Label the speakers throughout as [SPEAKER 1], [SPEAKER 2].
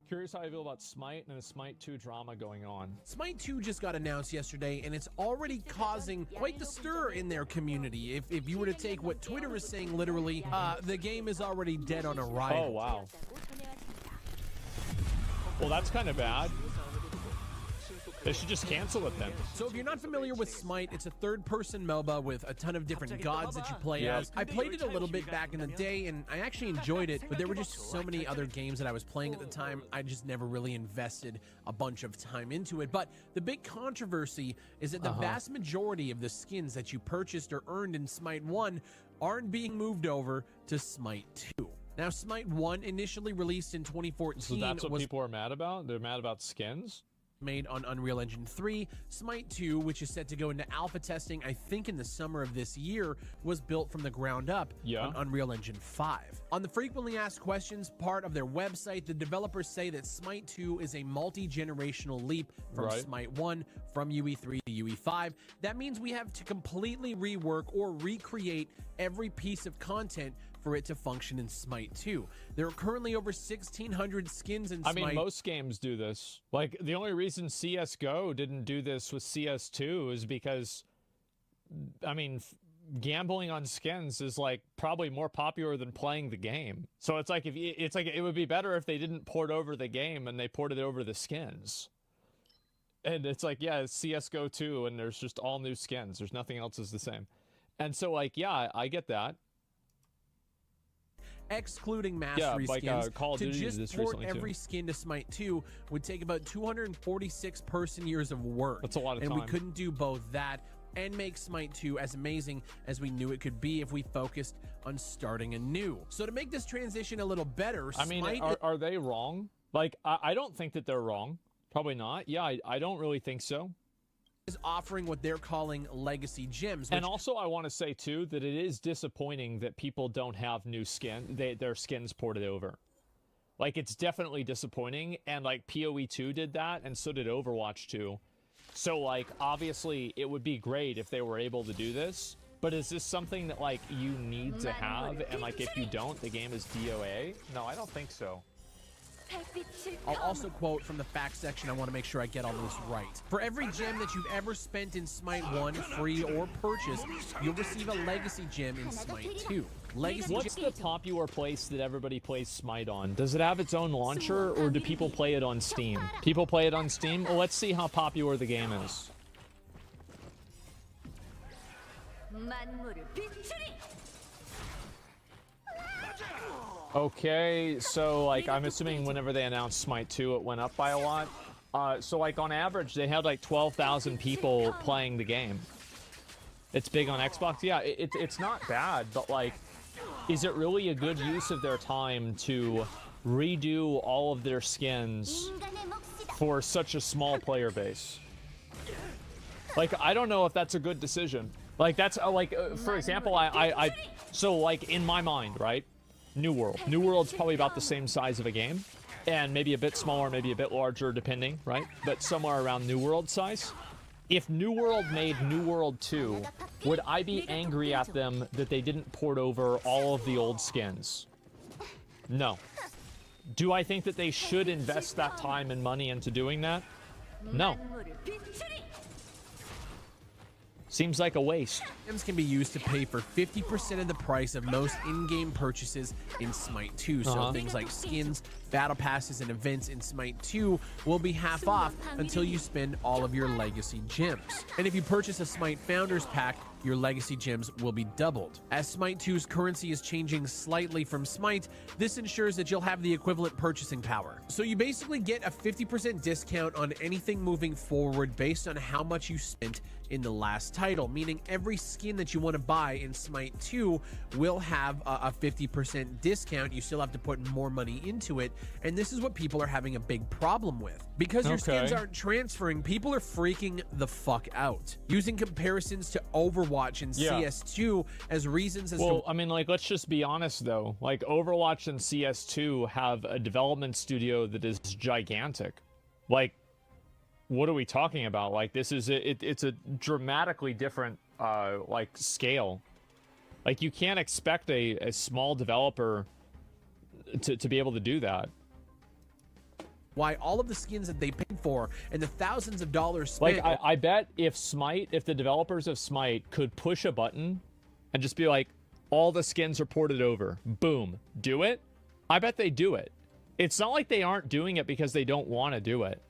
[SPEAKER 1] Curious how I feel about Smite and the Smite 2 drama going on.
[SPEAKER 2] Smite 2 just got announced yesterday, and it's already causing quite the stir in their community. If you were to take what Twitter is saying literally, the game is already dead on arrival.
[SPEAKER 1] Oh, wow. Well, that's kind of bad. They should just cancel it then.
[SPEAKER 2] So if you're not familiar with Smite, it's a third-person MOBA with a ton of different gods that you play as. I played it a little bit back in the day, and I actually enjoyed it, but there were just so many other games that I was playing at the time, I just never really invested a bunch of time into it. But the big controversy is that the vast majority of the skins that you purchased or earned in Smite 1 aren't being moved over to Smite 2. Now, Smite 1 initially released in 2014.
[SPEAKER 1] So that's what people are mad about? They're mad about skins?
[SPEAKER 2] Made on Unreal Engine 3. Smite 2, which is set to go into alpha testing, I think in the summer of this year, was built from the ground up on Unreal Engine 5. On the frequently asked questions part of their website, the developers say that Smite 2 is a multi-generational leap from Smite 1 from UE3 to UE5. That means we have to completely rework or recreate every piece of content for it to function in Smite 2. There are currently over 1,600 skins in Smite.
[SPEAKER 1] I mean, most games do this. Like, the only reason CSGO didn't do this with CS2 is because, I mean, gambling on skins is, like, probably more popular than playing the game. So it's like, it would be better if they didn't port over the game and they ported over the skins. And it's like, yeah, it's CSGO 2, and there's just all new skins. There's nothing else is the same. And so, like, yeah, I get that.
[SPEAKER 2] Excluding mastery skins,
[SPEAKER 1] Call of Duty
[SPEAKER 2] to just port every skin to Smite 2 would take about 246 person-years of work.
[SPEAKER 1] That's a lot of time.
[SPEAKER 2] And we couldn't do both that and make Smite 2 as amazing as we knew it could be if we focused on starting anew. So to make this transition a little better,
[SPEAKER 1] I mean, are they wrong? Like, I don't think that they're wrong. Probably not. Yeah, I don't really think so.
[SPEAKER 2] Is offering what they're calling legacy gems.
[SPEAKER 1] And also, I want to say, too, that it is disappointing that people don't have new their skins ported over. Like, it's definitely disappointing, and, like, PoE 2 did that, and so did Overwatch 2. So, like, obviously, it would be great if they were able to do this, but is this something that, like, you need to have, and, like, if you don't, the game is DOA? No, I don't think so.
[SPEAKER 2] I'll also quote from the facts section. I want to make sure I get all this right. For every gem that you've ever spent in Smite 1, free or purchased, you'll receive a legacy gem in Smite 2.
[SPEAKER 1] What's the popular place that everybody plays Smite on? Does it have its own launcher, or do people play it on Steam? People play it on Steam? Well, let's see how popular the game is. Okay, so, like, I'm assuming whenever they announced Smite 2, it went up by a lot. So, like, on average, they had, like, 12,000 people playing the game. It's big on Xbox. Yeah, it's not bad, but, like, is it really a good use of their time to redo all of their skins for such a small player base? Like, I don't know if that's a good decision. Like, that's, for example, so, like, in my mind, right? New World. New World's probably about the same size of a game, and maybe a bit smaller, maybe a bit larger, depending, right? But somewhere around New World size. If New World made New World 2, would I be angry at them that they didn't port over all of the old skins? No. Do I think that they should invest that time and money into doing that? No. Seems like a waste.
[SPEAKER 2] Gems can be used to pay for 50% of the price of most in-game purchases in Smite 2. So things like skins, Battle passes and events in Smite 2 will be half off until you spend all of your legacy gems. And if you purchase a Smite Founders Pack, your legacy gems will be doubled. As Smite 2's currency is changing slightly from Smite, this ensures that you'll have the equivalent purchasing power. So you basically get a 50% discount on anything moving forward based on how much you spent in the last title, meaning every skin that you want to buy in Smite 2 will have a 50% discount. You still have to put more money into it, and this is what people are having a big problem with. Because your skins aren't transferring, people are freaking the fuck out, using comparisons to Overwatch and CS2 as reasons as
[SPEAKER 1] I mean, like, let's just be honest though. Like, Overwatch and CS2 have a development studio that is gigantic. Like, what are we talking about? Like, this is it's a dramatically different like scale. Like, you can't expect a small developer to be able to do that.
[SPEAKER 2] Why all of the skins that they paid for and the thousands of dollars spent.
[SPEAKER 1] Like, I bet if the developers of Smite could push a button and just be like, all the skins are ported over, boom, do it, I bet they do it. It's not like they aren't doing it because they don't want to do it.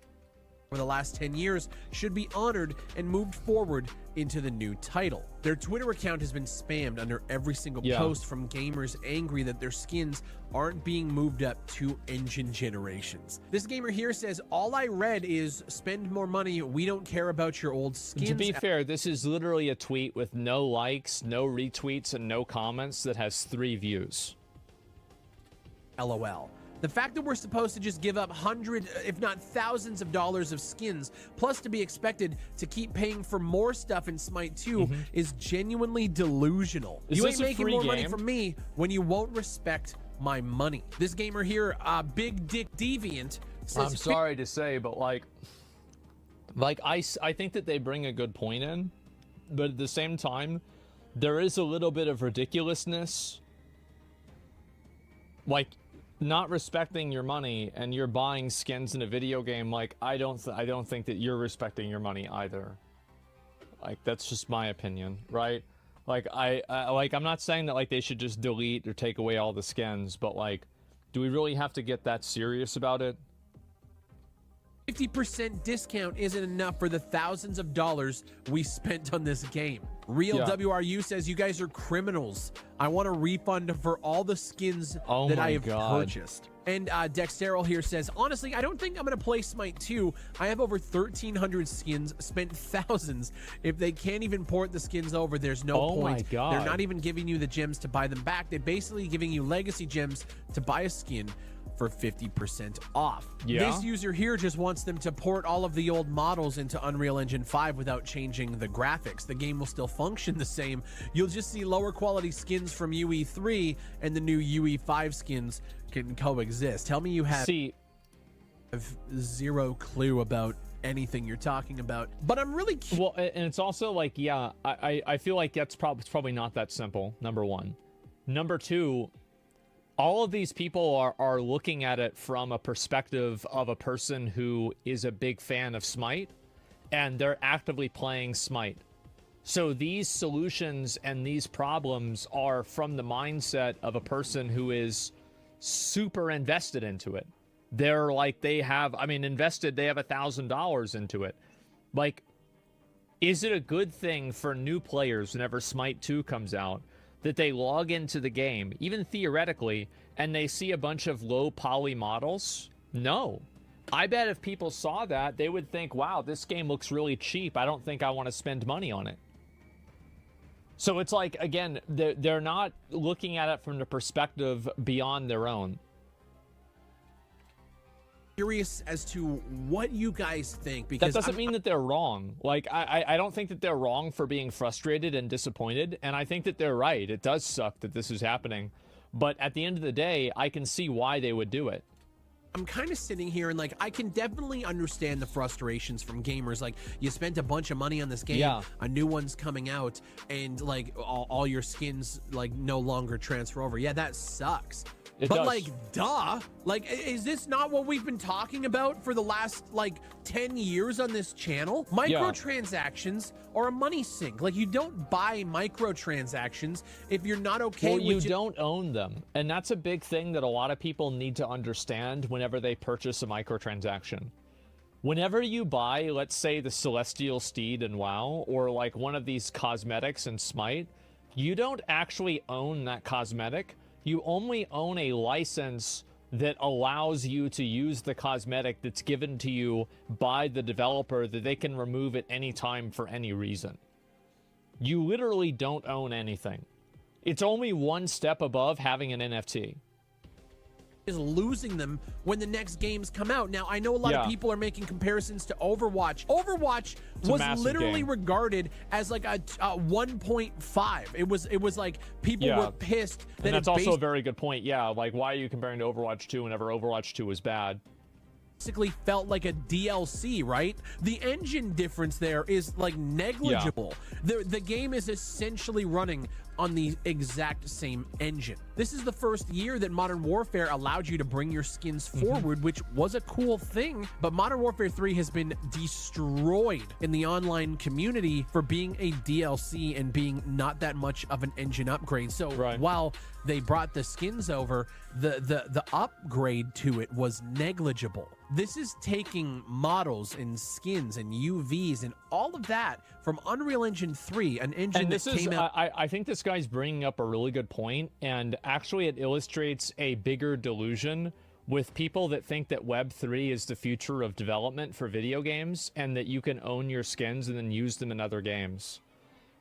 [SPEAKER 2] For the last 10 years should be honored and moved forward into the new title. Their Twitter account has been spammed under every single post from gamers angry that their skins aren't being moved up 2 engine generations. This gamer here says, all I read is spend more money, we don't care about your old skins.
[SPEAKER 1] To be fair, this is literally a tweet with no likes, no retweets, and no comments that has 3 views.
[SPEAKER 2] LOL. The fact that we're supposed to just give up hundreds, if not thousands of dollars of skins, plus to be expected to keep paying for more stuff in Smite 2 is genuinely delusional. You ain't making more money from me when you won't respect my money. This gamer here, Big Dick Deviant, says,
[SPEAKER 1] I'm sorry to say, but like I think that they bring a good point in, but at the same time, there is a little bit of ridiculousness. Like, not respecting your money and you're buying skins in a video game, like, I don't think that you're respecting your money either. Like, that's just my opinion, right? Like, I'm not saying that, like, they should just delete or take away all the skins, but, like, do we really have to get that serious about it?
[SPEAKER 2] 50% discount isn't enough for the thousands of dollars we spent on this game. Real WRU says, you guys are criminals. I want a refund for all the skins that I have purchased. And Dexterol here says, honestly, I don't think I'm going to play Smite 2. I have over 1,300 skins, spent thousands. If they can't even port the skins over, there's no point. They're not even giving you the gems to buy them back. They're basically giving you legacy gems to buy a skin for 50% off. This user here just wants them to port all of the old models into Unreal Engine 5 without changing the graphics. The game will still function the same. You'll just see lower quality skins from UE3 and the new UE5 skins can coexist. Tell me you have zero clue about anything you're talking about, but I'm really
[SPEAKER 1] well, and it's also like, I feel like it's probably not that simple, number one. Number two, all of these people are looking at it from a perspective of a person who is a big fan of Smite, and they're actively playing Smite. So these solutions and these problems are from the mindset of a person who is super invested into it. They're like, they have $1,000 into it. Like, is it a good thing for new players whenever Smite 2 comes out that they log into the game, even theoretically, and they see a bunch of low poly models? No. I bet if people saw that, they would think, wow, this game looks really cheap. I don't think I want to spend money on it. So it's like, again, they're not looking at it from the perspective beyond their own.
[SPEAKER 2] Curious as to what you guys think, because
[SPEAKER 1] that doesn't mean that they're wrong. Like, I don't think that they're wrong for being frustrated and disappointed, and I think that they're right. It does suck that this is happening, but at the end of the day, I can see why they would do it.
[SPEAKER 2] I'm kind of sitting here and like, I can definitely understand the frustrations from gamers. Like, you spent a bunch of money on this game, a new one's coming out, and like all your skins like no longer transfer over. Yeah, that sucks. But like, duh, like, is this not what we've been talking about for the last like 10 years on this channel? Microtransactions are a money sink. Like, you don't buy microtransactions if you're not okay with
[SPEAKER 1] you don't own them. And that's a big thing that a lot of people need to understand whenever they purchase a microtransaction. Whenever you buy, let's say, the Celestial Steed in WoW, or like one of these cosmetics in Smite, you don't actually own that cosmetic. You only own a license that allows you to use the cosmetic that's given to you by the developer that they can remove at any time for any reason. You literally don't own anything. It's only one step above having an NFT.
[SPEAKER 2] Is losing them when the next games come out. Now, I know a lot of people are making comparisons to Overwatch. Overwatch was literally regarded as like a 1.5. It was like people were pissed that
[SPEAKER 1] and that's also a very good point. Yeah, like, why are you comparing to Overwatch 2 whenever Overwatch 2 was bad?
[SPEAKER 2] Basically felt like a DLC, right? The engine difference there is like negligible. The game is essentially running on the exact same engine. This is the first year that Modern Warfare allowed you to bring your skins forward, which was a cool thing, but Modern Warfare 3 has been destroyed in the online community for being a DLC and being not that much of an engine upgrade. So while they brought the skins over, the upgrade to it was negligible. This is taking models and skins and UVs and all of that from Unreal Engine 3, an engine that came out.
[SPEAKER 1] I think this guy's bringing up a really good point, and actually it illustrates a bigger delusion with people that think that Web3 is the future of development for video games and that you can own your skins and then use them in other games.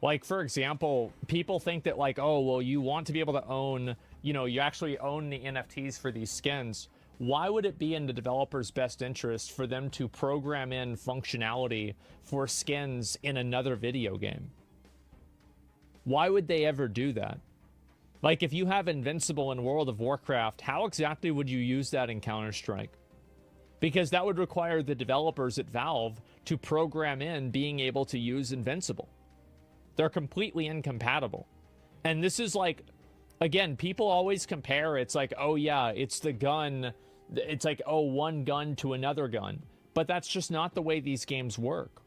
[SPEAKER 1] Like, for example, people think that like, oh, well, you want to be able to own, you know, you actually own the NFTs for these skins. Why would it be in the developer's best interest for them to program in functionality for skins in another video game? Why would they ever do that? Like, if you have Invincible in World of Warcraft, how exactly would you use that in Counter-Strike? Because that would require the developers at Valve to program in being able to use Invincible. They're completely incompatible. And this is like, again, people always compare. It's like, oh yeah, it's the gun. It's like, oh, one gun to another gun. But that's just not the way these games work.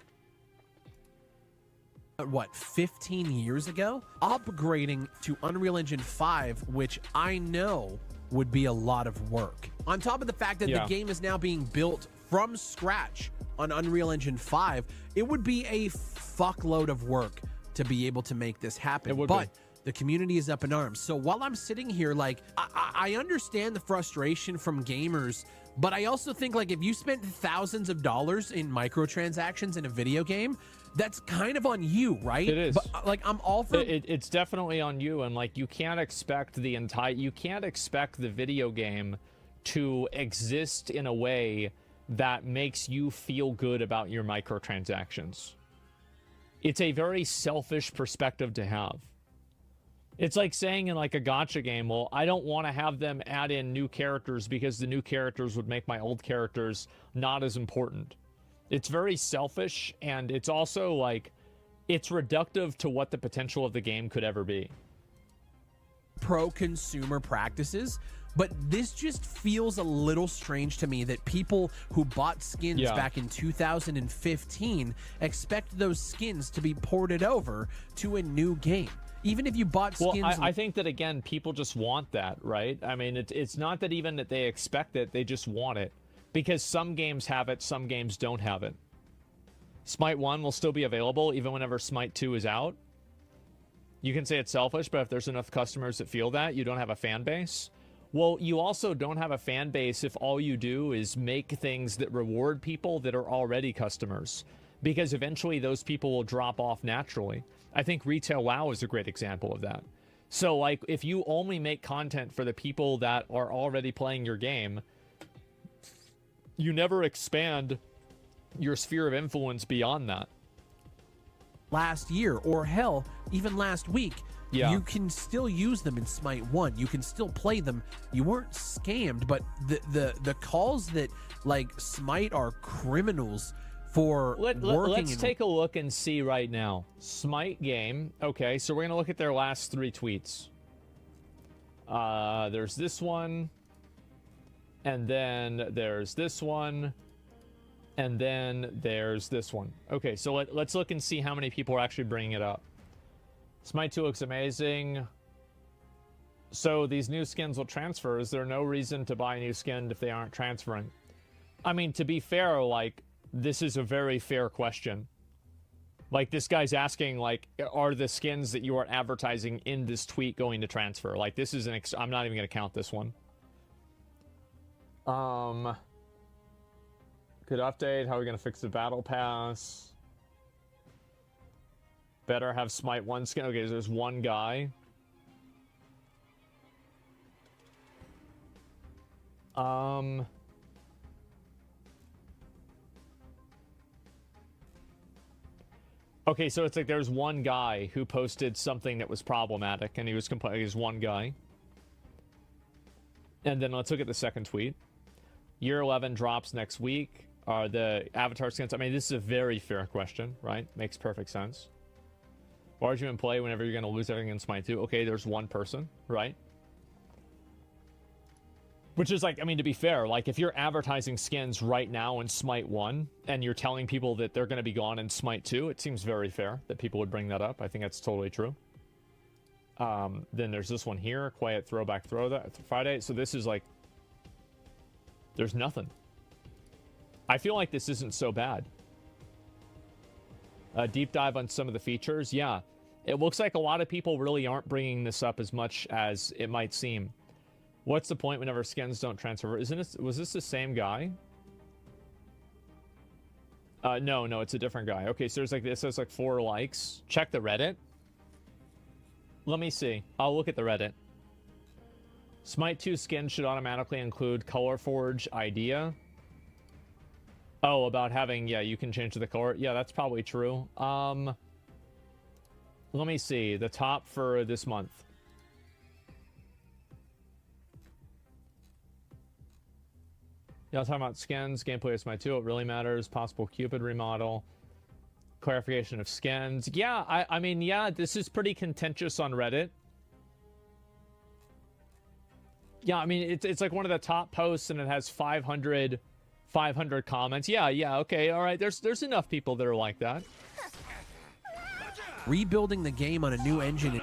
[SPEAKER 2] What, 15 years ago? Upgrading to Unreal Engine 5, which I know would be a lot of work. On top of the fact that the game is now being built from scratch on Unreal Engine 5, it would be a fuckload of work to be able to make this happen. But the community is up in arms. So while I'm sitting here, like, I understand the frustration from gamers, but I also think, like, if you spent thousands of dollars in microtransactions in a video game, that's kind of on you, right?
[SPEAKER 1] It is.
[SPEAKER 2] But, like, I'm all for
[SPEAKER 1] it's definitely on you, and like, you can't expect the video game to exist in a way that makes you feel good about your microtransactions. It's a very selfish perspective to have. It's like saying in like a gacha game, well, I don't want to have them add in new characters because the new characters would make my old characters not as important. It's very selfish, and it's also like, it's reductive to what the potential of the game could ever be.
[SPEAKER 2] Pro-consumer practices, but this just feels a little strange to me that people who bought skins back in 2015 expect those skins to be ported over to a new game. Even if you bought skins...
[SPEAKER 1] Well, I think that, again, people just want that, right? I mean, it's not that even that they expect it, they just want it. Because some games have it, some games don't have it. Smite 1 will still be available even whenever Smite 2 is out. You can say it's selfish, but if there's enough customers that feel that, you don't have a fan base. Well, you also don't have a fan base if all you do is make things that reward people that are already customers. Because eventually those people will drop off naturally. I think Retail WoW is a great example of that. So, like, if you only make content for the people that are already playing your game, you never expand your sphere of influence beyond that.
[SPEAKER 2] Last year, or hell, even last week,
[SPEAKER 1] Yeah.
[SPEAKER 2] You can still use them in Smite 1. You can still play them. You weren't scammed, but the calls that like Smite are criminals for
[SPEAKER 1] let's take a look and see right now. Smite game. Okay, so we're gonna look at their last 3 tweets. There's this one, and then there's this one, and then there's this one. Okay, so let's look and see how many people are actually bringing it up. Smite 2 looks amazing. So these new skins will transfer. Is there no reason to buy a new skin if they aren't transferring? I mean, to be fair, like, this is a very fair question. Like, this guy's asking, like, are the skins that you are advertising in this tweet going to transfer? Like, this is I'm not even going to count this one. Good update. How are we going to fix the battle pass? Better have Smite 1 skin. Okay, so there's one guy. Okay, so it's like there's one guy who posted something that was problematic, and he was complaining. He's one guy. And then let's look at the second tweet. Year 11 drops next week. Are the avatar skins? I mean, this is a very fair question, right? Makes perfect sense. Why would you even play whenever you're going to lose everything in Smite 2? Okay, there's one person, right? Which is like, I mean, to be fair, like if you're advertising skins right now in Smite 1 and you're telling people that they're going to be gone in Smite 2, it seems very fair that people would bring that up. I think that's totally true. Then there's this one here, Quiet Throwback Friday. So this is like, there's nothing. I feel like this isn't so bad. A deep dive on some of the features. Yeah, it looks like a lot of people really aren't bringing this up as much as it might seem. What's the point whenever skins don't transfer? Was this the same guy? No, it's a different guy. Okay, so there's like this. There's like 4 likes. Check the Reddit. Let me see. I'll look at the Reddit. Smite 2 skins should automatically include Color Forge idea. Oh, about having, yeah, you can change the color. Yeah, that's probably true. Let me see. The top for this month. Yeah, talking about skins, gameplay is Smite 2. It really matters. Possible Cupid remodel. Clarification of skins. Yeah, I mean, yeah, this is pretty contentious on Reddit. Yeah, I mean, it's like one of the top posts, and it has 500 comments. Yeah, okay, all right. There's enough people that are like that.
[SPEAKER 2] Rebuilding the game on a new engine.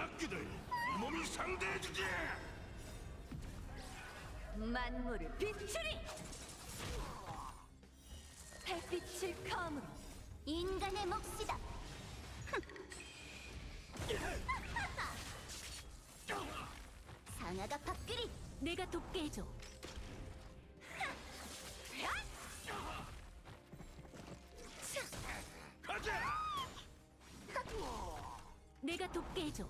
[SPEAKER 3] 내가 돕게 해줘.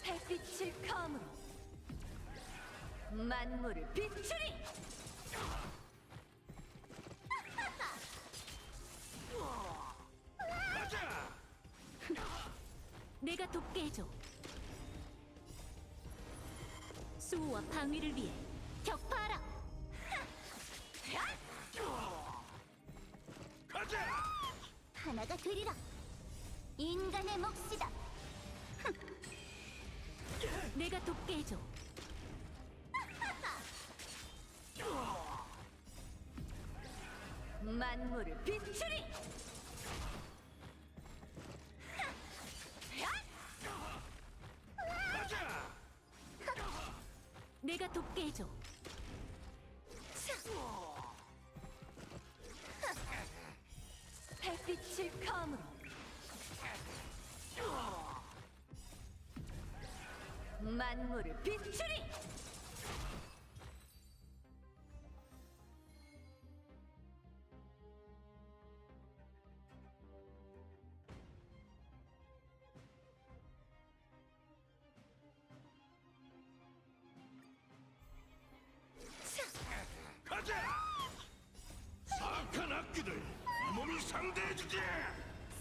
[SPEAKER 3] 햇빛을 감으로 만물을 비추리. 내가 돕게 해줘. 수호와 방위를 위해 격파하라. 하나가 되리라. 인간의 몫이다. 내가 돕게 해줘. 만물을 비추리. 내가 돕게 해줘. 햇빛을 감으로 만물을 비추리.
[SPEAKER 4] 가자! 사악한 악기들, 몸이 상대해주지!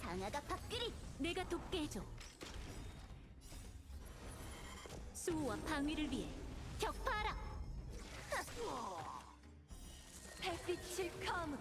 [SPEAKER 3] 상아가 밥그리 내가 돕게 해줘. 수호와 방위를 위해 격파하라. 햇빛을 감으로.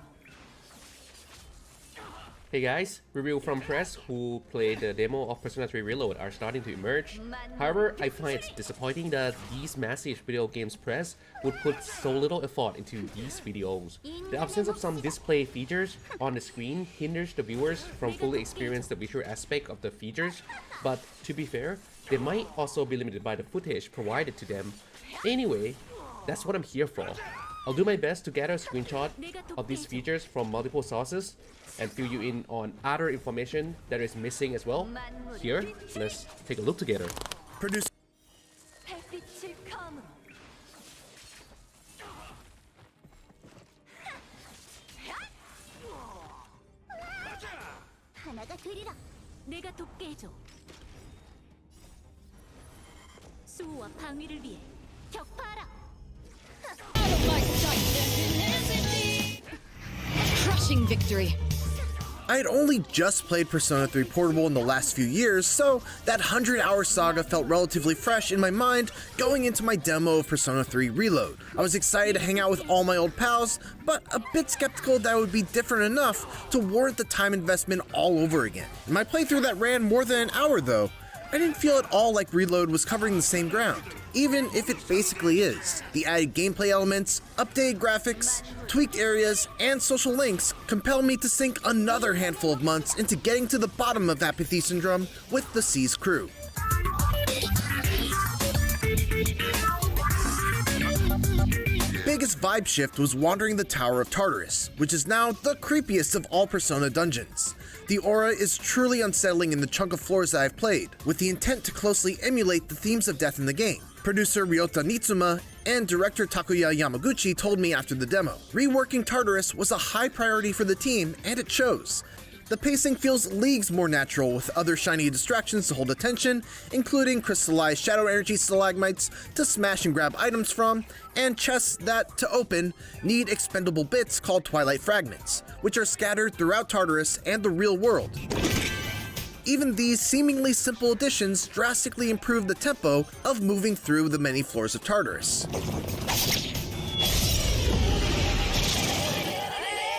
[SPEAKER 4] Hey guys, review from press who played the demo of Persona 3 Reload are starting to emerge. However, I find it disappointing that these massive video games press would put so little effort into these videos. The absence of some display features on the screen hinders the viewers from fully experiencing the visual aspect of the features, but to be fair, they might also be limited by the footage provided to them. Anyway, that's what I'm here for. I'll do my best to gather a screenshot of these features from multiple sources and fill you in on other information that is missing as well. Here, let's take a look together.
[SPEAKER 2] Producer
[SPEAKER 3] 햇빛을 감으로. 하나가 되리라. 내가 돕게 해줘. 수호와 방위를 위해 격파하라.
[SPEAKER 5] Crushing victory.
[SPEAKER 6] I had only just played Persona 3 Portable in the last few years, so that 100-hour saga felt relatively fresh in my mind going into my demo of Persona 3 Reload. I was excited to hang out with all my old pals, but a bit skeptical that it would be different enough to warrant the time investment all over again. In my playthrough that ran more than an hour though, I didn't feel at all like Reload was covering the same ground, even if it basically is. The added gameplay elements, updated graphics, tweaked areas, and social links compel me to sink another handful of months into getting to the bottom of apathy syndrome with the C's crew. Biggest vibe shift was wandering the Tower of Tartarus, which is now the creepiest of all Persona dungeons. The aura is truly unsettling in the chunk of floors that I've played, with the intent to closely emulate the themes of death in the game. Producer Ryota Nitsuma and director Takuya Yamaguchi told me after the demo, reworking Tartarus was a high priority for the team, and it shows. The pacing feels leagues more natural with other shiny distractions to hold attention, including crystallized shadow energy stalagmites to smash and grab items from, and chests that, to open, need expendable bits called Twilight Fragments, which are scattered throughout Tartarus and the real world. Even these seemingly simple additions drastically improve the tempo of moving through the many floors of Tartarus.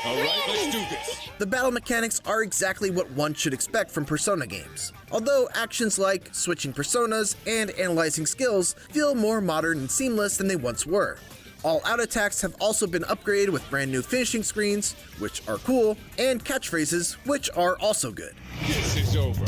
[SPEAKER 7] Alright, let's do this.
[SPEAKER 6] The battle mechanics are exactly what one should expect from Persona games, although actions like switching personas and analyzing skills feel more modern and seamless than they once were. All-out attacks have also been upgraded with brand new finishing screens, which are cool, and catchphrases, which are also good.
[SPEAKER 7] This is over.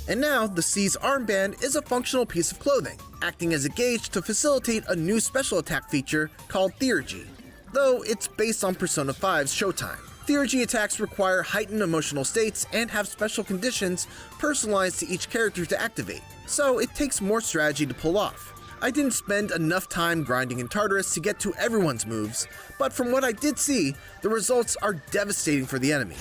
[SPEAKER 6] And now, the C's armband is a functional piece of clothing, acting as a gauge to facilitate a new special attack feature called Theurgy, though it's based on Persona 5's Showtime. Theurgy attacks require heightened emotional states and have special conditions personalized to each character to activate, so it takes more strategy to pull off. I didn't spend enough time grinding in Tartarus to get to everyone's moves, but from what I did see, the results are devastating for the enemy.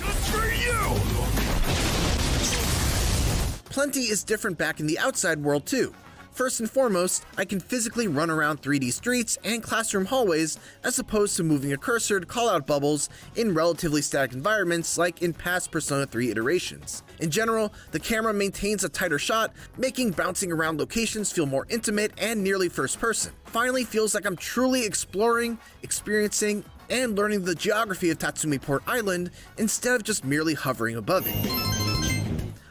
[SPEAKER 6] Plenty is different back in the outside world too. First and foremost, I can physically run around 3D streets and classroom hallways as opposed to moving a cursor to call out bubbles in relatively static environments like in past Persona 3 iterations. In general, the camera maintains a tighter shot, making bouncing around locations feel more intimate and nearly first person. Finally feels like I'm truly exploring, experiencing, and learning the geography of Tatsumi Port Island instead of just merely hovering above it.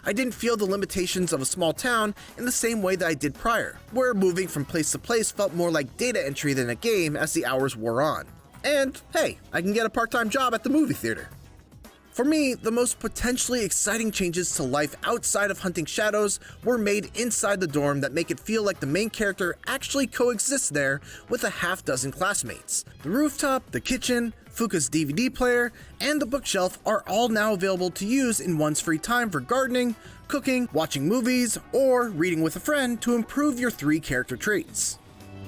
[SPEAKER 6] I didn't feel the limitations of a small town in the same way that I did prior, where moving from place to place felt more like data entry than a game as the hours wore on. And hey, I can get a part-time job at the movie theater. For me, the most potentially exciting changes to life outside of hunting shadows were made inside the dorm that make it feel like the main character actually coexists there with a half-dozen classmates. The rooftop, the kitchen, Fuka's DVD player, and the bookshelf are all now available to use in one's free time for gardening, cooking, watching movies, or reading with a friend to improve your 3 character traits.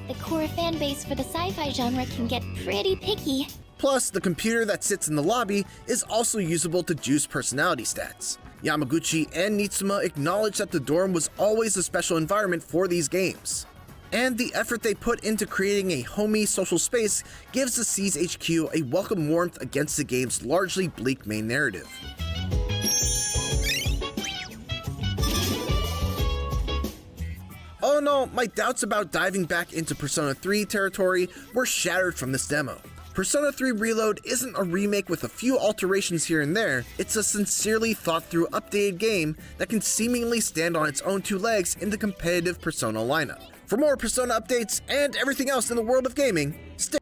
[SPEAKER 8] The core fan base for the sci-fi genre can get pretty picky.
[SPEAKER 6] Plus, the computer that sits in the lobby is also usable to juice personality stats. Yamaguchi and Nitsuma acknowledge that the dorm was always a special environment for these games. And the effort they put into creating a homey social space gives the C's HQ a welcome warmth against the game's largely bleak main narrative. All in all, my doubts about diving back into Persona 3 territory were shattered from this demo. Persona 3 Reload isn't a remake with a few alterations here and there, it's a sincerely thought through updated game that can seemingly stand on its own two legs in the competitive Persona lineup. For more Persona updates and everything else in the world of gaming, stay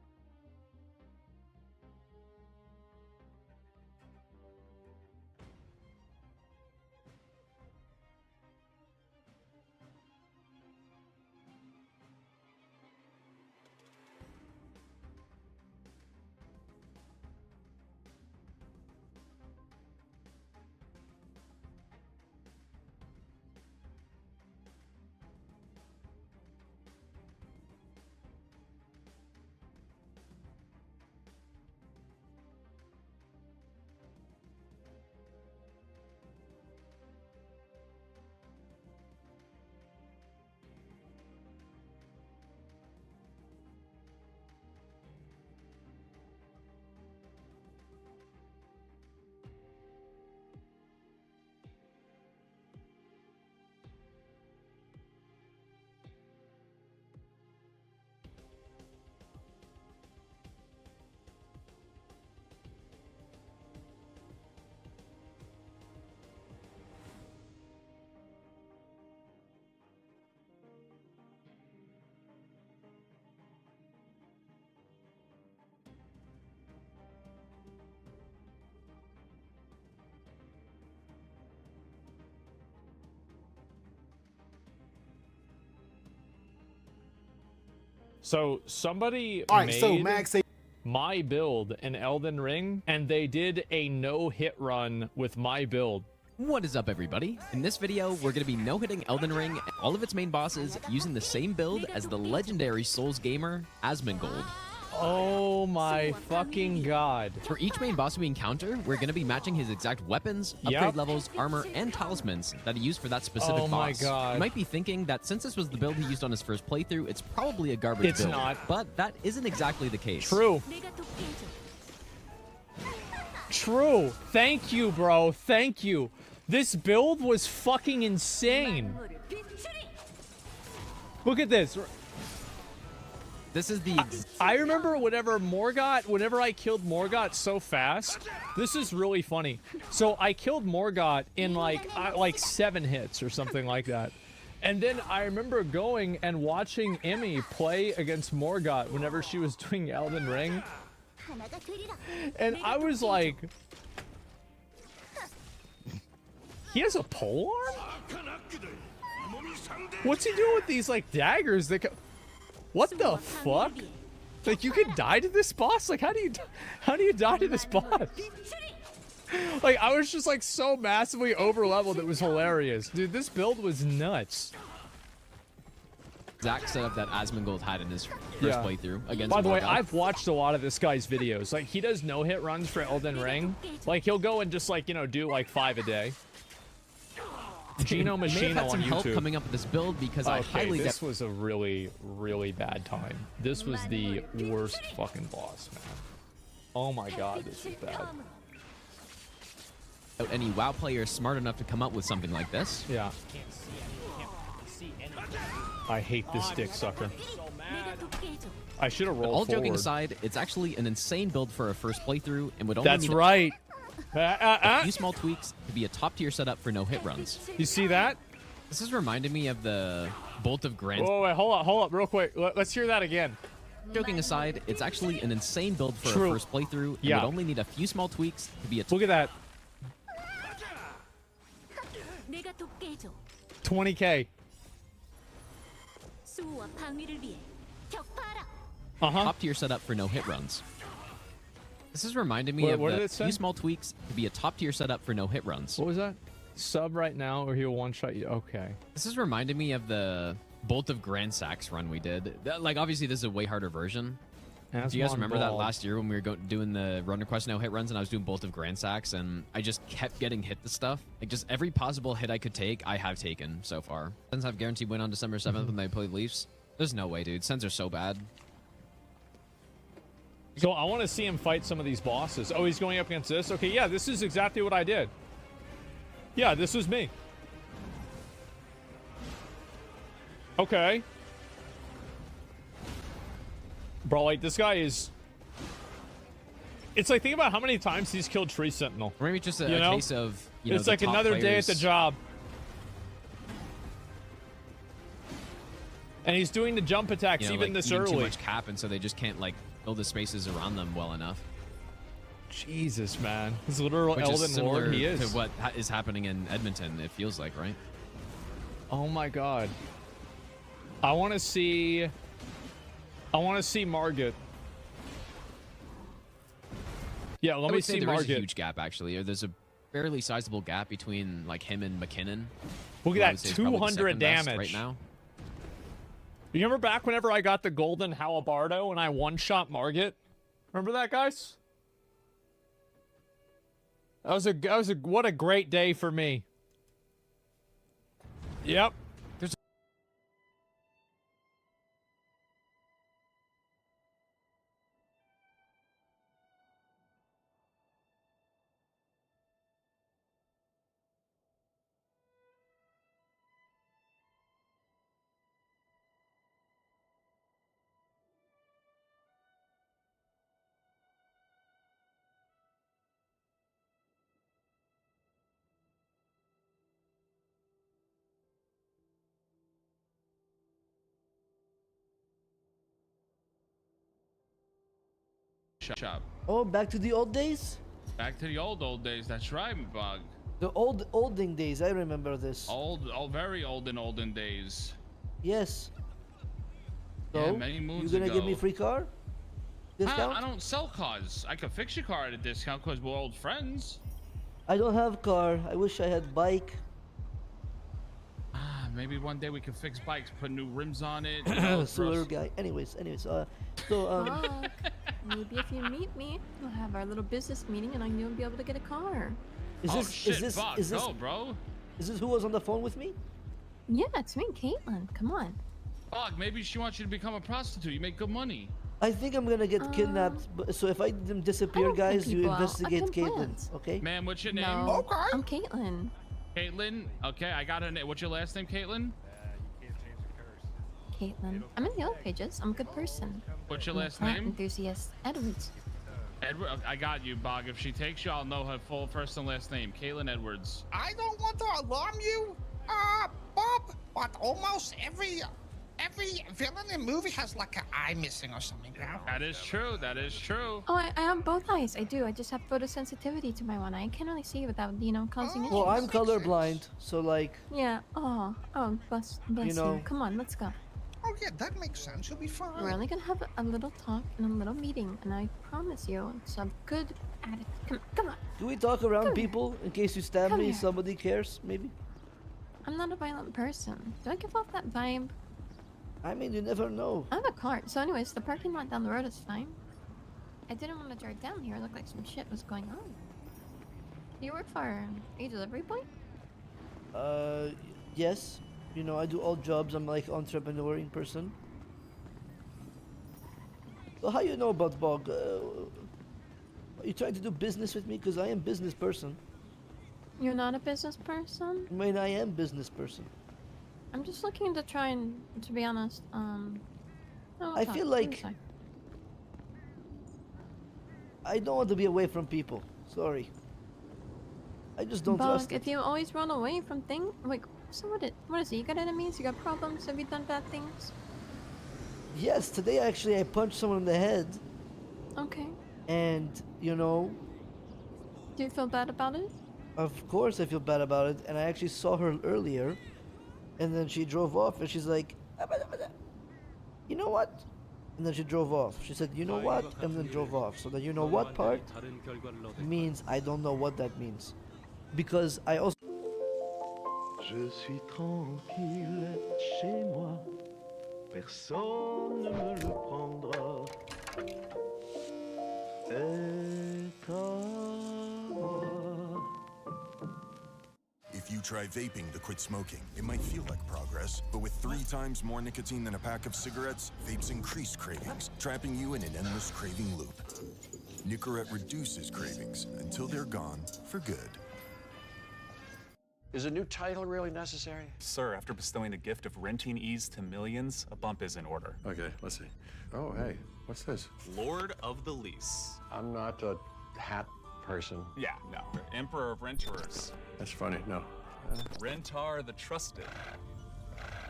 [SPEAKER 1] So somebody made my build in Elden Ring, and they did a no-hit run with my build.
[SPEAKER 9] What is up, everybody? In this video, we're going to be no-hitting Elden Ring and all of its main bosses using the same build as the legendary Souls gamer, Asmongold.
[SPEAKER 1] Oh my fucking god.
[SPEAKER 9] For each main boss we encounter, we're going to be matching his exact weapons, upgrade levels, armor, and talismans that he used for that specific boss.
[SPEAKER 1] Oh my god.
[SPEAKER 9] You might be thinking that since this was the build he used on his first playthrough, it's probably a garbage build. It's not. But that isn't exactly the case.
[SPEAKER 1] True. True. Thank you, bro. Thank you. This build was fucking insane. Look at this.
[SPEAKER 9] This is the...
[SPEAKER 1] I remember whenever I killed Morgott so fast, this is really funny. So I killed Morgott in like 7 hits or something like that. And then I remember going and watching Emmy play against Morgott whenever she was doing Elden Ring. And I was like... He has a pole arm? What's he doing with these like daggers that what the fuck? Like, you could die to this boss? Like, how do you die to this boss? Like, I was just like so massively over leveled, it was hilarious. Dude, this build was nuts.
[SPEAKER 9] Exact setup that Asmongold had in his first playthrough against
[SPEAKER 1] By the way,
[SPEAKER 9] Morgott.
[SPEAKER 1] I've watched a lot of this guy's videos. Like, he does no-hit runs for Elden Ring. Like, he'll go and just like, you know, do like 5 a day. Gino
[SPEAKER 9] may have
[SPEAKER 1] Machino
[SPEAKER 9] had some
[SPEAKER 1] on
[SPEAKER 9] help
[SPEAKER 1] YouTube.
[SPEAKER 9] coming up with this build because I highly...
[SPEAKER 1] This was a really, really bad time. This was the worst fucking boss, man. Oh my god, this is bad.
[SPEAKER 9] Any WoW player smart enough to come up with something like this.
[SPEAKER 1] Yeah. I hate this dick sucker. I should have rolled
[SPEAKER 9] All
[SPEAKER 1] forward.
[SPEAKER 9] joking aside, it's actually an insane build for a first playthrough and would only
[SPEAKER 1] That's
[SPEAKER 9] need
[SPEAKER 1] right.
[SPEAKER 9] a few small tweaks to be a top-tier setup for no-hit runs.
[SPEAKER 1] You see that?
[SPEAKER 9] This is reminding me of the Bolt of Grand...
[SPEAKER 1] Oh, wait, hold up, real quick. Let's hear that again.
[SPEAKER 9] Joking aside, it's actually an insane build for a first playthrough and would only need a few small tweaks to be a...
[SPEAKER 1] Look at that. 20k.
[SPEAKER 9] Top-tier setup for no-hit runs. This is reminding me of a few small tweaks to be a top-tier setup for no-hit runs.
[SPEAKER 1] What was that? Sub right now or he'll one-shot you. Okay.
[SPEAKER 9] This is reminding me of the Bolt of Grand Sax run we did. Like, obviously, this is a way harder version. Do you guys remember that last year when we were doing the run request no-hit runs and I was doing Bolt of Grand Sax and I just kept getting hit to stuff? Like, just every possible hit I could take, I have taken so far. Sens have guaranteed win on December 7th when they play Leafs. There's no way, dude. Sens are so bad.
[SPEAKER 1] So I want to see him fight some of these bosses. Oh, he's going up against this? Okay, yeah, this is exactly what I did. Yeah, this was me. Okay. Bro, like, this guy is... It's like, think about how many times he's killed Tree Sentinel.
[SPEAKER 9] Or maybe just a case of, you know,
[SPEAKER 1] it's like another day at the job. And he's doing the jump attacks even
[SPEAKER 9] like
[SPEAKER 1] this
[SPEAKER 9] eating
[SPEAKER 1] early.
[SPEAKER 9] Too much cap, and so they just can't, like, build the spaces around them well enough.
[SPEAKER 1] Jesus, man. He's a literal
[SPEAKER 9] Which
[SPEAKER 1] Elden
[SPEAKER 9] is similar
[SPEAKER 1] Lord. He is.
[SPEAKER 9] to what is happening in Edmonton, it feels like, right?
[SPEAKER 1] Oh my god. I want to see Margit. Yeah, let me see
[SPEAKER 9] There is a
[SPEAKER 1] Margit.
[SPEAKER 9] huge gap, actually. Or there's a fairly sizable gap between, like, him and McKinnon.
[SPEAKER 1] Look at that, 200 damage
[SPEAKER 9] right now.
[SPEAKER 1] You remember back whenever I got the golden Halabardo and I one-shot Margit? Remember that, guys? That was a what a great day for me. Yep.
[SPEAKER 10] Shop.
[SPEAKER 11] Oh, back to the old days?
[SPEAKER 10] Back to the old days. That's right, Bug.
[SPEAKER 11] The olden days. I remember this.
[SPEAKER 10] Very olden days.
[SPEAKER 11] Yes. So,
[SPEAKER 10] Yeah, many moons
[SPEAKER 11] you gonna
[SPEAKER 10] ago.
[SPEAKER 11] give me free car? Discount?
[SPEAKER 10] I don't sell cars. I could fix your car at a discount because we're old friends.
[SPEAKER 11] I don't have car. I wish I had bike.
[SPEAKER 10] Maybe one day we could fix bikes, put new rims on it.
[SPEAKER 11] Sewer guy. Anyways.
[SPEAKER 12] Maybe if you meet me, we'll have our little business meeting, and you'll be able to get a car.
[SPEAKER 11] Is this
[SPEAKER 10] go, bro.
[SPEAKER 11] Is this who was on the phone with me?
[SPEAKER 12] Yeah, it's me, Caitlin. Come on.
[SPEAKER 10] Fuck, maybe she wants you to become a prostitute. You make good money.
[SPEAKER 11] I think I'm gonna get kidnapped. So if I disappear, guys, you investigate Caitlin. Okay?
[SPEAKER 10] Man, what's your name?
[SPEAKER 12] No, okay. I'm Caitlin.
[SPEAKER 10] Caitlin? Okay, I got her name. What's your last name, Caitlin?
[SPEAKER 12] Caitlin. I'm in the old pages. I'm a good person.
[SPEAKER 10] What's your last
[SPEAKER 12] Plant
[SPEAKER 10] name?
[SPEAKER 12] Enthusiast Edwards.
[SPEAKER 10] Edward. I got you, Bog. If she takes you, I'll know her full first and last name. Caitlin Edwards.
[SPEAKER 13] I don't want to alarm you, Bob, but almost every villain in movie has like an eye missing or something.
[SPEAKER 10] That is true. That is true.
[SPEAKER 12] Oh, I have both eyes. I do. I just have photosensitivity to my one eye. I can't really see without, causing issues.
[SPEAKER 11] Well, I'm colorblind, so like.
[SPEAKER 12] Yeah. Oh, bless you. Come on, let's go.
[SPEAKER 13] Oh yeah, that makes sense. You'll be fine.
[SPEAKER 12] We're only gonna have a little talk and a little meeting, and I promise you, it's a good attitude. Come on.
[SPEAKER 11] Do we talk around people in case you stab me? Somebody cares, maybe.
[SPEAKER 12] I'm not a violent person. Do I give off that vibe?
[SPEAKER 11] I mean, you never know.
[SPEAKER 12] I have a car. So anyways, the parking lot down the road is fine. I didn't want to drive down here. It looked like some shit was going on. Do you work for a delivery boy?
[SPEAKER 11] Yes. I do all jobs. I'm like entrepreneuring person. So how you know about Bog? Are you trying to do business with me? Because I am business person.
[SPEAKER 12] You're not a business person?
[SPEAKER 11] I mean, I am business person.
[SPEAKER 12] I'm just looking to try and, to be honest,
[SPEAKER 11] I feel like I don't want to be away from people. Sorry. I just don't trust
[SPEAKER 12] if you always run away from things, like, so what is it? You got enemies? You got problems? Have you done bad things?
[SPEAKER 11] Yes, today actually I punched someone in the head.
[SPEAKER 12] Okay.
[SPEAKER 11] And,
[SPEAKER 12] Do you feel bad about it?
[SPEAKER 11] Of course I feel bad about it, and I actually saw her earlier, and then she drove off, and she's like, you know what? And then she drove off. She said, you know what? And then drove off. So the you know what part means I don't know what that means. Because I also...
[SPEAKER 14] Je suis tranquille chez moi, personne ne me le prendra. C'est à moi.
[SPEAKER 15] If you try vaping to quit smoking, it might feel like progress, but with 3 times more nicotine than a pack of cigarettes, vapes increase cravings, trapping you in an endless craving loop. Nicorette reduces cravings until they're gone for good.
[SPEAKER 16] Is a new title really necessary?
[SPEAKER 17] Sir, after bestowing the gift of renting ease to millions, a bump is in order.
[SPEAKER 16] Okay, let's see. Oh, hey, what's this?
[SPEAKER 17] Lord of the Lease.
[SPEAKER 16] I'm not a hat person.
[SPEAKER 17] Yeah, no. Emperor of Renters.
[SPEAKER 16] That's funny, no.
[SPEAKER 17] Rentar the Trusted.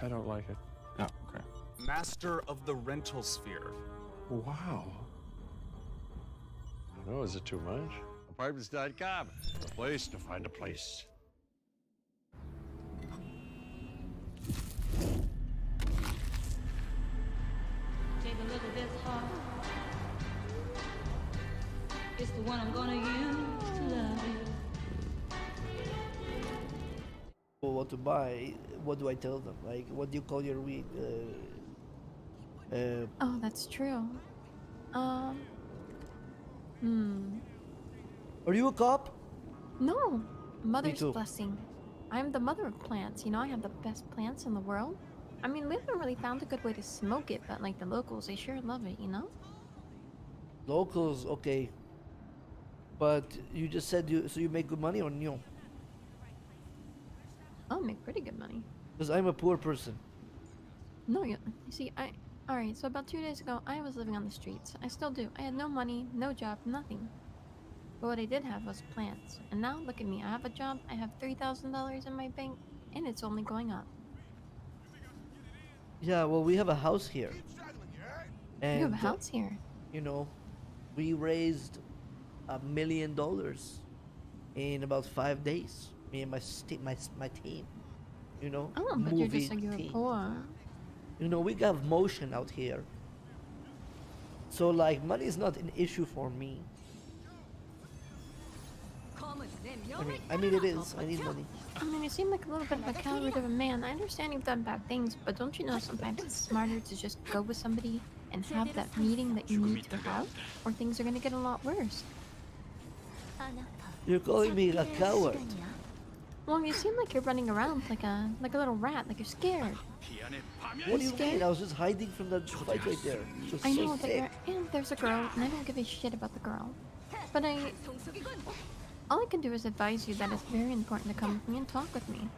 [SPEAKER 16] I don't like it.
[SPEAKER 17] Oh, okay. Master of the Rental Sphere.
[SPEAKER 16] Wow. No, is it too much? Apartments.com, the place to find a place.
[SPEAKER 18] Take a look at this heart. It's the one I'm gonna use to love you.
[SPEAKER 11] Well, what to buy? What do I tell them? Like, what do you call your weed?
[SPEAKER 12] Oh, that's true.
[SPEAKER 11] Are you a cop?
[SPEAKER 12] No. Mother's
[SPEAKER 11] too.
[SPEAKER 12] blessing. I'm the mother of plants. You know, I have the best plants in the world. I mean, we haven't really found a good way to smoke it, but like the locals, they sure love it, you know?
[SPEAKER 11] Locals, okay. But you just said so you make good money or no?
[SPEAKER 12] I'll make pretty good money.
[SPEAKER 11] Because I'm a poor person.
[SPEAKER 12] No, you see, alright, so about 2 days ago, I was living on the streets. I still do. I had no money, no job, nothing. But what I did have was plants. And now, look at me. I have a job, I have $3,000 in my bank, and it's only going up.
[SPEAKER 11] Yeah, well, we have a house here. And,
[SPEAKER 12] You have a house here?
[SPEAKER 11] You know, we raised $1 million in about 5 days. Me and my team. You know,
[SPEAKER 12] Oh, but you're just
[SPEAKER 11] movie
[SPEAKER 12] like, you're
[SPEAKER 11] team.
[SPEAKER 12] poor.
[SPEAKER 11] You know, we got motion out here. So, like, money is not an issue for me. I mean, it is. I need money.
[SPEAKER 12] I mean, you seem like a little bit of a coward of a man. I understand you've done bad things, but don't you know sometimes it's smarter to just go with somebody and have that meeting that you need to have, or things are gonna get a lot worse.
[SPEAKER 11] You're calling me a coward.
[SPEAKER 12] Well, you seem like you're running around like a little rat, like you're scared.
[SPEAKER 11] What do you mean? I was just hiding from the fight right there. It was
[SPEAKER 12] I
[SPEAKER 11] so
[SPEAKER 12] know, but
[SPEAKER 11] sick.
[SPEAKER 12] and there's a girl, and I don't give a shit about the girl. But all I can do is advise you that it's very important to come with me and talk with me.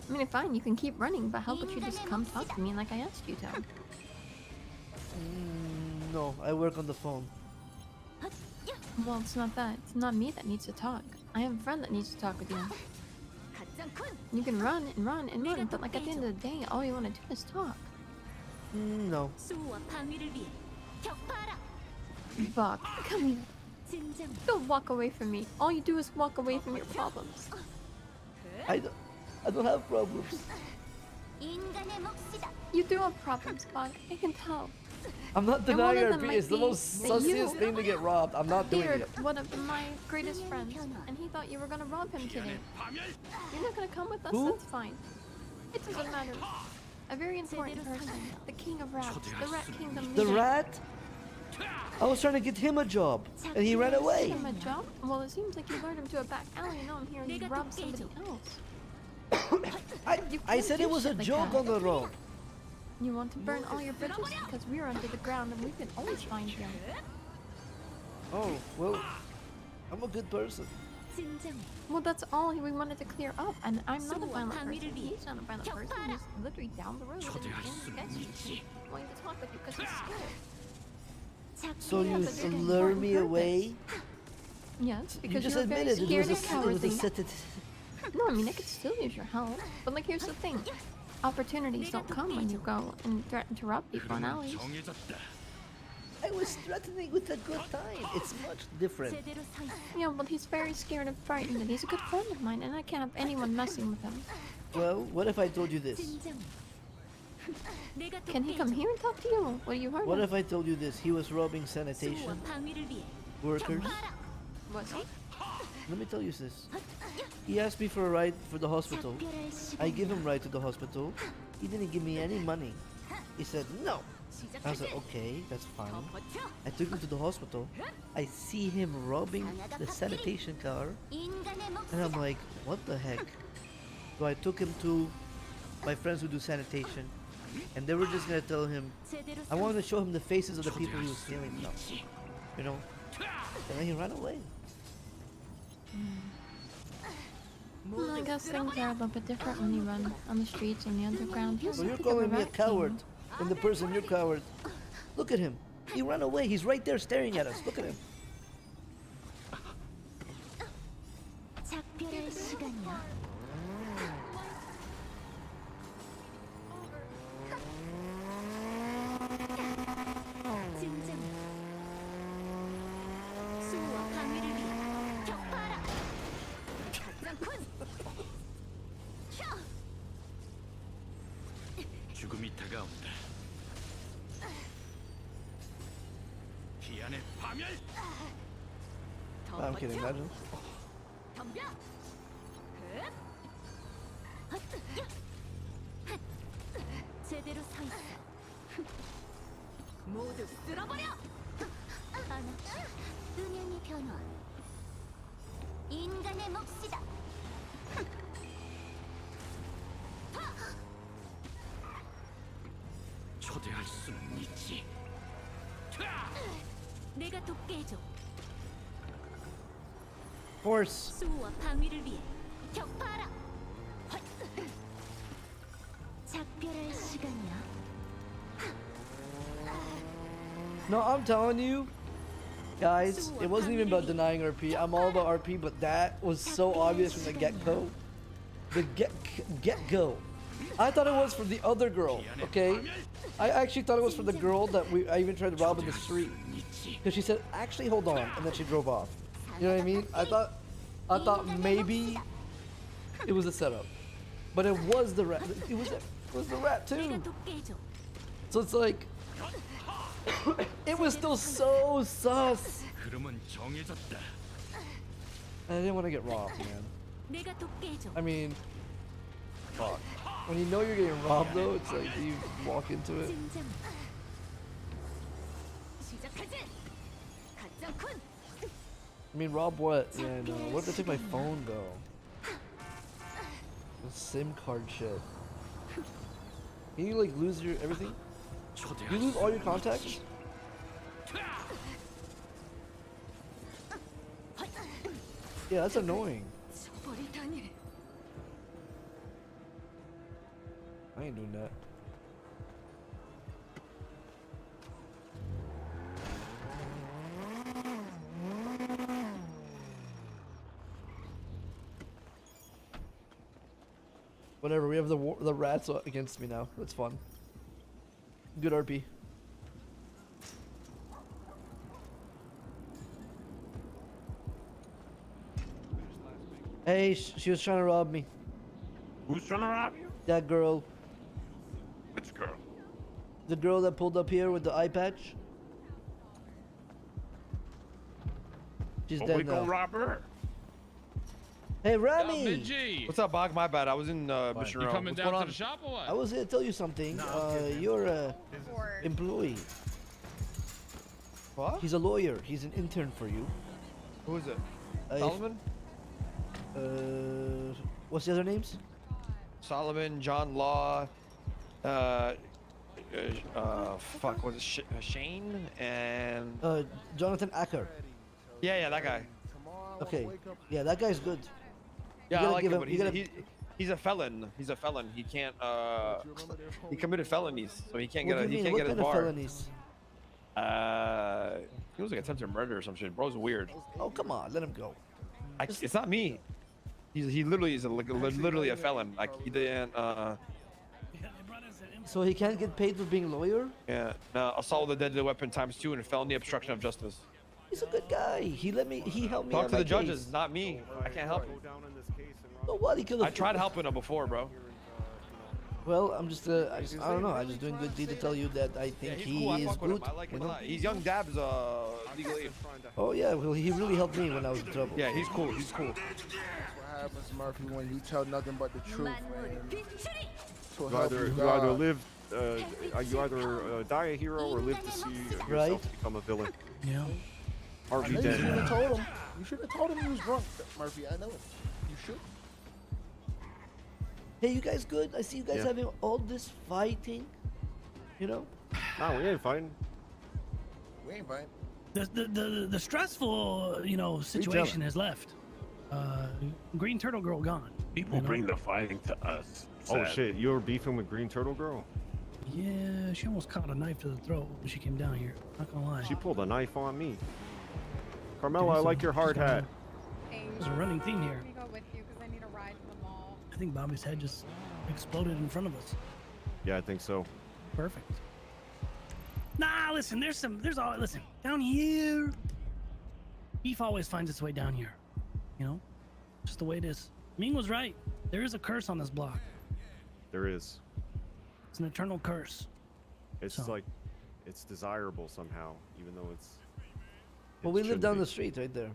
[SPEAKER 12] I mean, fine, you can keep running, but how about you just come talk to me like I asked you to?
[SPEAKER 11] No, I work on the phone.
[SPEAKER 12] Well, it's not that. It's not me that needs to talk. I have a friend that needs to talk with you. You can run and run and run, but like at the end of the day, all you want to do is talk.
[SPEAKER 11] No.
[SPEAKER 12] Buck, come here. Don't walk away from me. All you do is walk away from your problems.
[SPEAKER 11] I don't have problems.
[SPEAKER 12] You do have problems, Buck. I can tell.
[SPEAKER 11] I'm not
[SPEAKER 12] And one
[SPEAKER 11] denying
[SPEAKER 12] of
[SPEAKER 11] our
[SPEAKER 12] them
[SPEAKER 11] beat. It's
[SPEAKER 12] might
[SPEAKER 11] the most
[SPEAKER 12] be that
[SPEAKER 11] sussiest
[SPEAKER 12] you
[SPEAKER 11] thing to get robbed. I'm not doing
[SPEAKER 12] feared
[SPEAKER 11] it.
[SPEAKER 12] one of my greatest friends, and he thought you were gonna rob him today. You're not gonna come with us,
[SPEAKER 11] Who?
[SPEAKER 12] that's fine. It doesn't matter. A very important person, the king of rats, the rat kingdom
[SPEAKER 11] The
[SPEAKER 12] leader.
[SPEAKER 11] rat? I was trying to get him a job, and he ran away.
[SPEAKER 12] Give him a job? Well, it seems like you lured him to a back alley. Now I'm hearing you robbed somebody else.
[SPEAKER 11] I said it was a joke on the road.
[SPEAKER 12] You want to burn all your bridges? Because we're under the ground and we can always find you.
[SPEAKER 11] Oh, well, I'm a good person.
[SPEAKER 12] Well, that's all we wanted to clear up, and I'm not a violent person. He's not a violent person. He's literally down the road and he's wanting to talk with you because he's scared.
[SPEAKER 11] So
[SPEAKER 12] Yeah,
[SPEAKER 11] you
[SPEAKER 12] but you're
[SPEAKER 11] lure
[SPEAKER 12] important
[SPEAKER 11] me
[SPEAKER 12] purpose.
[SPEAKER 11] away?
[SPEAKER 12] Yes,
[SPEAKER 11] You
[SPEAKER 12] because
[SPEAKER 11] just
[SPEAKER 12] you're very
[SPEAKER 11] admitted it
[SPEAKER 12] scared
[SPEAKER 11] was
[SPEAKER 12] and
[SPEAKER 11] a, it was a
[SPEAKER 12] cowardly.
[SPEAKER 11] set
[SPEAKER 12] No, I mean, I could still use your help. But, like, here's the thing. Opportunities don't come when you go and threaten to rob people in alleys.
[SPEAKER 11] I was threatening with a good time. It's much different.
[SPEAKER 12] Yeah, well, he's very scared and frightened, and he's a good friend of mine, and I can't have anyone messing with him.
[SPEAKER 11] Well, what if I told you this?
[SPEAKER 12] Can he come here and talk to you? What do you heard?
[SPEAKER 11] What if I told you this? He was robbing sanitation workers.
[SPEAKER 12] Was he?
[SPEAKER 11] Let me tell you this. He asked me for a ride for the hospital. I give him a ride to the hospital. He didn't give me any money. He said no. I was like, okay, that's fine. I took him to the hospital. I see him robbing the sanitation car. And I'm like, what the heck? So I took him to my friends who do sanitation. And they were just gonna tell him, I wanted to show him the faces of the people he was stealing from. You know? And then he ran away.
[SPEAKER 12] I guess things are a little bit different when you run on the streets and the underground.
[SPEAKER 11] So you're calling me a coward, and the person you're coward. Look at him. He ran away. He's right there staring at us. Look at him.
[SPEAKER 3] 작별할 시간이야. 진정. 수호와 방위를 위해 격파하라. 가장군.
[SPEAKER 7] 죽음이 다가온다. 기안의 파멸.
[SPEAKER 11] I'm kidding. Imagine.
[SPEAKER 3] 덤벼. 제대로 서 있어. 모두 쓸어버려. 하나. 음향의 변화. 인간의 몫이다.
[SPEAKER 7] 초대할 수는 있지.
[SPEAKER 3] 내가 돕게 해줘.
[SPEAKER 11] Force.
[SPEAKER 3] 수호와 방위를 위해 격파하라. 작별할 시간이야.
[SPEAKER 11] No, I'm telling you, guys, it wasn't even about denying RP. I'm all about RP, but that was so obvious from the get-go. The get-go. I thought it was for the other girl, okay? I actually thought it was for the girl that I even tried to rob in the street. Because she said, actually, hold on, and then she drove off. You know what I mean? I thought maybe it was a setup. But it was the rat. It was the rat too. So it's like, it was still so sus. I didn't want to get robbed, man. I mean, fuck. When you know you're getting robbed though, it's like you walk into it. I mean, rob what? Yeah, no. What if they take my phone though? The SIM card shit. Can you like lose your everything? You lose all your contacts? Yeah, that's annoying. I ain't doing that. Whatever, we have the rats against me now. That's fun. Good RP. Hey, she was trying to rob me.
[SPEAKER 16] Who's trying to rob you?
[SPEAKER 11] That girl.
[SPEAKER 16] Which girl?
[SPEAKER 11] The girl that pulled up here with the eye patch. She's dead
[SPEAKER 16] we
[SPEAKER 11] now.
[SPEAKER 16] go rob her.
[SPEAKER 11] Hey, Rami!
[SPEAKER 19] What's up, Bog? My bad. I was in Mission
[SPEAKER 10] You
[SPEAKER 19] Row.
[SPEAKER 10] coming
[SPEAKER 19] What's
[SPEAKER 10] down
[SPEAKER 19] going
[SPEAKER 10] to
[SPEAKER 19] on?
[SPEAKER 10] the shop or what?
[SPEAKER 11] I was here to tell you something. You're a employee.
[SPEAKER 19] What?
[SPEAKER 11] He's a lawyer. He's an intern for you.
[SPEAKER 19] Who is it?
[SPEAKER 11] Solomon? What's the other names?
[SPEAKER 19] Solomon, John Law, fuck, was it Shane and
[SPEAKER 11] Jonathan Acker.
[SPEAKER 19] Yeah, that guy.
[SPEAKER 11] Okay, yeah, that guy's good.
[SPEAKER 19] Yeah,
[SPEAKER 11] You
[SPEAKER 19] I
[SPEAKER 11] gotta
[SPEAKER 19] like
[SPEAKER 11] give
[SPEAKER 19] him, but
[SPEAKER 11] him-
[SPEAKER 19] he's a felon. He's a felon. He can't. He committed felonies, so he can't
[SPEAKER 11] What
[SPEAKER 19] get.
[SPEAKER 11] do you
[SPEAKER 19] He
[SPEAKER 11] mean?
[SPEAKER 19] can't
[SPEAKER 11] What
[SPEAKER 19] get his
[SPEAKER 11] kind of
[SPEAKER 19] bar.
[SPEAKER 11] felonies?
[SPEAKER 19] He was like attempted murder or some shit. Bro's weird.
[SPEAKER 11] Oh come on, let him go.
[SPEAKER 19] It's not me. He literally is literally a felon. Like he didn't.
[SPEAKER 11] So he can't get paid for being a lawyer?
[SPEAKER 19] Yeah. No, assault with a deadly weapon ×2 and felony obstruction of justice.
[SPEAKER 11] He's a good guy. He helped me.
[SPEAKER 19] Talk
[SPEAKER 11] on
[SPEAKER 19] to
[SPEAKER 11] my
[SPEAKER 19] the judges,
[SPEAKER 11] case.
[SPEAKER 19] not me. I can't help him.
[SPEAKER 11] So what? He could
[SPEAKER 19] I tried helping him before, bro.
[SPEAKER 11] Well, I don't know. I'm just doing good deed to tell you that I think
[SPEAKER 19] He's
[SPEAKER 11] he
[SPEAKER 19] cool. I
[SPEAKER 11] is
[SPEAKER 19] fuck with
[SPEAKER 11] good.
[SPEAKER 19] him. I like him
[SPEAKER 11] you
[SPEAKER 19] a
[SPEAKER 11] know?
[SPEAKER 19] lot. He's young Dab's legal aid.
[SPEAKER 11] Oh yeah, well he really helped me when I was in trouble.
[SPEAKER 19] Yeah, he's cool. He's cool.
[SPEAKER 20] That's what happens, Murphy, when you tell nothing but the truth, man.
[SPEAKER 21] You either die a hero or live to see yourself become a villain.
[SPEAKER 20] Yeah.
[SPEAKER 21] Or
[SPEAKER 20] I
[SPEAKER 21] be
[SPEAKER 20] know
[SPEAKER 21] dead.
[SPEAKER 20] You should have told him. You should have told him he was drunk, Murphy. I know it. You should.
[SPEAKER 11] Hey, you guys good? I see you guys
[SPEAKER 21] Yeah.
[SPEAKER 11] having all this fighting. You know?
[SPEAKER 21] No, we ain't fighting.
[SPEAKER 20] We ain't fighting.
[SPEAKER 22] The stressful situation has left. Green Turtle Girl gone.
[SPEAKER 4] People bring the fighting to us.
[SPEAKER 21] Oh
[SPEAKER 4] Sad.
[SPEAKER 21] shit, you were beefing with Green Turtle Girl?
[SPEAKER 22] Yeah, she almost caught a knife to the throat when she came down here. Not gonna lie.
[SPEAKER 21] She pulled a knife on me. Carmela, I like your hard hat.
[SPEAKER 22] There's a running theme here.
[SPEAKER 23] Let me go with you because I need a ride to the mall.
[SPEAKER 22] I think Bobby's head just exploded in front of us.
[SPEAKER 21] Yeah, I think so.
[SPEAKER 22] Perfect. Nah, listen, listen, down here. Beef always finds its way down here. You know? Just the way it is. Ming was right. There is a curse on this block.
[SPEAKER 21] There is.
[SPEAKER 22] It's an eternal curse.
[SPEAKER 21] It's like, it's desirable somehow, even though it's.
[SPEAKER 11] Well, we live down the street right there.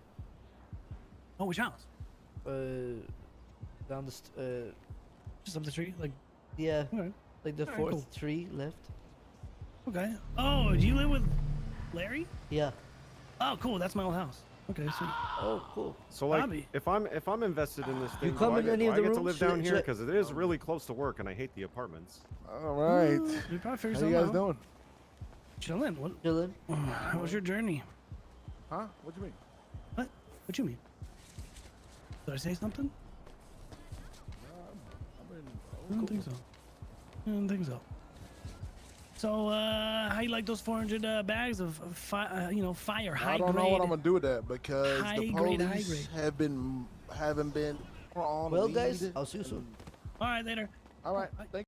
[SPEAKER 22] Oh, which house?
[SPEAKER 11] Down the
[SPEAKER 22] just up the street, like.
[SPEAKER 11] Yeah.
[SPEAKER 22] Okay.
[SPEAKER 11] Like the
[SPEAKER 22] All right,
[SPEAKER 11] fourth
[SPEAKER 22] cool.
[SPEAKER 11] tree left.
[SPEAKER 22] Okay. Oh, do you live with Larry?
[SPEAKER 11] Yeah.
[SPEAKER 22] Oh, cool. That's my old house. Okay, sweet.
[SPEAKER 11] Oh, cool.
[SPEAKER 21] So like,
[SPEAKER 22] Bobby.
[SPEAKER 21] if I'm invested in this thing,
[SPEAKER 11] come
[SPEAKER 21] do I
[SPEAKER 11] in
[SPEAKER 21] get,
[SPEAKER 11] any
[SPEAKER 21] do
[SPEAKER 11] of
[SPEAKER 21] I
[SPEAKER 11] the
[SPEAKER 21] get to
[SPEAKER 11] rooms?
[SPEAKER 21] live down
[SPEAKER 11] Should-
[SPEAKER 21] here
[SPEAKER 11] should-
[SPEAKER 21] because it is really close to work and I hate the apartments.
[SPEAKER 20] All right.
[SPEAKER 22] You probably figure
[SPEAKER 20] How you
[SPEAKER 22] something
[SPEAKER 20] guys
[SPEAKER 22] out.
[SPEAKER 20] doing?
[SPEAKER 22] Chilling. What?
[SPEAKER 11] Chilling.
[SPEAKER 22] How was your journey?
[SPEAKER 20] Huh? What you mean?
[SPEAKER 22] What? What you mean? Did I say something? I don't think so. I don't think so. So, how you like those 400 bags of fire high
[SPEAKER 20] I don't know
[SPEAKER 22] grade?
[SPEAKER 20] what I'm gonna do with that because
[SPEAKER 22] high
[SPEAKER 20] the
[SPEAKER 22] grade,
[SPEAKER 20] police
[SPEAKER 22] high grade.
[SPEAKER 20] haven't been on.
[SPEAKER 11] Well,
[SPEAKER 20] lead.
[SPEAKER 11] guys, I'll see you soon.
[SPEAKER 22] All right, later.
[SPEAKER 20] All right. Thank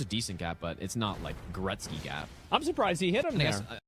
[SPEAKER 9] It's a decent gap, but it's not like Gretzky gap.
[SPEAKER 1] I'm surprised he hit him
[SPEAKER 9] And I
[SPEAKER 1] there.
[SPEAKER 9] guess,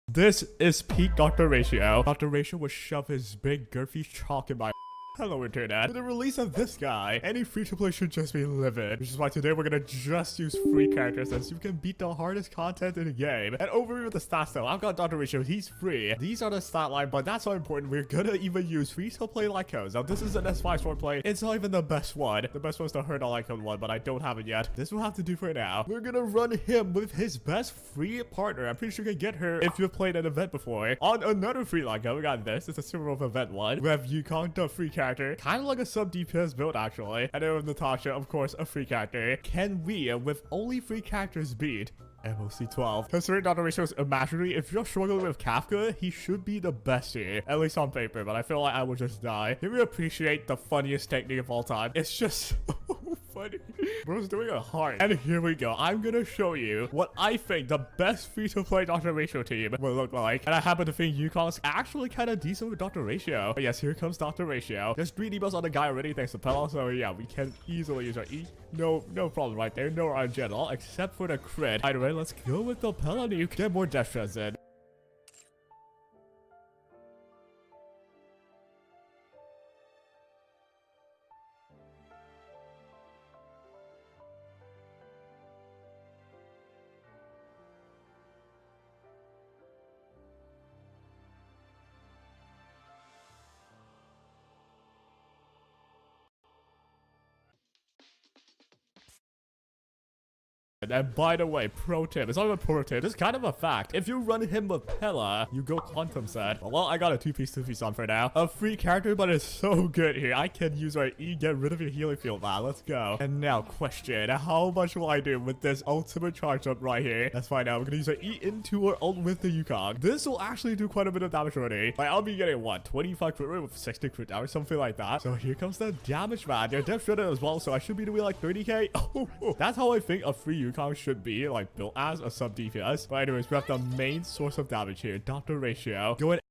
[SPEAKER 2] This is peak Dr. Ratio. Dr. Ratio would shove his big girthy chalk in my hello internet. With the release of this guy, any free-to-play should just be livid. Which is why today we're gonna just use free characters as you can beat the hardest content in the game. And over here with the stats though, I've got Dr. Ratio, he's free. These are the stat line, but that's not important. We're gonna even use free-to-play like codes. Now this is an S5 swordplay. It's not even the best one. The best one's the Herd on like code one, but I don't have it yet. This will have to do for now. We're gonna run him with his best free partner. I'm pretty sure you can get her if you've played an event before. On another free like code, we got this. It's a Super Bowl event one. We have Yukon, the free character. Kind of like a sub DPS build actually. And then with Natasha, of course, a free character. Can we, with only free characters, beat MOC 12? Considering Dr. Ratio is imaginary, if you're struggling with Kafka, he should be the best here. At least on paper, but I feel like I would just die. Can we appreciate the funniest technique of all time? It's just so funny. Bro's doing a heart. And here we go. I'm gonna show you what I think the best free-to-play Dr. Ratio team will look like. And I happen to think Yukon's actually kind of decent with Dr. Ratio. But yes, here comes Dr. Ratio. There's 3 debuffs on the guy already thanks to Pella. So yeah, we can easily use our E. No problem right there. No RNG at all, except for the crit. Either way, let's go with the Pella nuke. Get more death shreds in. And by the way, pro tip, it's not even pro tip, it's kind of a fact. If you run him with Pella, you go quantum set. Well, I got a 2-piece on for now. A free character, but it's so good here. I can use my E, get rid of your healing field now. Let's go. And now, question, how much will I do with this ultimate charge up right here? Let's find out. We're gonna use our E into our ult with the Yukon. This will actually do quite a bit of damage already. Like, I'll be getting, what, 25 crit rate with 60 crit damage, something like that. So here comes the damage, man. They're death shredded as well, so I should be doing like 30k. Oh, that's how I think a free Yukon should be, like, built as a sub DPS. But anyways, we have the main source of damage here, Dr. Ratio. Go ahead.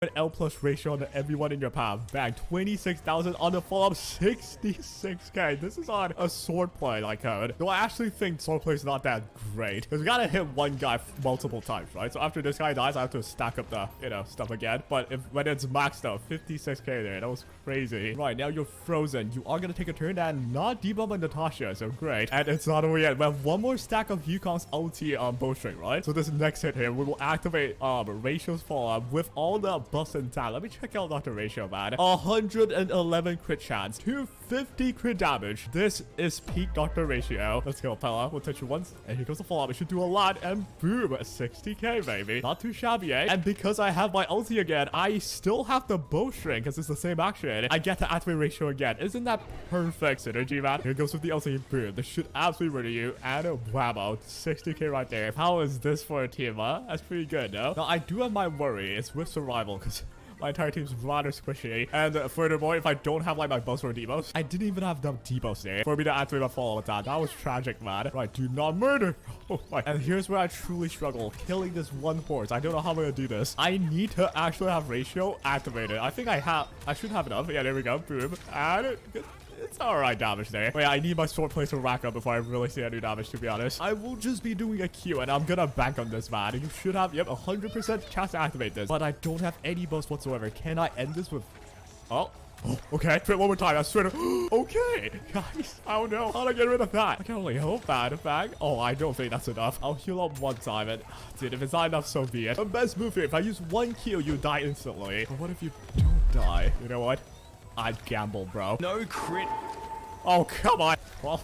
[SPEAKER 2] An L plus ratio on everyone in your path. Bang, 26,000 on the follow-up, 66k. This is on a swordplay like code. Though I actually think swordplay is not that great. Because we gotta hit one guy multiple times, right? So after this guy dies, I have to stack up the, stuff again. But when it's maxed out, 56k there. That was crazy. Right, now you're frozen. You are gonna take a turn and not debuff on Natasha, so great. And it's not over yet. We have one more stack of Yukon's ulti on bowstring, right? So this next hit here, we will activate Ratio's follow-up with all the buffs in town. Let me check out Dr. Ratio, man. 111 crit chance, 250 crit damage. This is peak Dr. Ratio. Let's go, Pella. We'll touch you once. And here goes the follow-up. It should do a lot. And boom, 60k, baby. Not too shabby, eh? And because I have my ulti again, I still have the bowstring because it's the same action. I get to activate Ratio again. Isn't that perfect synergy, man? Here goes with the ulti. Boom. This should absolutely murder you. And a whammo. 60k right there. How is this for a team, huh? That's pretty good, no? Now, I do have my worry. It's with survival because my entire team's rather squishy. And furthermore, if I don't have like my buffs or debuffs, I didn't even have the debuffs there for me to activate my follow attack. That was tragic, man. Right, do not murder. Oh my. And here's where I truly struggle. Killing this one horse. I don't know how I'm gonna do this. I need to actually have Ratio activated. I think I should have enough. Yeah, there we go. Boom. And it's alright damage there. Wait, I need my swordplay to rack up before I really see any damage, to be honest. I will just be doing a Q, and I'm gonna bank on this, man. You should have, 100% chance to activate this. But I don't have any buffs whatsoever. Can I end this with... Oh, Oh, okay. Crit one more time. I swear to... Okay. Guys, I don't know how to get rid of that. I can only hope that, in fact. Oh, I don't think that's enough. I'll heal up one time. And, dude, if it's not enough, so be it. The best move here. If I use one kill, you die instantly. But what if you don't die? You know what? I'd gamble, bro.
[SPEAKER 17] No crit.
[SPEAKER 2] Oh, come on. Well...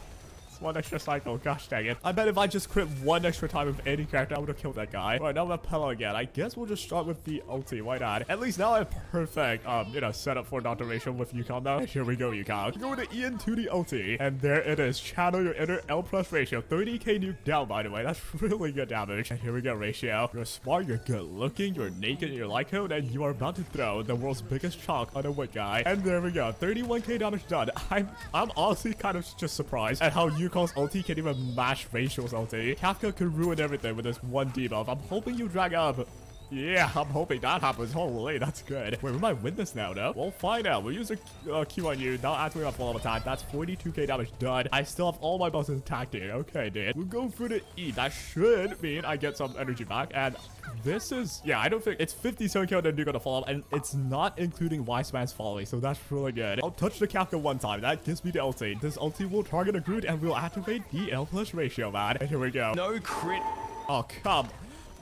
[SPEAKER 2] One extra cycle, gosh dang it. I bet if I just crit one extra time with any character, I would have killed that guy. All right, now I'm Pella again. I guess we'll just start with the ulti. Why not? At least now I have perfect, setup for Dr. Ratio with Yukon though. Here we go, Yukon. Go to Ian to the ulti. And there it is. Channel your inner L plus ratio. 30k nuke down, by the way. That's really good damage. And here we go, Ratio. You're smart, you're good looking, you're naked, you're like code, and you are about to throw the world's biggest chunk on a wood guy. And there we go. 31k damage done. I'm honestly kind of just surprised at how Yukon's ulti can even match Ratio's ulti. Kafka could ruin everything with this one debuff. I'm hoping you drag up. Yeah, I'm hoping that happens. Holy, that's good. Wait, we might win this now, though. We'll find out. We'll use a Q on you. Now activate my follow-up attack. That's 42k damage done. I still have all my buffs intact here. Okay, dude. We'll go for the E. That should mean I get some energy back. And this is... Yeah, I don't think... It's 57k on the nuke on the follow-up. And it's not including Wise Man's Folly. So that's really good. I'll touch the Kafka one time. That gives me the ulti. This ulti will target a Groot and we'll activate the L plus ratio, man. And here we go.
[SPEAKER 17] No crit.
[SPEAKER 2] Oh, come.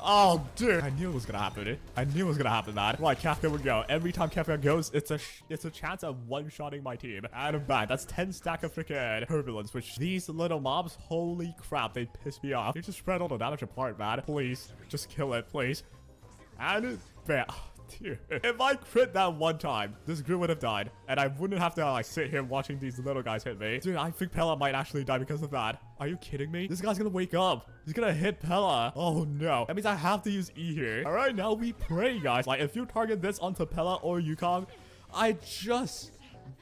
[SPEAKER 2] Oh, dude. I knew it was gonna happen. I knew it was gonna happen, man. Right, Kafka would go. Every time Kafka goes, it's a chance of one-shotting my team. And I'm back. That's 10 stack of freaking turbulence, which these little mobs, holy crap, they piss me off. You just spread all the damage apart, man. Please, just kill it, please. And bam. Dude, if I crit that one time, this Groot would have died. And I wouldn't have to like sit here watching these little guys hit me. Dude, I think Pella might actually die because of that. Are you kidding me? This guy's gonna wake up. He's gonna hit Pella. Oh no. That means I have to use E here. All right, now we pray, guys. Like if you target this onto Pella or Yukon, I just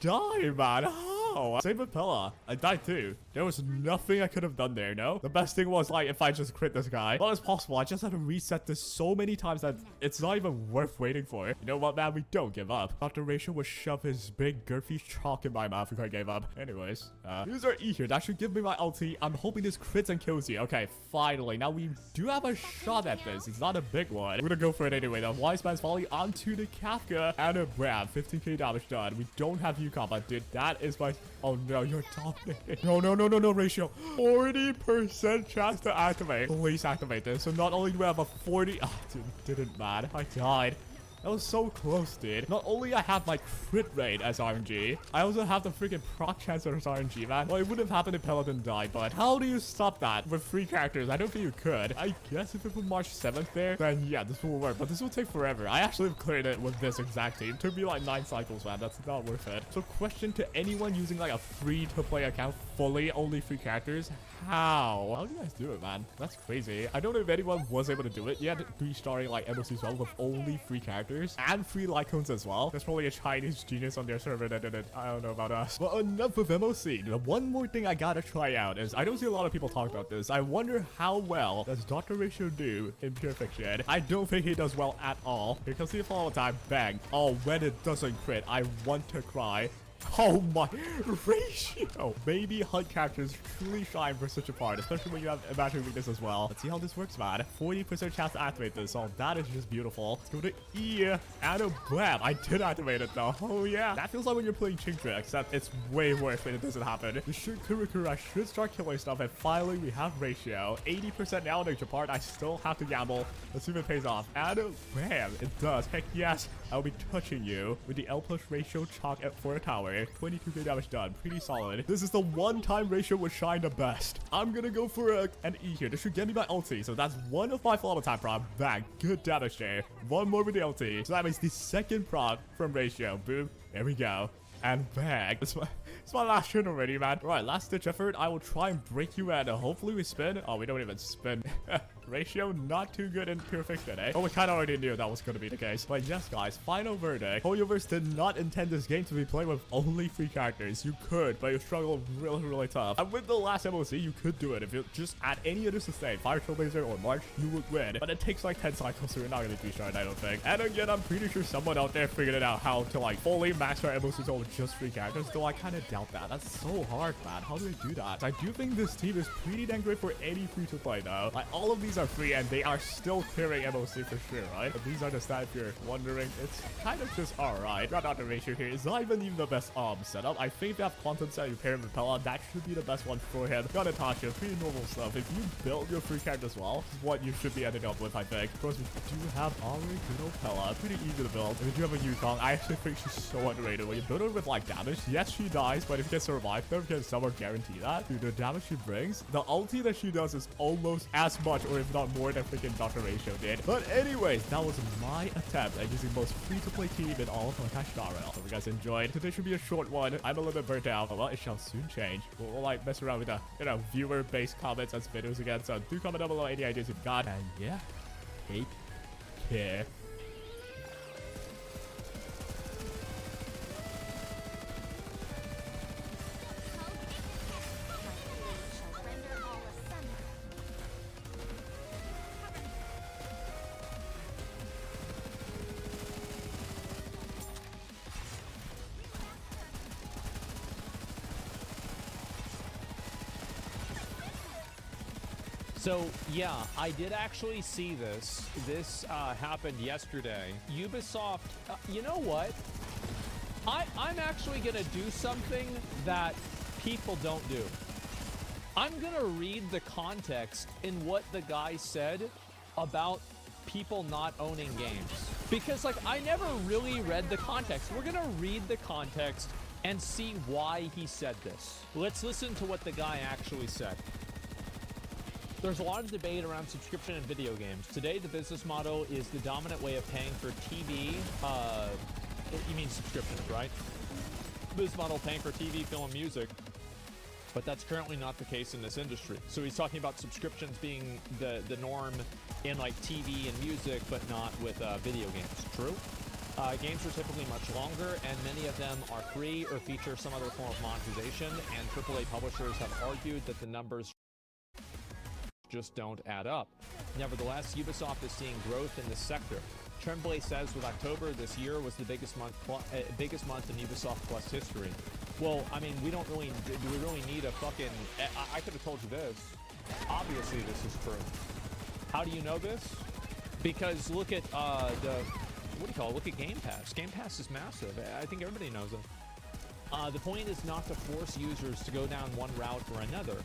[SPEAKER 2] die, man. How? Same with Pella. I died too. There was nothing I could have done there, no? The best thing was, like, if I just crit this guy. Not as possible. I just had to reset this so many times that it's not even worth waiting for. You know what, man? We don't give up. Dr. Ratio would shove his big, girthy chalk in my mouth if I gave up. Anyways, use our E here. That should give me my ulti. I'm hoping this crits and kills you. Okay, finally. Now, we do have a shot at this. It's not a big one. We're gonna go for it anyway, though. Wise Man's Folly onto the Kafka and a Bram. 15k damage done. We don't have Yukon, but dude, that is my... Oh, no, you're dominating. No, Ratio. 40% chance to activate. Please activate this. So not only do we have a 40... Oh, dude, didn't matter. I died. That was so close, dude. Not only I have my crit rate as RNG, I also have the freaking proc chance as RNG, man. Well, it would have happened if Pella didn't die, but how do you stop that with 3 characters? I don't think you could. I guess if it put March 7th there, then yeah, this will work, but this will take forever. I actually have cleared it with this exact team. It took me like 9 cycles, man. That's not worth it. So question to anyone using like a free-to-play account, fully only 3 characters, how do you guys do it, man? That's crazy. I don't know if anyone was able to do it yet, 3-starring like MOCs well with only 3 characters and 3 Lycones as well. There's probably a Chinese genius on their server that did it. I don't know about us. But enough with MOC. The one more thing I gotta try out is I don't see a lot of people talk about this. I wonder how well does Dr. Ratio do in Pure Fiction. I don't think he does well at all. Here comes the follow time. Bang. Oh, when it doesn't crit, I want to cry. Oh my Ratio. Maybe HUD characters truly shine for such a part, especially when you have imaginary weakness as well. Let's see how this works, man. 40% chance to activate this. So that is just beautiful. Let's go to E and a blam. I did activate it though. Oh yeah. That feels like when you're playing Chingtra, except it's way worse when it doesn't happen. The should I should start killing stuff, and finally we have Ratio. 80% now in part. I still have to gamble. Let's see if it pays off. And a bam. It does. Heck yes. I'll be touching you with the L plus Ratio chalk for a tower. 22k damage done. Pretty solid. This is the one time Ratio would shine the best. I'm gonna go for an E here. This should get me my ulti. So that's one of my follow time prop. Bang. Good damage there. One more with the ulti. So that means the second prop from Ratio. Boom. There we go. And bang. It's my last turn already, man. Right, last ditch effort. I will try and break you and hopefully we spin. Oh, we don't even spin. Ratio not too good in Pure Fiction, eh? Oh, we kind of already knew that was going to be the case. But yes, guys, final verdict. Hoyoverse did not intend this game to be played with only 3 characters. You could, but you struggled really tough. And with the last MOC, you could do it. If you just add any other sustain, Fire Trailblazer or March, you would win. But it takes like 10 cycles, so you're not going to be sure, I don't think. And again, I'm pretty sure someone out there figured it out how to like fully max our MOCs over just 3 characters, though I kind of doubt out that. That's so hard, man. How do I do that? I do think this team is pretty dang great for any free-to-play, though. Like, all of these are free, and they are still clearing MOC for sure, right? But these are the stats if you're wondering. It's kind of just alright. Right out the ratio here. It's not even the best setup. I think they have Quantum Set repair with Pella. That should be the best one for him. Got Natasha, pretty normal stuff. If you build your free character as well, this is what you should be ending up with, I think. Of course, we do have already good old Pella. Pretty easy to build. And we do have a Yukong. I actually think she's so underrated. When you build her with like damage, yes, she dies, but if you can survive them, can someone guarantee that? Dude, the damage she brings, the ulti that she does is almost as much, or if not more than freaking Dr. Ratio did. But anyways, that was my attempt at using the most free-to-play team in all of Star Rail. Hope you guys enjoyed. Today should be a short one. I'm a little bit burnt out, but well, it shall soon change. We'll like mess around with the, viewer-based comments as videos again. So do comment down below any ideas you've got. And yeah, take care.
[SPEAKER 1] So, yeah, I did actually see this. This happened yesterday. Ubisoft, you know what? I'm actually going to do something that people don't do. I'm going to read the context in what the guy said about people not owning games. Because, like, I never really read the context. We're going to read the context and see why he said this. Let's listen to what the guy actually said. There's a lot of debate around subscription in video games. Today, the business model is the dominant way of paying for TV. You mean subscriptions, right? Business model paying for TV, film, and music. But that's currently not the case in this industry. So he's talking about subscriptions being the norm in like TV and music, but not with video games. True. Games are typically much longer, and many of them are free or feature some other form of monetization, and AAA publishers have argued that the numbers just don't add up. Nevertheless, Ubisoft is seeing growth in this sector. Tremblay says with October this year was the biggest month in Ubisoft Plus history. Well, I mean, do we really need a fucking... I could have told you this. Obviously, this is true. How do you know this? Because look at what do you call it? Look at Game Pass. Game Pass is massive. I think everybody knows it. The point is not to force users to go down one route or another.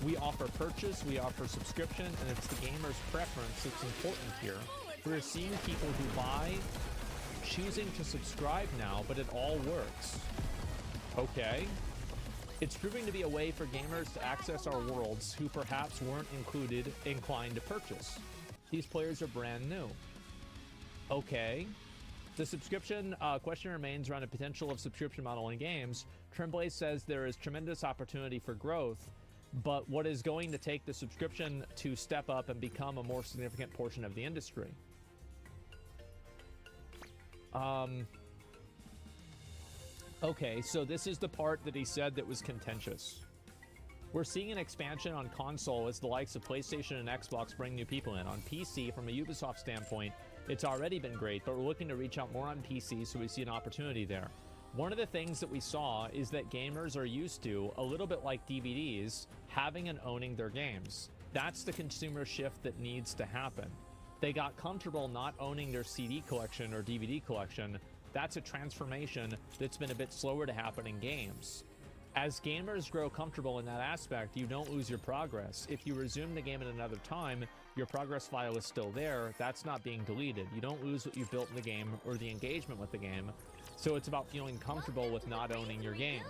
[SPEAKER 1] We offer purchase, we offer subscription, and it's the gamer's preference that's important here. We're seeing people who buy, choosing to subscribe now, but it all works. Okay. It's proving to be a way for gamers to access our worlds who perhaps weren't inclined to purchase. These players are brand new. Okay. The subscription question remains around a potential of subscription model in games. Tremblay says there is tremendous opportunity for growth, but what is going to take the subscription to step up and become a more significant portion of the industry? Okay, so this is the part that he said that was contentious. We're seeing an expansion on console as the likes of PlayStation and Xbox bring new people in. On PC, from a Ubisoft standpoint, it's already been great, but we're looking to reach out more on PC, so we see an opportunity there. One of the things that we saw is that gamers are used to, a little bit like DVDs, having and owning their games. That's the consumer shift that needs to happen. They got comfortable not owning their CD collection or DVD collection. That's a transformation that's been a bit slower to happen in games. As gamers grow comfortable in that aspect, you don't lose your progress. If you resume the game at another time, your progress file is still there. That's not being deleted. You don't lose what you built in the game or the engagement with the game. So it's about feeling comfortable with not owning your game.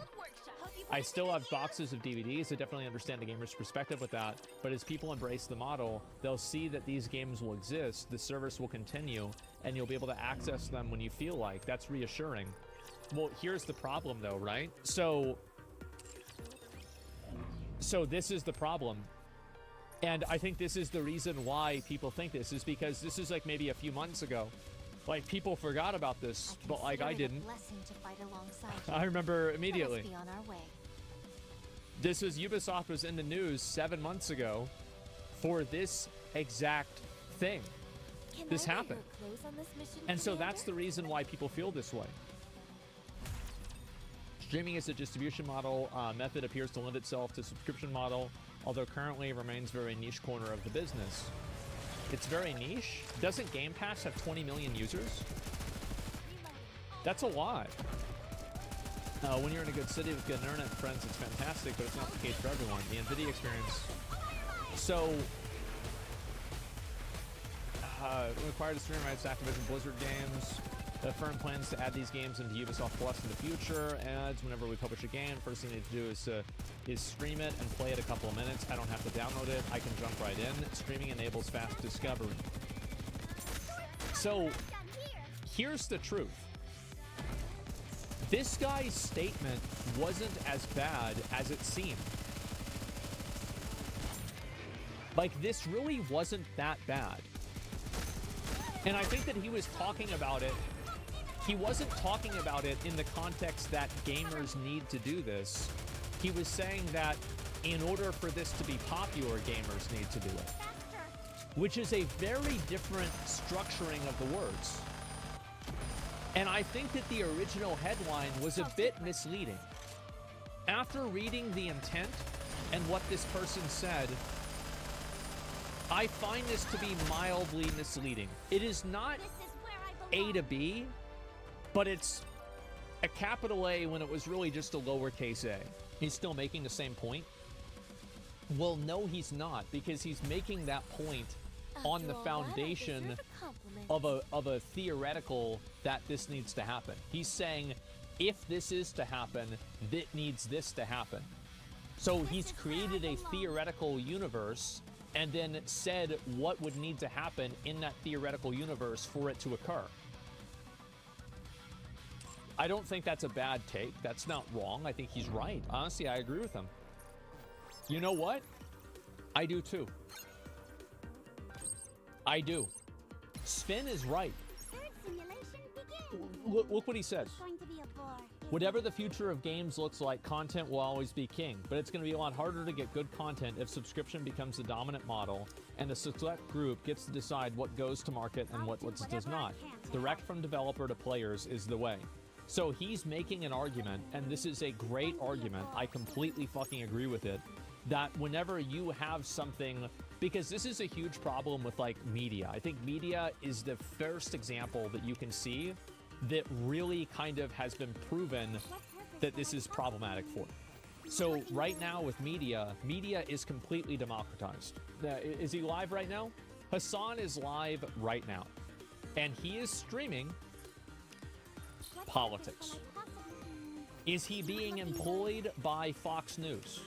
[SPEAKER 1] I still have boxes of DVDs. I definitely understand the gamer's perspective with that. But as people embrace the model, they'll see that these games will exist, the service will continue, and you'll be able to access them when you feel like. That's reassuring. Well, here's the problem though, right? So this is the problem. And I think this is the reason why people think this, is because this is like maybe a few months ago. Like, people forgot about this, but like I didn't. I remember immediately. This was, Ubisoft was in the news 7 months ago for this exact thing. This happened. And so that's the reason why people feel this way. Streaming as a distribution model method appears to lend itself to subscription model, although currently remains very niche corner of the business. It's very niche. Doesn't Game Pass have 20 million users? That's a lot. When you're in a good city with good internet friends, it's fantastic, but it's not the case for everyone. The NVIDIA experience. So, required to stream rights to Activision Blizzard games. The firm plans to add these games into Ubisoft Plus in the future. Ads whenever we publish a game. First thing you need to do is stream it and play it a couple of minutes. I don't have to download it. I can jump right in. Streaming enables fast discovery. So, here's the truth. This guy's statement wasn't as bad as it seemed. Like, this really wasn't that bad. And I think that he was talking about it. He wasn't talking about it in the context that gamers need to do this. He was saying that in order for this to be popular, gamers need to do it. Which is a very different structuring of the words. And I think that the original headline was a bit misleading. After reading the intent and what this person said, I find this to be mildly misleading. It is not A to B, but it's a capital A when it was really just a lowercase a. He's still making the same point? Well, no, he's not, because he's making that point on the foundation of a theoretical that this needs to happen. He's saying, if this is to happen, that needs this to happen. So he's created a theoretical universe and then said what would need to happen in that theoretical universe for it to occur. I don't think that's a bad take. That's not wrong. I think he's right. Honestly, I agree with him. You know what? I do too. I do. Spin is right. Look what he says. Whatever the future of games looks like, content will always be king, but it's going to be a lot harder to get good content if subscription becomes the dominant model and the select group gets to decide what goes to market and what does not. Direct from developer to players is the way. So he's making an argument, and this is a great argument. I completely fucking agree with it, that whenever you have something, because this is a huge problem with like media. I think media is the first example that you can see that really kind of has been proven that this is problematic for. So right now with media is completely democratized. Is he live right now? Hassan is live right now. And he is streaming politics. Is he being employed by Fox News?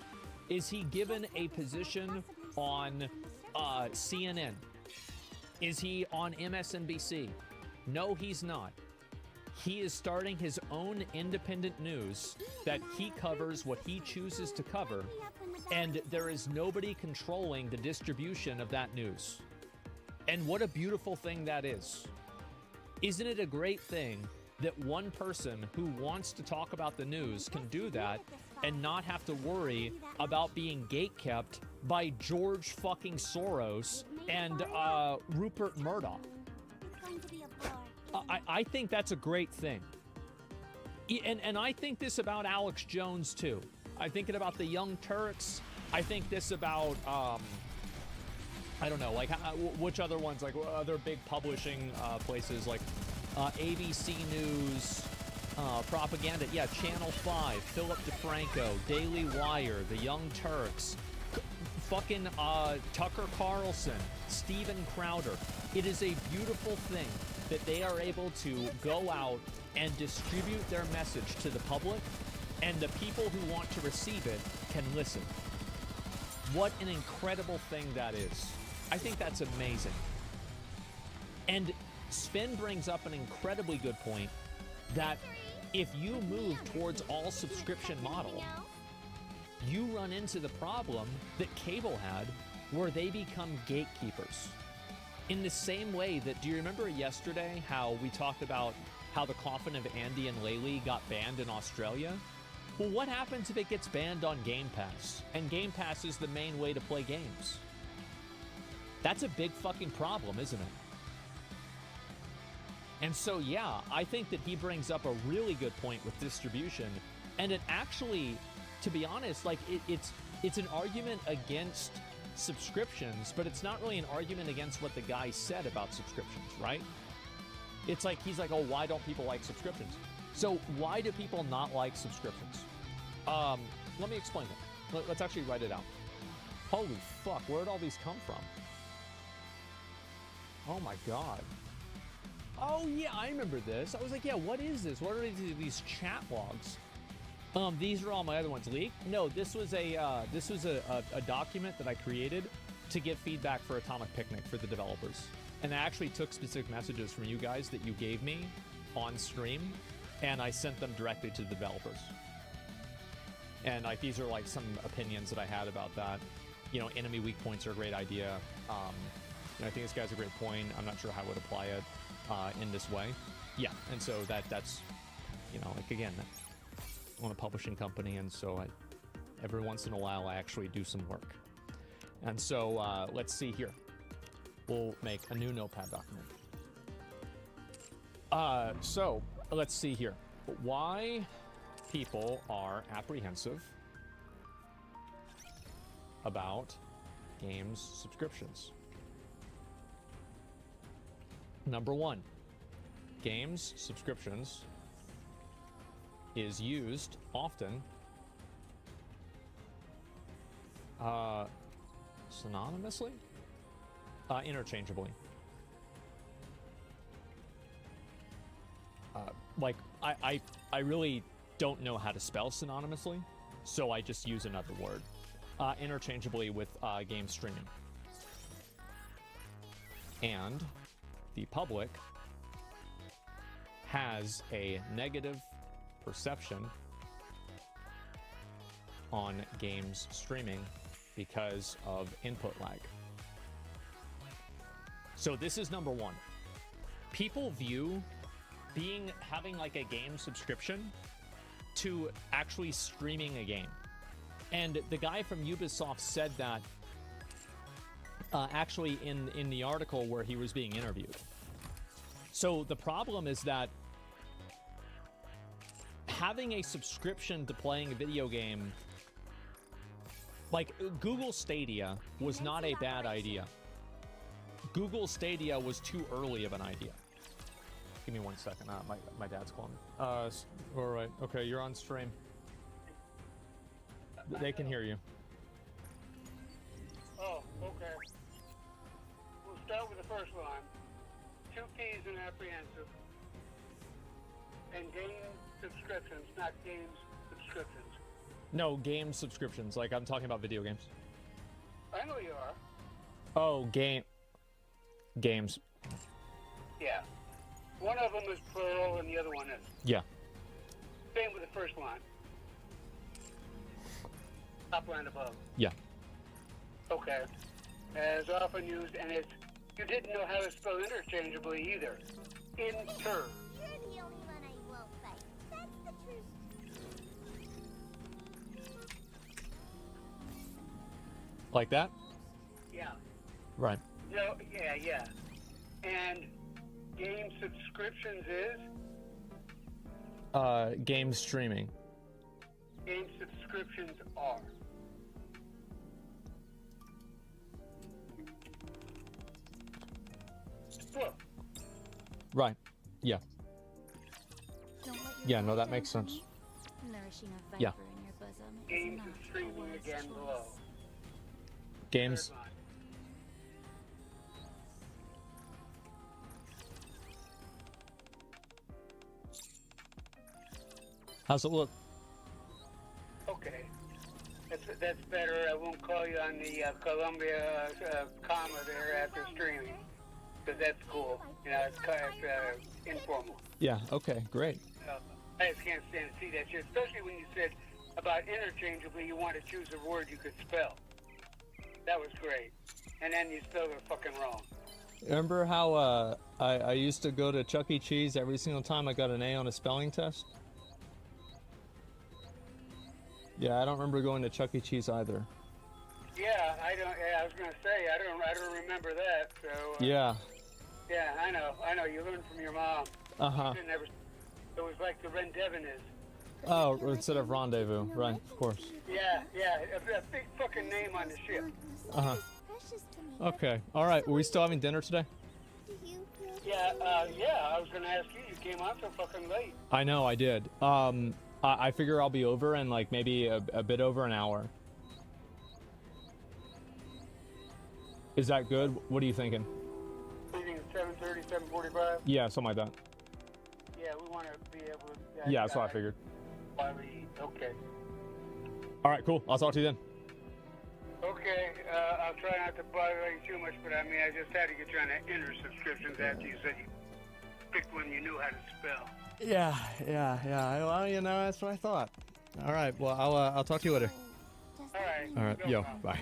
[SPEAKER 1] Is he given a position on CNN? Is he on MSNBC? No, he's not. He is starting his own independent news that he covers what he chooses to cover, and there is nobody controlling the distribution of that news. And what a beautiful thing that is. Isn't it a great thing that one person who wants to talk about the news can do that and not have to worry about being gatekept by George fucking Soros and Rupert Murdoch? I think that's a great thing. And I think this about Alex Jones too. I think it about the Young Turks. I think this about, I don't know, like which other ones, like other big publishing places like ABC News, Propaganda, yeah, Channel 5, Philip DeFranco, Daily Wire, The Young Turks, fucking Tucker Carlson, Steven Crowder. It is a beautiful thing that they are able to go out and distribute their message to the public, and the people who want to receive it can listen. What an incredible thing that is. I think that's amazing. And Sven brings up an incredibly good point that if you move towards all subscription model, you run into the problem that cable had where they become gatekeepers. In the same way that, do you remember yesterday how we talked about how the Coffin of Andy and Laylee got banned in Australia? Well, what happens if it gets banned on Game Pass? And Game Pass is the main way to play games. That's a big fucking problem, isn't it? And so, yeah, I think that he brings up a really good point with distribution. And it actually, to be honest, like it's an argument against subscriptions, but it's not really an argument against what the guy said about subscriptions, right? It's like, he's like, oh, why don't people like subscriptions? So why do people not like subscriptions? Let me explain it. Let's actually write it out. Holy fuck, where'd all these come from? Oh my god. Oh yeah, I remember this. I was like, yeah, what is this? What are these chat logs? These are all my other ones. Leaked? No, this was a document that I created to get feedback for Atomic Picnic for the developers. And I actually took specific messages from you guys that you gave me on stream, and I sent them directly to the developers. And like, these are like some opinions that I had about that. You know, enemy weak points are a great idea. You know, I think this guy's a great point. I'm not sure how I would apply it in this way. Yeah, and so that's, you know, like, again, I own a publishing company, and so every once in a while I actually do some work. And so let's see here. We'll make a new notepad document. So let's see here. Why people are apprehensive about games subscriptions. Number one, games subscriptions is used often synonymously, interchangeably. Like, I really don't know how to spell synonymously, so I just use another word. Interchangeably with game streaming. And the public has a negative perception on games streaming because of input lag. So this is number one. People view having like a game subscription to actually streaming a game. And the guy from Ubisoft said that actually in the article where he was being interviewed. So the problem is that having a subscription to playing a video game, like Google Stadia, was not a bad idea. Google Stadia was too early of an idea. Give me 1 second. My dad's calling me. All right. Okay, you're on stream. They can hear you.
[SPEAKER 5] Oh, okay. We'll start with the first line. 2 P's in apprehensive. And game subscriptions, not games subscriptions.
[SPEAKER 1] No, game subscriptions. Like, I'm talking about video games.
[SPEAKER 5] I know you are.
[SPEAKER 1] Oh, games.
[SPEAKER 5] Yeah. One of them is plural and the other one isn't.
[SPEAKER 1] Yeah.
[SPEAKER 5] Same with the first line. Top line above.
[SPEAKER 1] Yeah.
[SPEAKER 5] Okay. As often used, and you didn't know how to spell interchangeably either. Inter.
[SPEAKER 3] You're the only one I won't fight. That's the truth.
[SPEAKER 1] Like that?
[SPEAKER 5] Yeah.
[SPEAKER 1] Right.
[SPEAKER 5] No, yeah. And game subscriptions is?
[SPEAKER 1] Game streaming.
[SPEAKER 5] Game subscriptions are. Well,
[SPEAKER 1] Right. Yeah. Yeah, no, that makes sense.
[SPEAKER 3] Nourishing a viper
[SPEAKER 1] Yeah.
[SPEAKER 3] in your bosom is
[SPEAKER 5] games
[SPEAKER 3] not
[SPEAKER 5] of
[SPEAKER 3] a
[SPEAKER 5] streaming
[SPEAKER 3] wise
[SPEAKER 5] again
[SPEAKER 3] choice.
[SPEAKER 5] below.
[SPEAKER 1] Games.
[SPEAKER 5] Third line.
[SPEAKER 1] How's it look?
[SPEAKER 5] Okay. That's better. I won't call you on the Columbia comma there after streaming. Because that's cool. You know, it's kind of informal.
[SPEAKER 1] Yeah, okay, great.
[SPEAKER 5] I just can't stand to see that shit. Especially when you said about interchangeably, you want to choose a word you could spell. That was great. And then you spelled it fucking wrong.
[SPEAKER 1] Remember how I used to go to Chuck E. Cheese every single time I got an A on a spelling test? Yeah, I don't remember going to Chuck E. Cheese either.
[SPEAKER 5] Yeah, I don't. Yeah, I was gonna say I don't remember that. So.
[SPEAKER 1] Yeah.
[SPEAKER 5] Yeah, I know. You learned from your mom.
[SPEAKER 1] Uh-huh.
[SPEAKER 5] It was like the Rendezvous is.
[SPEAKER 1] Oh, instead of rendezvous, right? Of course.
[SPEAKER 5] Yeah, a big fucking name on the ship.
[SPEAKER 1] Uh-huh. Okay. All right. Were we still having dinner today?
[SPEAKER 5] Yeah, I was gonna ask you. You came on so fucking late.
[SPEAKER 1] I know, I did. I figure I'll be over in like maybe a bit over an hour. Is that good? What are you thinking?
[SPEAKER 5] Leaving at 7:30, 7:45.
[SPEAKER 1] Yeah, something like that.
[SPEAKER 5] Yeah, we want to be able to.
[SPEAKER 1] Yeah, that's what I figured.
[SPEAKER 5] Okay.
[SPEAKER 1] All right, cool. I'll talk to you then.
[SPEAKER 5] Okay, I'll try not to bother you too much, but I mean, I just had to get you on that Ender subscriptions after you said you picked one you knew how to spell.
[SPEAKER 1] Yeah. Well, you know, that's what I thought. All right. Well, I'll talk to you later. All right. Yo, bye.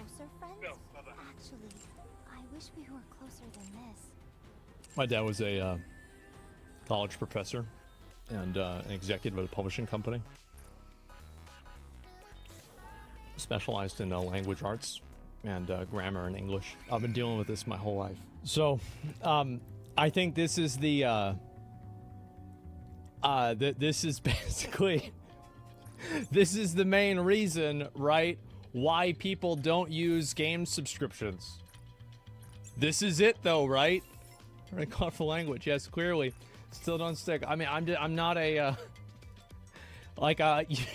[SPEAKER 3] Actually, I wish we were closer than this.
[SPEAKER 1] My dad was a college professor and an executive at a publishing company. Specialized in language arts and grammar and English. I've been dealing with this my whole life. So, I think this is the this is basically this is the main reason, right, why people don't use game subscriptions. This is it, though, right? Very colorful language, yes, clearly. Still don't stick. I mean, I'm not a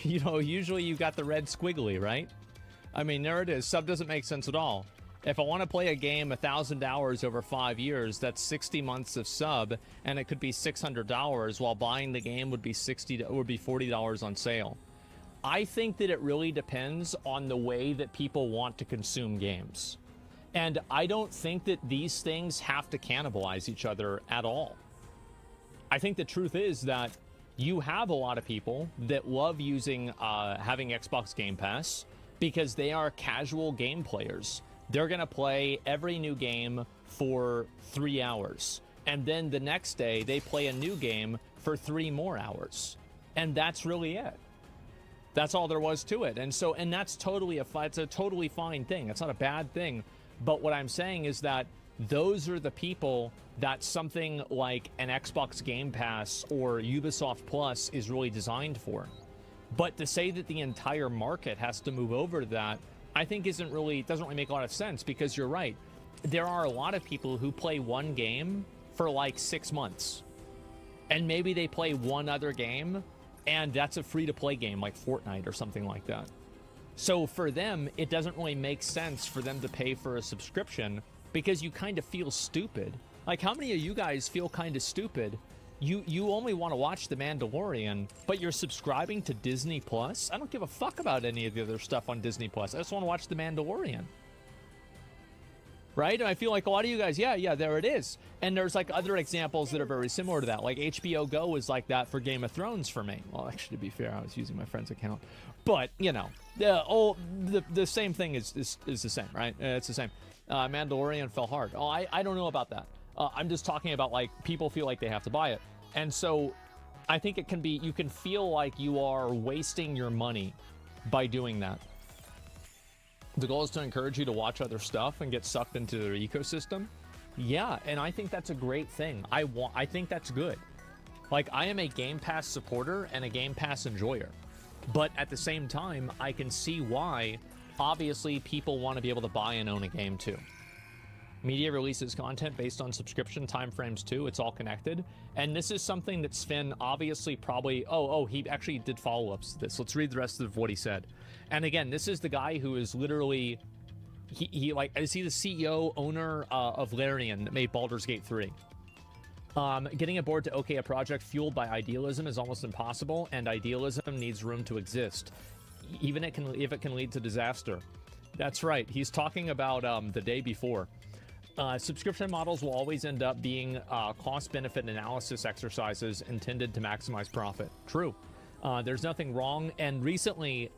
[SPEAKER 1] you know, usually you got the red squiggly, right? I mean, there it is. Sub doesn't make sense at all. If I want to play a game 1,000 hours over 5 years, that's 60 months of sub, and it could be $600, while buying the game would be $40 on sale. I think that it really depends on the way that people want to consume games. And I don't think that these things have to cannibalize each other at all. I think the truth is that you have a lot of people that love using having Xbox Game Pass because they are casual game players. They're going to play every new game for 3 hours. And then the next day, they play a new game for 3 more hours. And that's really it. That's all there was to it. And that's totally it's a totally fine thing. It's not a bad thing. But what I'm saying is that those are the people that something like an Xbox Game Pass or Ubisoft Plus is really designed for. But to say that the entire market has to move over to that, I think doesn't really make a lot of sense, because you're right. There are a lot of people who play one game for like 6 months. And maybe they play one other game, and that's a free-to-play game like Fortnite or something like that. So for them, it doesn't really make sense for them to pay for a subscription, because you kind of feel stupid. Like, how many of you guys feel kind of stupid? You only want to watch The Mandalorian, but you're subscribing to Disney Plus? I don't give a fuck about any of the other stuff on Disney Plus. I just want to watch The Mandalorian. Right? And I feel like a lot of you guys, yeah, there it is. And there's like other examples that are very similar to that. Like HBO Go is like that for Game of Thrones for me. Well, actually, to be fair, I was using my friend's account. But, you know, the same thing is the same, right? It's the same. Mandalorian fell hard. Oh, I don't know about that. I'm just talking about, like, people feel like they have to buy it. And so I think it can be, you can feel like you are wasting your money by doing that. The goal is to encourage you to watch other stuff and get sucked into their ecosystem. Yeah, and I think that's a great thing. I think that's good. Like, I am a Game Pass supporter and a Game Pass enjoyer. But at the same time, I can see why, obviously, people want to be able to buy and own a game too. Media releases content based on subscription timeframes too. It's all connected. And this is something that Sven obviously probably... Oh, he actually did follow-ups to this. Let's read the rest of what he said. And again, this is the guy who is literally... Is he the CEO, owner of Larian that made Baldur's Gate 3? Getting aboard to OK a project fueled by idealism is almost impossible, and idealism needs room to exist, even if it can lead to disaster. That's right. He's talking about the day before. Subscription models will always end up being cost-benefit analysis exercises intended to maximize profit. True. There's nothing wrong. And recently,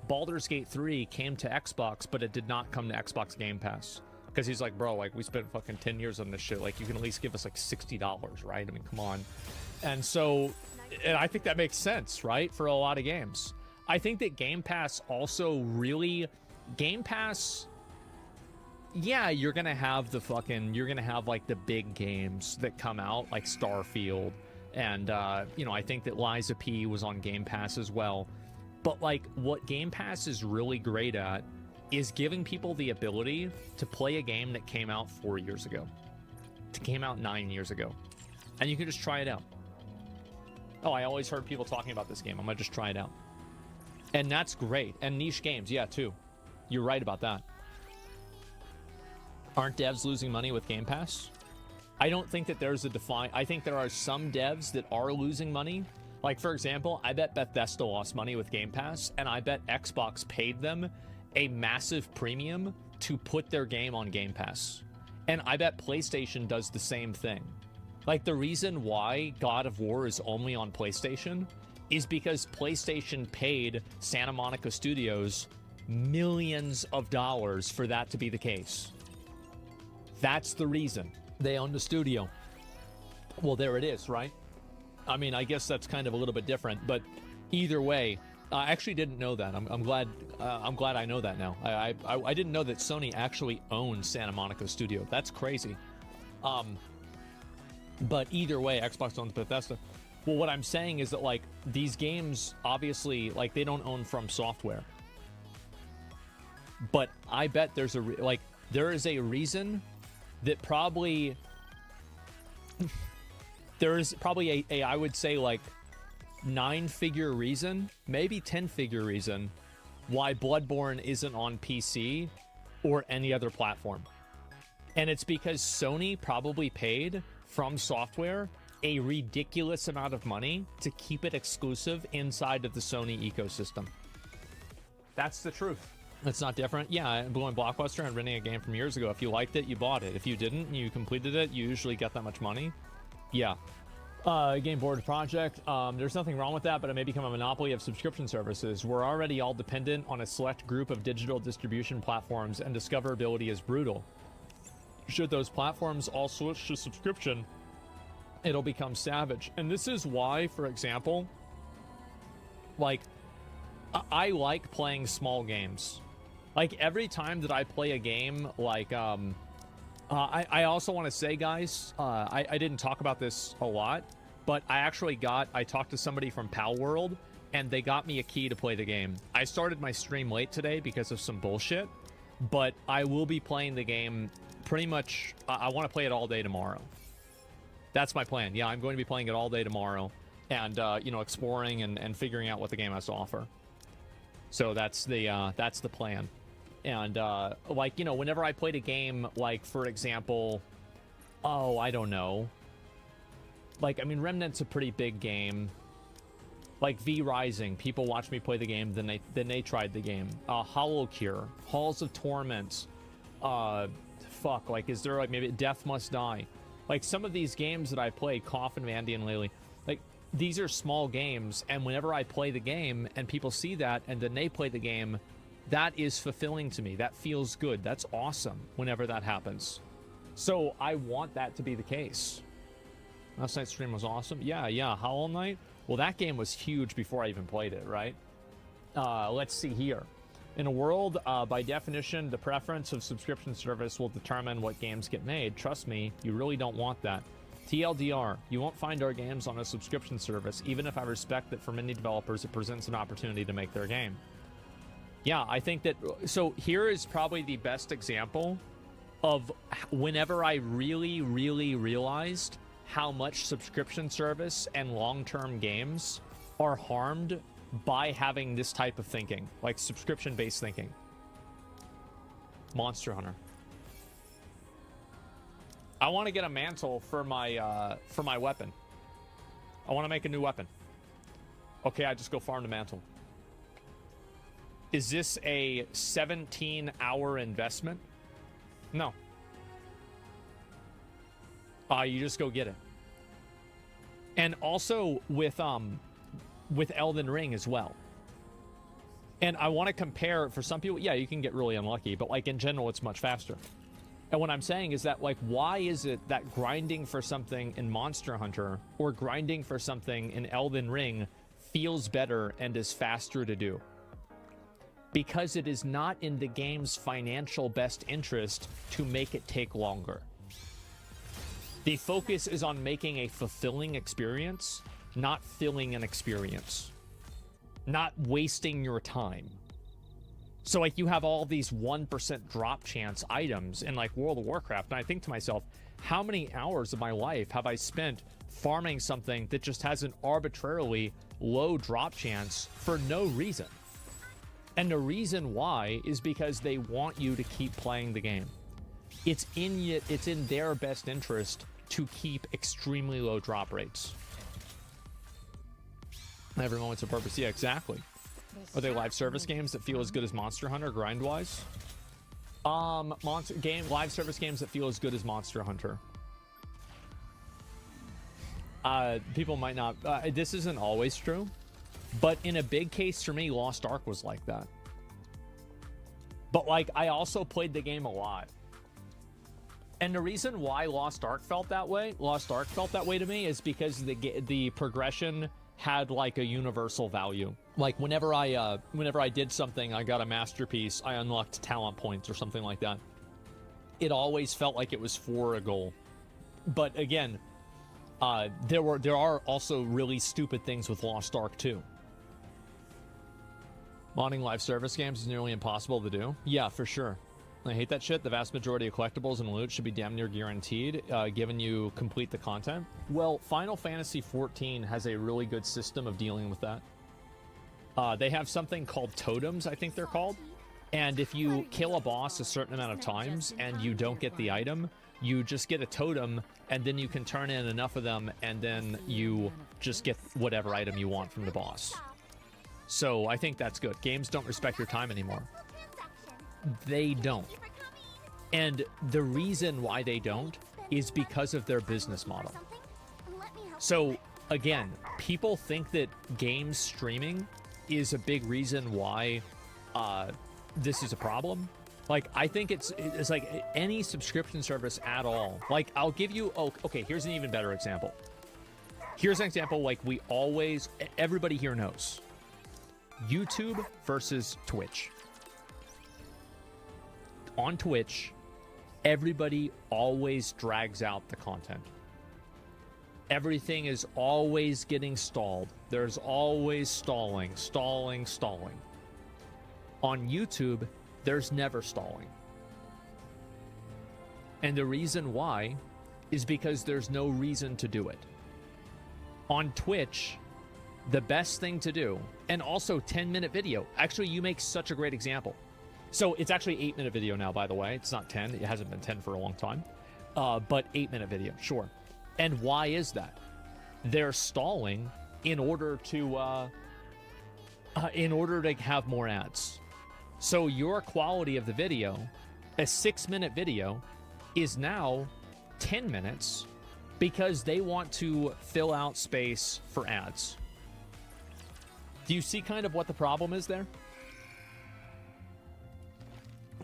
[SPEAKER 1] Baldur's Gate 3 came to Xbox, but it did not come to Xbox Game Pass. Because he's like, bro, like, we spent fucking 10 years on this shit. Like, you can at least give us, like, $60, right? I mean, come on. And so, and I think that makes sense, right? For a lot of games. I think that Game Pass also really... Game Pass... Yeah, you're gonna have like the big games that come out, like Starfield, And, you know, I think that Liza P was on Game Pass as well. But, like, what Game Pass is really great at is giving people the ability to play a game that came out 4 years ago. It came out 9 years ago. And you can just try it out. Oh, I always heard people talking about this game. I'm going to just try it out. And that's great. And niche games, yeah, too. You're right about that. Aren't devs losing money with Game Pass? I don't think that there's a I think there are some devs that are losing money. Like, for example, I bet Bethesda lost money with Game Pass, and I bet Xbox paid them a massive premium to put their game on Game Pass. And I bet PlayStation does the same thing. Like, the reason why God of War is only on PlayStation is because PlayStation paid Santa Monica Studios millions of dollars for that to be the case. That's the reason. They own the studio. Well, there it is, right? I mean, I guess that's kind of a little bit different, but either way, I actually didn't know that. I'm glad I know that now. I didn't know that Sony actually owned Santa Monica Studio. That's crazy. But either way, Xbox owns Bethesda. Well, what I'm saying is that, like, these games, obviously, like, they don't own From Software. But I bet there's there is a reason that probably there is probably a I would say, like, 9-figure reason, maybe 10-figure reason why Bloodborne isn't on PC or any other platform. And it's because Sony probably paid From Software a ridiculous amount of money to keep it exclusive inside of the Sony ecosystem. That's the truth. It's not different. Yeah, blowing Blockbuster and renting a game from years ago. If you liked it, you bought it. If you didn't and you completed it, you usually get that much money. Yeah. Game Board Project. There's nothing wrong with that, but it may become a monopoly of subscription services. We're already all dependent on a select group of digital distribution platforms, and discoverability is brutal. Should those platforms all switch to subscription, it'll become savage. And this is why, for example, like, I like playing small games. Like, every time that I play a game, like, I also want to say, guys, I didn't talk about this a lot, but I talked to somebody from Pal World, and they got me a key to play the game. I started my stream late today because of some bullshit, but I will be playing the game pretty much. I want to play it all day tomorrow. That's my plan. Yeah, I'm going to be playing it all day tomorrow, and you know, exploring and figuring out what the game has to offer. So that's the plan. And like, you know, whenever I played a game, like, for example, oh, I don't know, like, I mean, Remnant's a pretty big game. Like V Rising, people watched me play the game, then they tried the game. Hollow Cure, Halls of Torment, fuck, like, is there, like, maybe Death Must Die? Like, some of these games that I played, Coffin, Vandy, and Lily, like, these are small games, and whenever I play the game and people see that and then they play the game, that is fulfilling to me. That feels good. That's awesome whenever that happens. So I want that to be the case. Last night's stream was awesome. Yeah, Hollow Knight. Well, that game was huge before I even played it, right? Let's see here. In a world, by definition, the preference of subscription service will determine what games get made. Trust me, you really don't want that. TLDR, you won't find our games on a subscription service, even if I respect that for many developers it presents an opportunity to make their game. Yeah, I think that... So here is probably the best example of whenever I really, really realized how much subscription service and long-term games are harmed by having this type of thinking, like subscription-based thinking. Monster Hunter. I want to get a mantle for my weapon. I want to make a new weapon. Okay, I just go farm the mantle. Is this a 17-hour investment? No. You just go get it. And also with Elden Ring as well. And I want to compare, for some people, yeah, you can get really unlucky, but like in general, it's much faster. And what I'm saying is that, like, why is it that grinding for something in Monster Hunter or grinding for something in Elden Ring feels better and is faster to do? Because it is not in the game's financial best interest to make it take longer. The focus is on making a fulfilling experience, not filling an experience. Not wasting your time. So, like, you have all these 1% drop chance items in, like, World of Warcraft, and I think to myself, how many hours of my life have I spent farming something that just has an arbitrarily low drop chance for no reason? And the reason why is because they want you to keep playing the game. It's in their best interest to keep extremely low drop rates. Every moment's a purpose. Yeah, exactly. Are they live service games that feel as good as Monster Hunter grind-wise? Live service games that feel as good as Monster Hunter. People might not. This isn't always true, but in a big case for me, Lost Ark was like that. But like, I also played the game a lot. And the reason why Lost Ark felt that way to me, is because the progression had like a universal value. Like whenever I did something, I got a masterpiece, I unlocked talent points or something like that. It always felt like it was for a goal. But again, there are also really stupid things with Lost Ark too. Modding live service games is nearly impossible to do. Yeah, for sure. I hate that shit. The vast majority of collectibles and loot should be damn near guaranteed, given you complete the content. Well, Final Fantasy XIV has a really good system of dealing with that. They have something called totems, I think they're called. And if you kill a boss a certain amount of times and you don't get the item, you just get a totem, and then you can turn in enough of them, and then you just get whatever item you want from the boss. So I think that's good. Games don't respect your time anymore. They don't. And the reason why they don't is because of their business model. So again, people think that game streaming is a big reason why this is a problem. Like, I think it's like any subscription service at all. Like, I'll give you, okay, here's an even better example. Here's an example like everybody here knows. YouTube versus Twitch. On Twitch, everybody always drags out the content. Everything is always getting stalled. There's always stalling. On YouTube, there's never stalling. And the reason why is because there's no reason to do it. On Twitch, the best thing to do, and also 10-minute video. Actually, you make such a great example. So it's actually 8-minute video now, by the way. It's not 10. It hasn't been 10 for a long time. But 8-minute video, sure. And why is that? They're stalling in order to have more ads. So your quality of the video, a 6-minute video, is now 10 minutes because they want to fill out space for ads. Do you see kind of what the problem is there?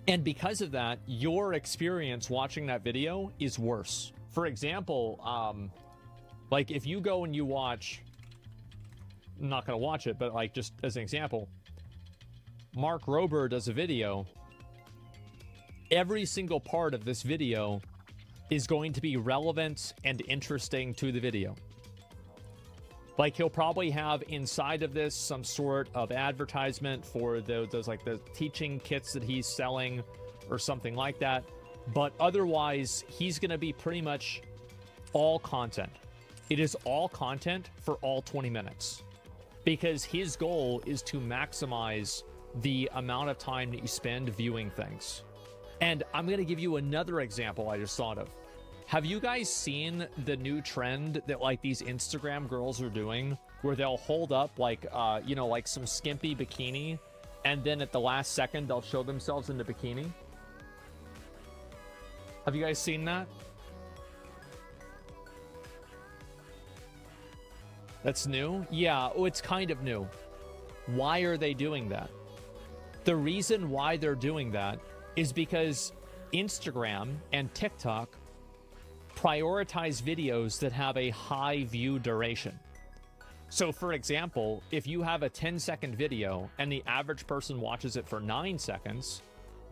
[SPEAKER 1] And because of that, your experience watching that video is worse. For example, like if you go and you watch, I'm not going to watch it, but like just as an example, Mark Rober does a video. Every single part of this video is going to be relevant and interesting to the video. Like he'll probably have inside of this some sort of advertisement for those like the teaching kits that he's selling or something like that. But otherwise, he's going to be pretty much all content. It is all content for all 20 minutes. Because his goal is to maximize the amount of time that you spend viewing things. And I'm going to give you another example I just thought of. Have you guys seen the new trend that like these Instagram girls are doing where they'll hold up like, like some skimpy bikini and then at the last second they'll show themselves in the bikini? Have you guys seen that? That's new? Yeah, it's kind of new. Why are they doing that? The reason why they're doing that is because Instagram and TikTok prioritize videos that have a high view duration. So for example, if you have a 10-second video and the average person watches it for 9 seconds,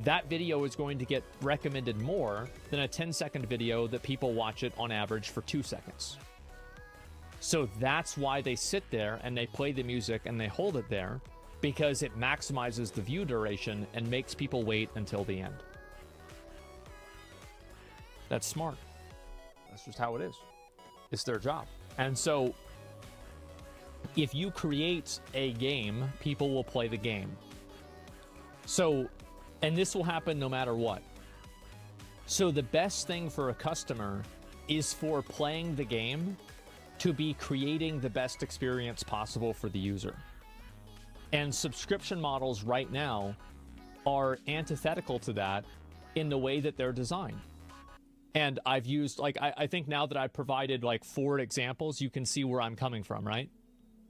[SPEAKER 1] that video is going to get recommended more than a 10-second video that people watch it on average for 2 seconds. So that's why they sit there and they play the music and they hold it there, because it maximizes the view duration and makes people wait until the end. That's smart. That's just how it is. It's their job. And so if you create a game, people will play the game. So, and this will happen no matter what. So the best thing for a customer is for playing the game to be creating the best experience possible for the user. And subscription models right now are antithetical to that in the way that they're designed. And I've used, like, I think now that I've provided like 4 examples, you can see where I'm coming from, right?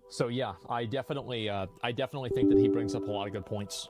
[SPEAKER 1] So yeah, I definitely think that he brings up a lot of good points.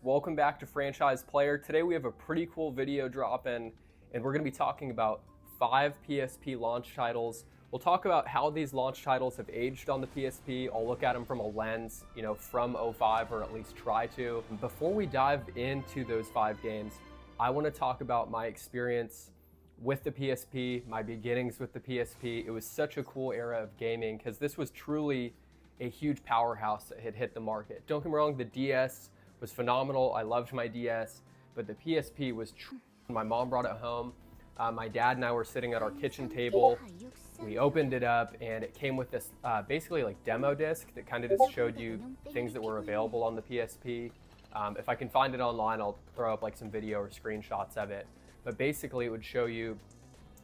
[SPEAKER 6] Welcome back to Franchise Player. Today we have a pretty cool video dropping, and we're going to be talking about 5 PSP launch titles. We'll talk about how these launch titles have aged on the PSP. I'll look at them from a lens, from 05, or at least try to. Before we dive into those 5 games, I want to talk about my experience with the PSP, my beginnings with the PSP. It was such a cool era of gaming because this was truly a huge powerhouse that had hit the market. Don't get me wrong, the DS was phenomenal. I loved my DS, but the PSP was my mom brought it home. My dad and I were sitting at our kitchen table. We opened it up and it came with this basically like demo disc that kind of just showed you things that were available on the PSP. If I can find it online, I'll throw up like some video or screenshots of it. But basically it would show you,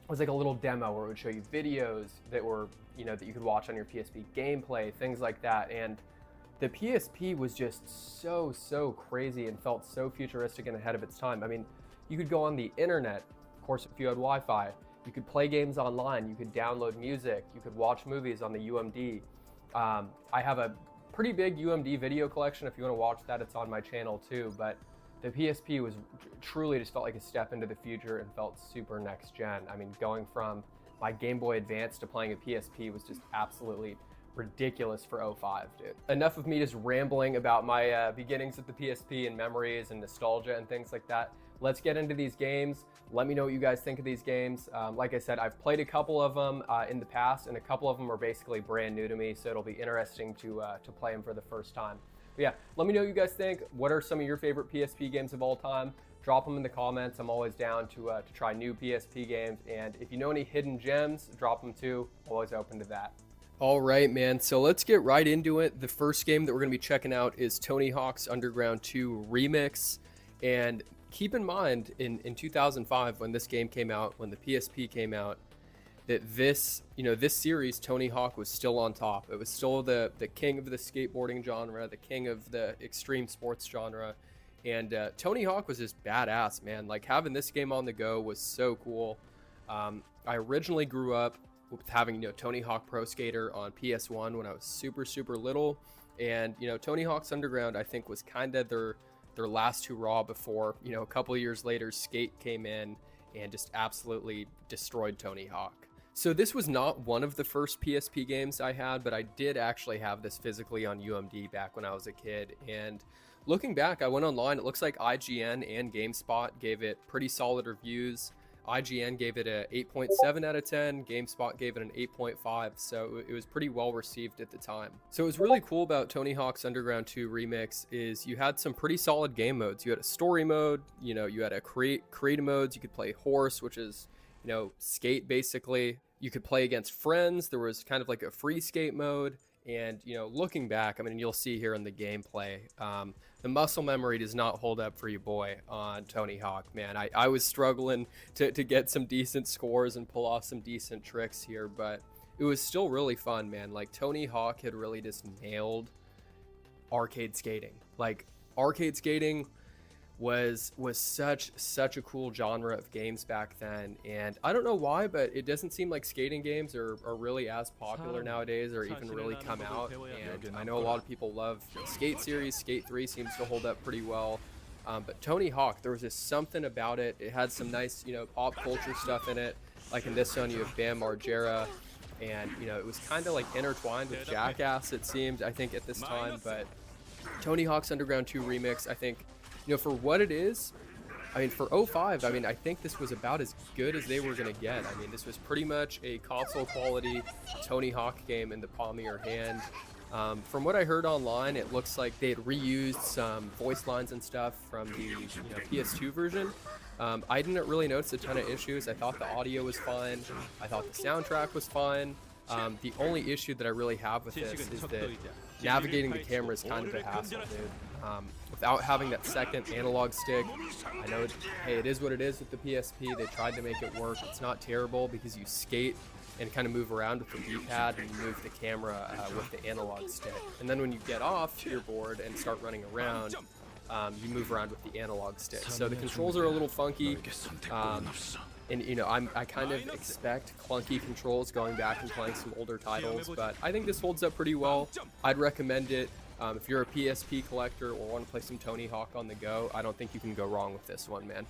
[SPEAKER 6] it was like a little demo where it would show you videos that were, that you could watch on your PSP, gameplay, things like that. And the PSP was just so crazy and felt so futuristic and ahead of its time. I mean, you could go on the internet, of course, if you had Wi-Fi, you could play games online, you could download music, you could watch movies on the UMD. I have a pretty big UMD video collection. If you want to watch that, it's on my channel too. But the PSP was truly just felt like a step into the future and felt super next gen. I mean, going from my Game Boy Advance to playing a PSP was just absolutely ridiculous for 05, dude. Enough of me just rambling about my beginnings with the PSP and memories and nostalgia and things like that. Let's get into these games. Let me know what you guys think of these games. Like I said, I've played a couple of them in the past, and a couple of them are basically brand new to me, so it'll be interesting to play them for the first time. But yeah, let me know what you guys think. What are some of your favorite PSP games of all time? Drop them in the comments. I'm always down to try new PSP games, and if you know any hidden gems, drop them too. Always open to that. All right, man. So let's get right into it. The first game that we're going to be checking out is Tony Hawk's Underground 2 Remix. And keep in mind, in 2005, when this game came out, when the PSP came out, that this series, Tony Hawk, was still on top. It was still the king of the skateboarding genre, the king of the extreme sports genre. And Tony Hawk was just badass, man. Like, having this game on the go was so cool. I originally grew up with having Tony Hawk Pro Skater on PS1 when I was super little, and Tony Hawk's Underground, I think, was kind of their last hurrah before a couple years later Skate came in and just absolutely destroyed Tony Hawk. So this was not one of the first PSP games I had, but I did actually have this physically on UMD back when I was a kid. And looking back, I went online, it looks like IGN and GameSpot gave it pretty solid reviews. IGN gave it a 8.7 out of 10, GameSpot gave it an 8.5, so it was pretty well received at the time. So what was really cool about Tony Hawk's Underground 2 Remix is you had some pretty solid game modes. You had a story mode, you had a creative modes, you could play horse, which is, skate basically. You could play against friends, there was kind of like a free skate mode, and looking back, I mean, you'll see here in the gameplay, the muscle memory does not hold up for you, boy, on Tony Hawk, man. I was struggling to get some decent scores and pull off some decent tricks here, but it was still really fun, man. Like, Tony Hawk had really just nailed arcade skating. Like, arcade skating was such a cool genre of games back then. And I don't know why, but it doesn't seem like skating games are really as popular nowadays or even really come out. And I know a lot of people love the Skate series. Skate 3 seems to hold up pretty well. But Tony Hawk, there was just something about it. It had some nice, pop culture stuff in it. Like in this one, you have Bam Margera, and it was kind of like intertwined with Jackass, it seemed, I think, at this time. But Tony Hawk's Underground 2 remix, I think, for what it is, I mean, for 05, I mean, I think this was about as good as they were going to get. I mean, this was pretty much a console quality Tony Hawk game in the palm of your hand. From what I heard online, it looks like they had reused some voice lines and stuff from the PS2 version. I didn't really notice a ton of issues. I thought the audio was fine. I thought the soundtrack was fine. The only issue that I really have with this is that navigating the camera is kind of a hassle, dude. Without having that second analog stick, I know, hey, it is what it is with the PSP. They tried to make it work. It's not terrible because you skate and kind of move around with the D-pad and move the camera with the analog stick. And then when you get off your board and start running around, you move around with the analog stick. So the controls are a little funky. And I kind of expect clunky controls going back and playing some older titles, but I think this holds up pretty well. I'd recommend it. If you're a PSP collector or want to play some Tony Hawk on the go, I don't think you can go wrong with this one, man.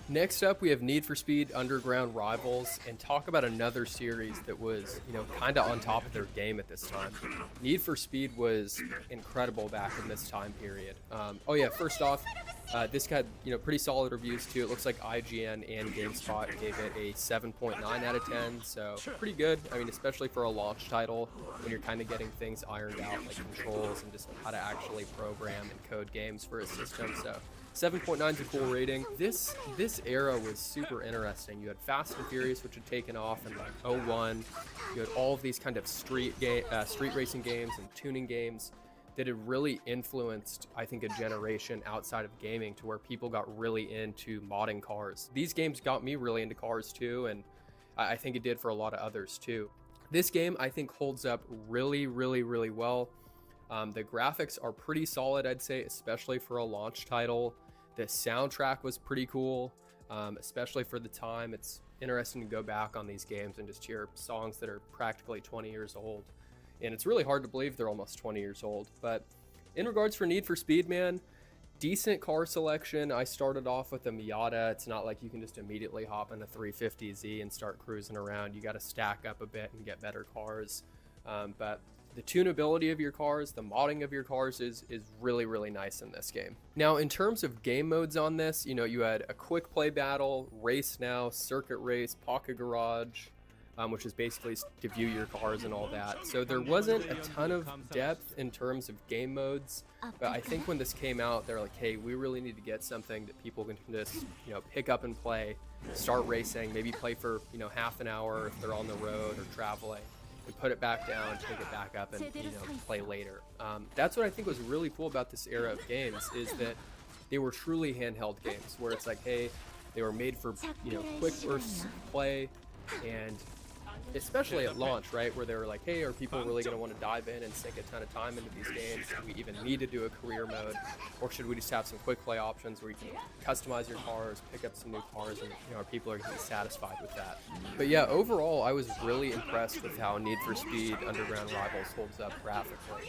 [SPEAKER 6] Next up, we have Need for Speed Underground Rivals, and talk about another series that was, kind of on top of their game at this time. Need for Speed was incredible back in this time period. Oh yeah, first off, this got, pretty solid reviews too. It looks like IGN and GameSpot gave it a 7.9 out of 10, so pretty good. I mean, especially for a launch title, when you're kind of getting things ironed out, like controls and just how to actually program and code games for a system, so 7.9 is a cool rating. This era was super interesting. You had Fast and Furious, which had taken off in like 01. You had all of these kind of street racing games and tuning games that had really influenced, I think, a generation outside of gaming to where people got really into modding cars. These games got me really into cars too, and I think it did for a lot of others too. This game, I think, holds up really, really, really well. The graphics are pretty solid, I'd say, especially for a launch title. The soundtrack was pretty cool, especially for the time. It's interesting to go back on these games and just hear songs that are practically 20 years old. And it's really hard to believe they're almost 20 years old. But in regards for Need for Speed, man, decent car selection. I started off with a Miata. It's not like you can just immediately hop in a 350Z and start cruising around. You got to stack up a bit and get better cars. But the tunability of your cars, the modding of your cars is really, really nice in this game. Now, in terms of game modes on this, you had a quick play battle, race now, circuit race, pocket garage, which is basically to view your cars and all that. So there wasn't a ton of depth in terms of game modes, but I think when this came out, they're like, hey, we really need to get something that people can just, pick up and play, start racing, maybe play for, half an hour if they're on the road or traveling. And put it back down, take it back up, and play later. That's what I think was really cool about this era of games, is that they were truly handheld games, where it's like, hey, they were made for quick burst play, and especially at launch, right, where they were like, hey, are people really going to want to dive in and sink a ton of time into these games? Do we even need to do a career mode, or should we just have some quick play options where you can customize your cars, pick up some new cars, and our people are going to be satisfied with that? But yeah, overall, I was really impressed with how Need for Speed Underground Rivals holds up graphically,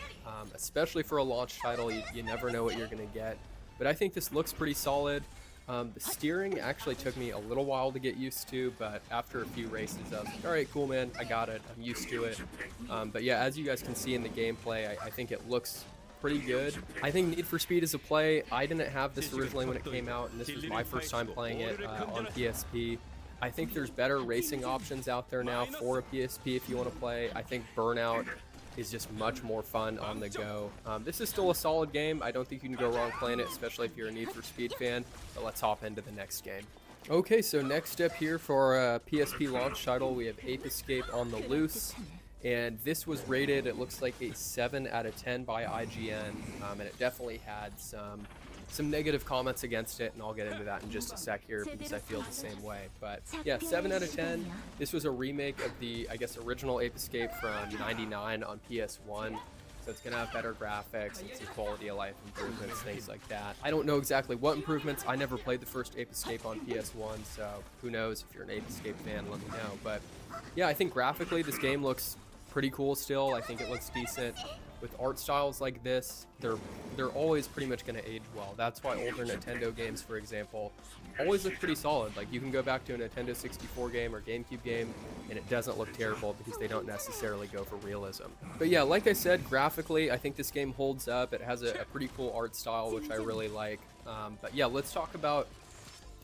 [SPEAKER 6] especially for a launch title. You never know what you're going to get, but I think this looks pretty solid. The steering actually took me a little while to get used to, but after a few races, I was like, all right, cool, man, I got it, I'm used to it. But yeah, as you guys can see in the gameplay, I think it looks pretty good. I think Need for Speed is a play. I didn't have this originally when it came out, and this was my first time playing it on PSP. I think there's better racing options out there now for a PSP if you want to play. I think Burnout is just much more fun on the go. This is still a solid game. I don't think you can go wrong playing it, especially if you're a Need for Speed fan. But let's hop into the next game. Okay, so next up here for a PSP launch title, we have Ape Escape on the Loose. And this was rated, it looks like, a 7 out of 10 by IGN. And it definitely had some negative comments against it, and I'll get into that in just a sec here because I feel the same way. But yeah, 7 out of 10. This was a remake of the, I guess, original Ape Escape from '99 on PS1. So it's gonna have better graphics and some quality of life improvements, things like that. I don't know exactly what improvements. I never played the first Ape Escape on PS1, so who knows? If you're an Ape Escape fan, let me know. But yeah, I think graphically this game looks pretty cool still. I think it looks decent. With art styles like this, they're always pretty much going to age well. That's why older Nintendo games, for example, always look pretty solid. Like you can go back to a Nintendo 64 game or GameCube game and it doesn't look terrible because they don't necessarily go for realism. But yeah, like I said, graphically, I think this game holds up. It has a pretty cool art style, which I really like. But yeah, let's talk about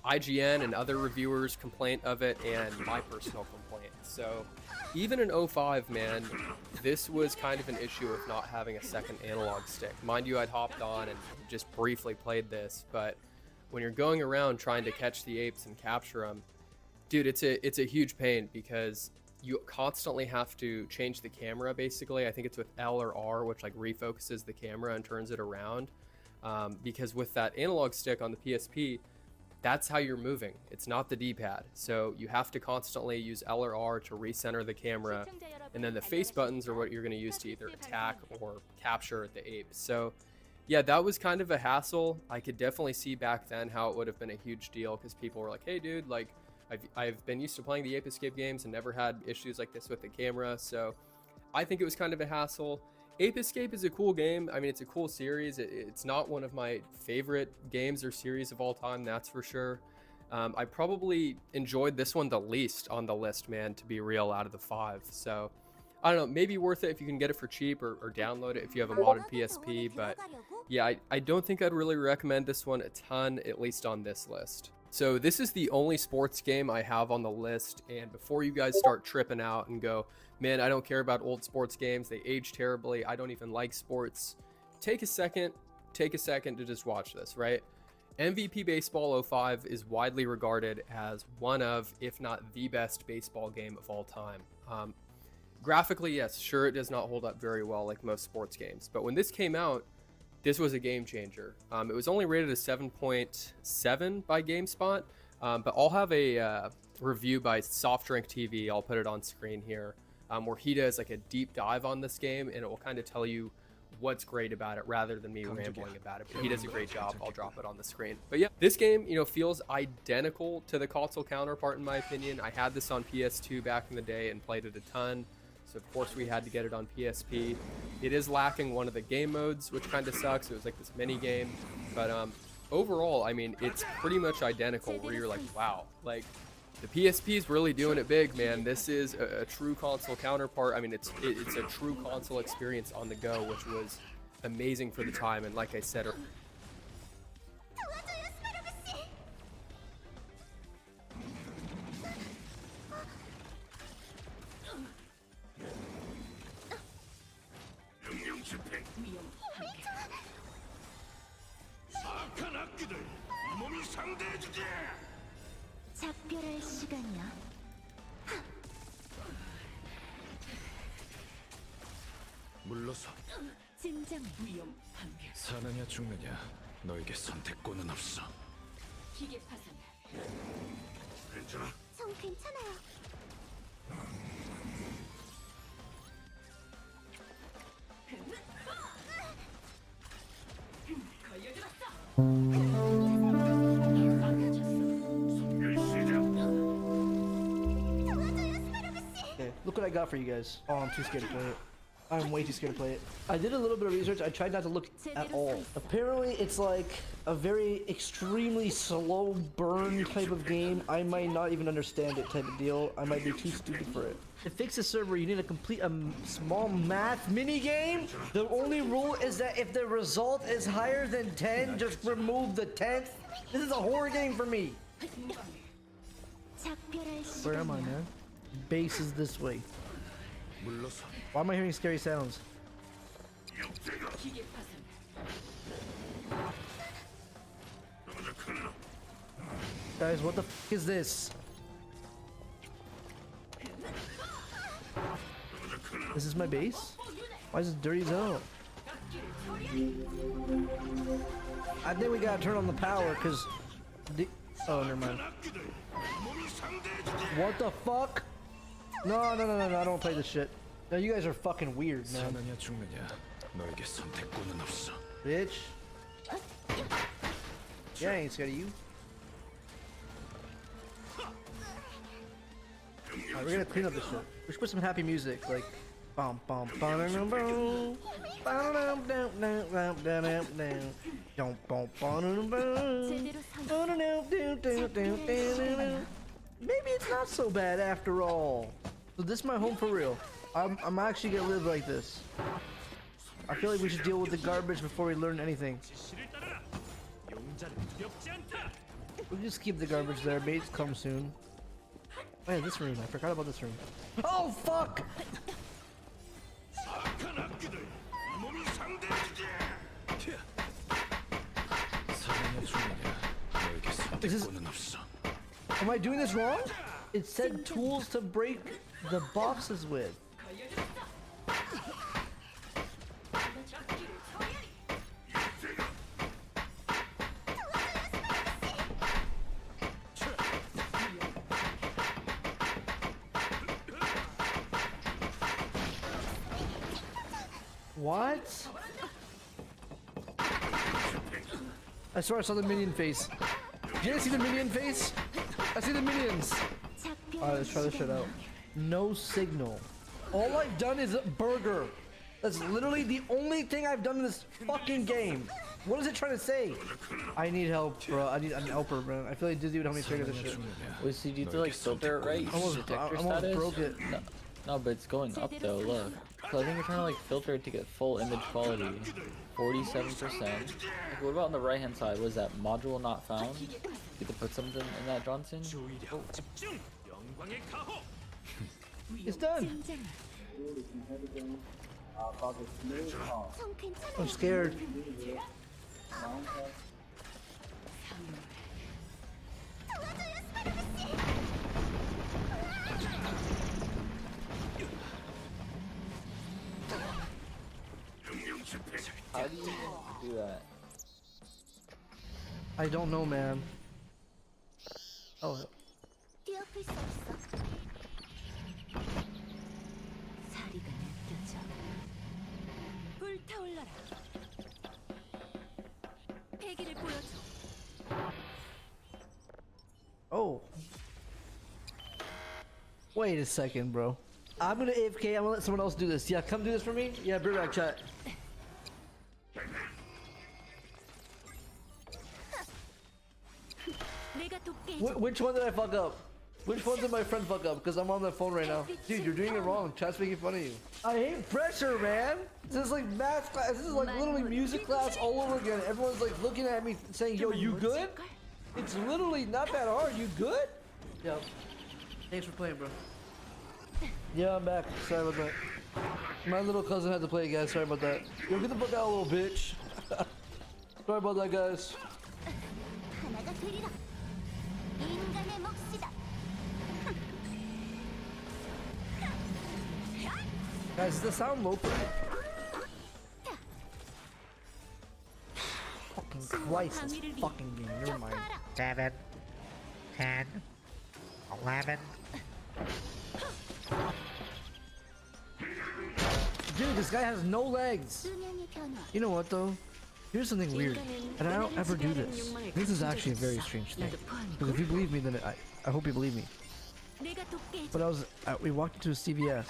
[SPEAKER 6] IGN and other reviewers' complaint of it and my personal complaint. So even in 05, man, this was kind of an issue of not having a second analog stick. Mind you, I'd hopped on and just briefly played this, but when you're going around trying to catch the apes and capture them, dude, it's a huge pain because you constantly have to change the camera, basically. I think it's with L or R, which like refocuses the camera and turns it around. Because with that analog stick on the PSP, that's how you're moving. It's not the D-pad. So you have to constantly use L or R to recenter the camera, and then the face buttons are what you're going to use to either attack or capture the ape. So yeah, that was kind of a hassle. I could definitely see back then how it would have been a huge deal because people were like, hey dude, like I've been used to playing the Ape Escape games and never had issues like this with the camera. So I think it was kind of a hassle. Ape Escape is a cool game. I mean, it's a cool series. It's not one of my favorite games or series of all time, that's for sure. I probably enjoyed this one the least on the list, man, to be real, out of the 5. So I don't know, maybe worth it if you can get it for cheap or download it if you have a modded PSP. But yeah, I don't think I'd really recommend this one a ton, at least on this list. So this is the only sports game I have on the list, and before you guys start tripping out and go, man, I don't care about old sports games, they age terribly, I don't even like sports, take a second to just watch this, right? MVP Baseball 05 is widely regarded as one of, if not the best baseball game of all time. Graphically, yes, sure, it does not hold up very well like most sports games, but when this came out, this was a game changer. It was only rated a 7.7 by GameSpot, but I'll have a review by Soft Drink TV, I'll put it on screen here, where he does like a deep dive on this game, and it will kind of tell you what's great about it rather than me rambling about it. But he does a great job. I'll drop it on the screen. But yeah, this game, you know, feels identical to the console counterpart in my opinion. I had this on PS2 back in the day and played it a ton. So of course we had to get it on PSP. It is lacking one of the game modes, which kind of sucks. It was like this mini game, but overall, I mean, it's pretty much identical. Where you're like, wow, like the PSP is really doing it big, man. This is a true console counterpart. I mean, it's a true console experience on the go, which was amazing for the time. And like I said,
[SPEAKER 3] 작별할 시간이야.
[SPEAKER 7] 물러서.
[SPEAKER 3] 진정해.
[SPEAKER 7] 사느냐 죽느냐 너에게 선택권은 없어.
[SPEAKER 3] 기계 파산. 괜찮아? 전 괜찮아요.
[SPEAKER 11] Okay, look what I got for you guys. Oh, I'm too scared to play it. I'm way too scared to play it. I did a little bit of research. I tried not to look at all. Apparently, it's like a very extremely slow burn type of game. I might not even understand it type of deal. I might be too stupid for it. To fix a server, you need to complete a small math mini game. The only rule is that if the result is higher than 10, just remove the 10th. This is a horror game for me. Where am I, man? Base is this way. Why am I hearing scary sounds? Guys, what the f is this? Is this my base? Why is it dirty as hell? I think we gotta turn on the power because oh, never mind. What the fuck? No, I don't play this shit. No, you guys are fucking weird, man.
[SPEAKER 7] 너에게 선택권은 없어.
[SPEAKER 11] Bitch. Yeah, I ain't scared of you. Alright, we're gonna clean up this shit. We should put some happy music, like bum bum bum bum bum bum Maybe it's not so bad after all. So this is my home for real. I'm actually gonna live like this. I feel like we should deal with the garbage before we learn anything. We'll just keep the garbage there. Mates come soon. Oh yeah, this room. I forgot about this room. Oh fuck! Is this... Am I doing this wrong? It said tools to break the boxes with. What? I swear I saw the minion face. Did I see the minion face? I see the minions. Alright, let's try this shit out. No signal. All I've done is a burger. That's literally the only thing I've done in this fucking game. What is it trying to say? I need help, bro. I need an helper, bro. I feel like Disney would help me figure this shit.
[SPEAKER 8] Wait, so you have to like filter it right?
[SPEAKER 11] I almost broke it.
[SPEAKER 8] No, but it's going up though, look. So I think you're trying to like filter it to get full image quality. 47%. Like, what about on the right hand side? Was that module not found? You get to put something in that, Johnson? Oh.
[SPEAKER 11] It's done. I'm scared.
[SPEAKER 8] How do you do that?
[SPEAKER 11] I don't know, man. Oh. Oh. Wait a second, bro. I'm gonna AFK. I'm gonna let someone else do this. Yeah, come do this for me. Yeah, bring back chat. Which one did I fuck up? Which one did my friend fuck up? Because I'm on the phone right now. Dude, you're doing it wrong. Chat's making fun of you. I hate pressure, man. This is like math class. This is like literally music class all over again. Everyone's like looking at me saying, yo, you good? It's literally not that hard. You good? Yep. Thanks for playing, bro. Yeah, I'm back. Sorry about that. My little cousin had to play, guys. Sorry about that. Yo, get the fuck out, little bitch. Sorry about that, guys. Guys, is the sound low for me? Fucking Christ, this fucking game. Never mind.
[SPEAKER 13] 7, 10, 11.
[SPEAKER 11] Dude, this guy has no legs. You know what though? Here's something weird, and I don't ever do this. This is actually a very strange thing. Because if you believe me, then I hope you believe me. But we walked into a CVS.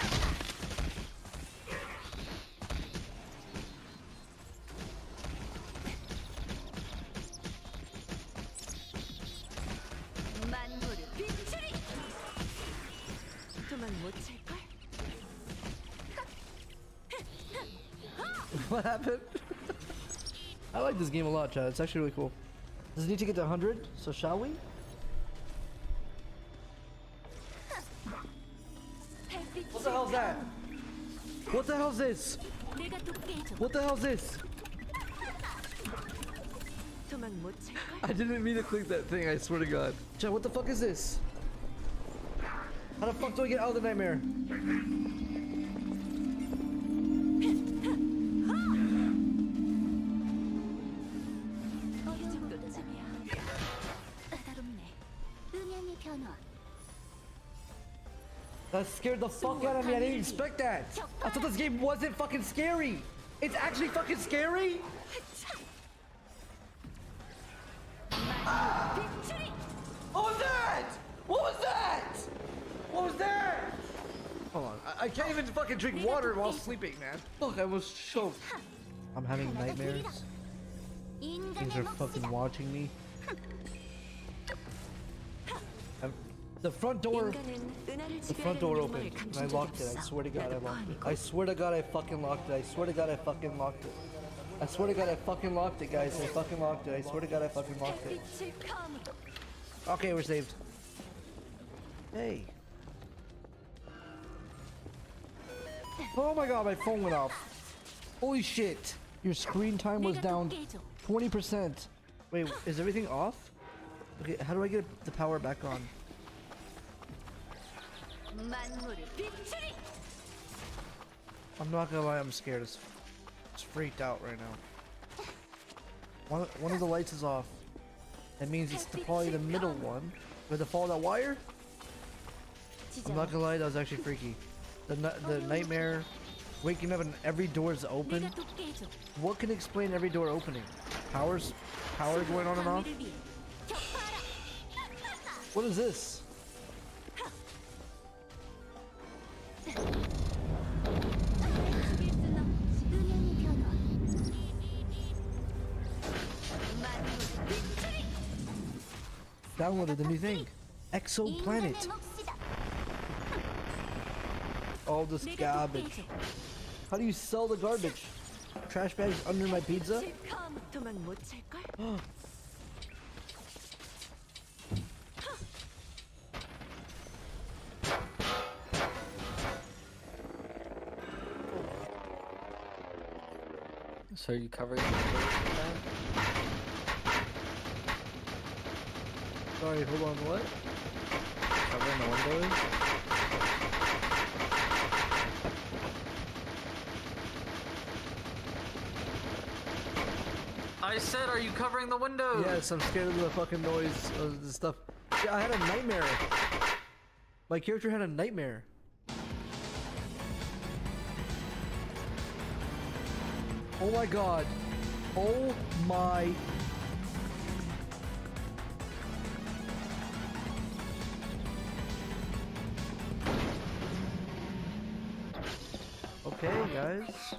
[SPEAKER 11] What happened? I like this game a lot, Chad. It's actually really cool. Does it need to get to 100? So shall we? What the hell's that? What the hell's this? What the hell's this? I didn't mean to click that thing, I swear to God. Chad, what the fuck is this? How the fuck do I get out of the nightmare? That scared the fuck out of me. I didn't expect that. I thought this game wasn't fucking scary. It's actually fucking scary? What was that? What was that? What was that? Hold on. I can't even fucking drink water while sleeping, man. Look, I was choked. I'm having nightmares. Things are fucking watching me. The front door opened and I locked it. I swear to God I locked it. I swear to God I fucking locked it. I swear to God I fucking locked it. I swear to God I fucking locked it, guys. I fucking locked it. I swear to God I fucking locked it. Okay, we're saved. Hey. Oh my God, my phone went off. Holy shit. Your screen time was down 20%. Wait, is everything off? Okay, how do I get the power back on? I'm not gonna lie, I'm scared. It's freaked out right now. One of the lights is off. That means it's probably the middle one. With the fall of that wire? I'm not gonna lie, that was actually freaky. The nightmare, waking up and every door is open. What can explain every door opening? Power going on and off? What is this? Downloaded the new thing. Exoplanet. All this garbage. How do you sell the garbage? Trash bags under my pizza?
[SPEAKER 8] So are you covering the windows?
[SPEAKER 11] Sorry, hold on, what?
[SPEAKER 8] Covering the windows? I said, are you covering the windows?
[SPEAKER 11] Yes, I'm scared of the fucking noise of the stuff. Yeah, I had a nightmare. My character had a nightmare. Oh my God. Oh my. Okay, guys.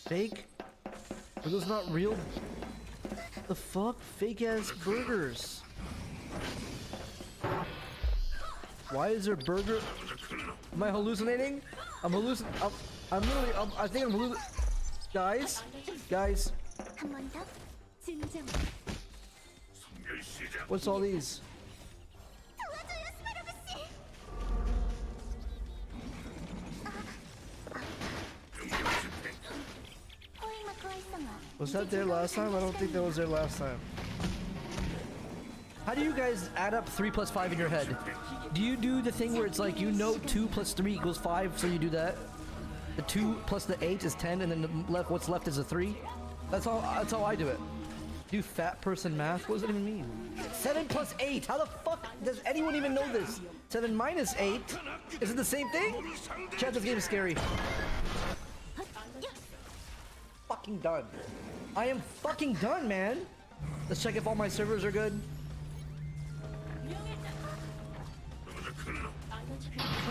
[SPEAKER 11] Fake? Are those not real? The fuck? Fake ass burgers. Why is there burger? Am I hallucinating? I'm hallucinating. I'm literally. I think I'm hallucinating. Guys. What's all these? Was that there last time? I don't think that was there last time. How do you guys add up 3 plus 5 in your head? Do you do the thing where it's like, you know 2 plus 3 equals 5, so you do that? The 2 plus the 8 is 10, and then what's left is a 3? That's how I do it. Do fat person math? What does it even mean? 7 plus 8! How the fuck does anyone even know this? 7 minus 8? Is it the same thing? Chat, this game is scary. Fucking done. I am fucking done, man. Let's check if all my servers are good.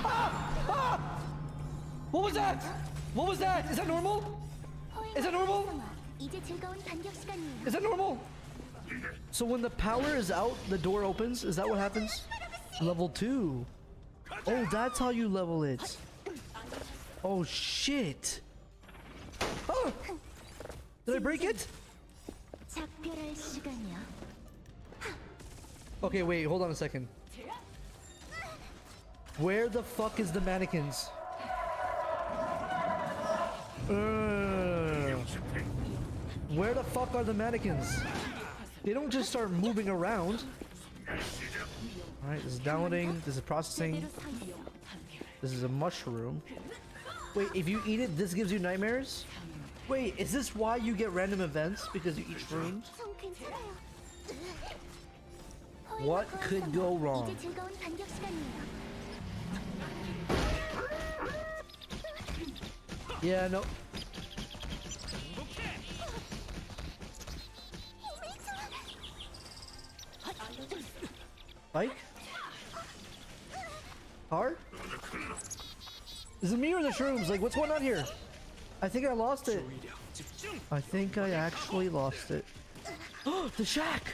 [SPEAKER 11] Ah! What was that? What was that? Is that normal? Is that normal? Is that normal? So when the power is out, the door opens? Is that what happens? Level 2. Oh, that's how you level it. Oh, shit. Oh! Did I break it? Okay, wait, hold on a second. Where the fuck is the mannequins? Where the fuck are the mannequins? They don't just start moving around. Alright, this is downloading, this is processing. This is a mushroom. Wait, if you eat it, this gives you nightmares? Wait, is this why you get random events? Because you eat shrooms? What could go wrong? Yeah, no. Mike? Hard? Is it me or the shrooms? Like, what's going on here? I think I lost it. I think I actually lost it. The shack!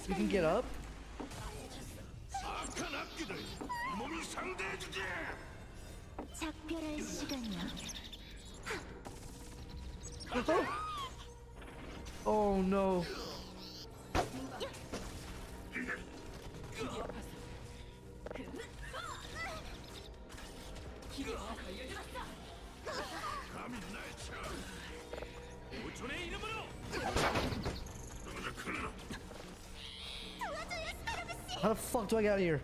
[SPEAKER 11] You can get up? Oh no. How the fuck do I get out of here?